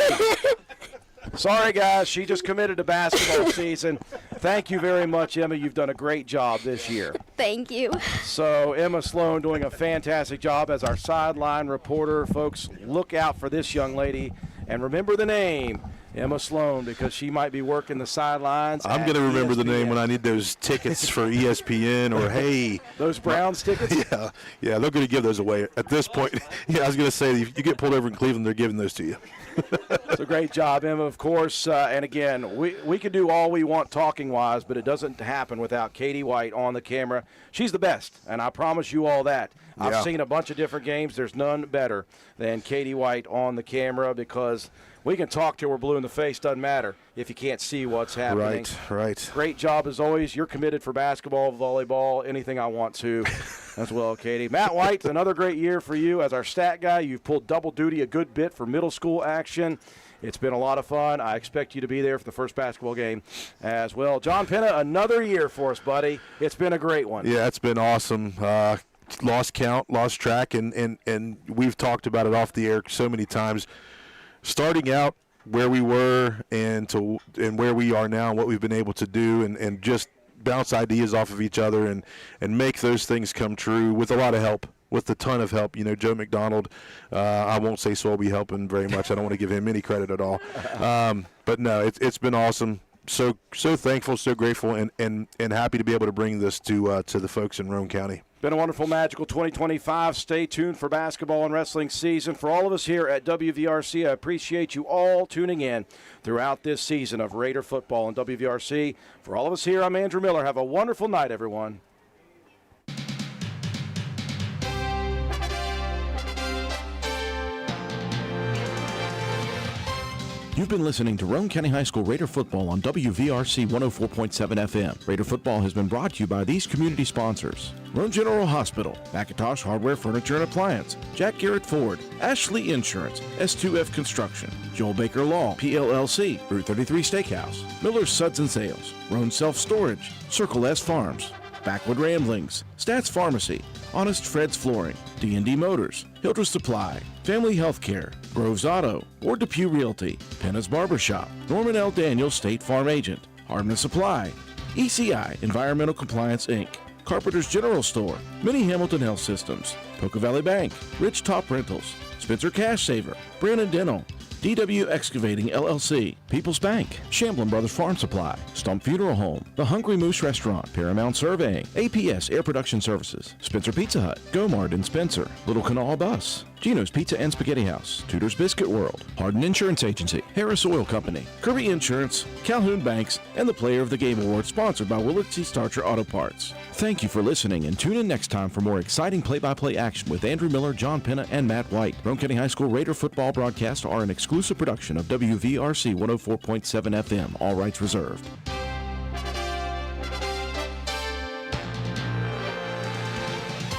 Sorry, guys. She just committed to basketball season. Thank you very much, Emma. You've done a great job this year. Thank you. So Emma Sloan doing a fantastic job as our sideline reporter. Folks, look out for this young lady. And remember the name, Emma Sloan, because she might be working the sidelines. I'm going to remember the name when I need those tickets for ESPN or, hey. Those Browns tickets? Yeah, they're going to give those away at this point. Yeah, I was going to say, if you get pulled over in Cleveland, they're giving those to you. It's a great job, Emma, of course. And, again, we can do all we want talking-wise, but it doesn't happen without Katie White on the camera. She's the best, and I promise you all that. Yeah. I've seen a bunch of different games. There's none better than Katie White on the camera because we can talk till we're blue in the face. Doesn't matter if you can't see what's happening. Right. Great job as always. You're committed for basketball, volleyball, anything I want to as well, Katie. Matt White, another great year for you as our stat guy. You've pulled double duty a good bit for middle school action. It's been a lot of fun. I expect you to be there for the first basketball game as well. John Penna, another year for us, buddy. It's been a great one. Yeah, it's been awesome. Lost count, lost track, and we've talked about it off the air so many times. Starting out where we were and where we are now and what we've been able to do and just bounce ideas off of each other and make those things come true with a lot of help, with a ton of help. Joe McDonald, I won't say so will be helping very much. I don't want to give him any credit at all. But no, it's been awesome. So thankful, so grateful, and happy to be able to bring this to the folks in Roane County. Been a wonderful, magical 2025. Stay tuned for basketball and wrestling season. For all of us here at WVRC, I appreciate you all tuning in throughout this season of Raider football and WVRC. For all of us here, I'm Andrew Miller. Have a wonderful night, everyone. You've been listening to Roane County High School Raider Football on WVRC 104.7 FM. Raider Football has been brought to you by these community sponsors: Roane General Hospital, McIntosh Hardware, Furniture and Appliance, Jack Garrett Ford, Ashley Insurance, S2F Construction, Joel Baker Law, PLLC, Route 33 Steakhouse, Miller's Suds and Sales, Roane Self Storage, Circle S Farms, Backwood Ramblings, Stats Pharmacy, Honest Fred's Flooring, DND Motors, Hildreth Supply, Family Healthcare, Groves Auto, Ward Depew Realty, Penna's Barbershop, Norman L. Daniels State Farm Agent, Hardman Supply, ECI Environmental Compliance Inc., Carpenters General Store, Mini Hamilton Health Systems, Poca Valley Bank, Rich Top Rentals, Spencer Cashsaver, Brandon Dental, DW Excavating LLC, People's Bank, Shamblin Brothers Farm Supply, Stump Funeral Home, The Hungry Moose Restaurant, Paramount Surveying, APS Air Production Services, Spencer Pizza Hut, GoMart in Spencer, Little Kanawha Bus, Gino's Pizza and Spaghetti House, Tudor's Biscuit World, Hardin Insurance Agency, Harris Oil Company, Kirby Insurance, Calhoun Banks, and the Player of the Game Award sponsored by Willard C. Starcher Auto Parts. Thank you for listening, and tune in next time for more exciting play-by-play action with Andrew Miller, John Penna, and Matt White. Roane County High School Raider football broadcasts are an exclusive production of WVRC 104.7 FM, all rights reserved.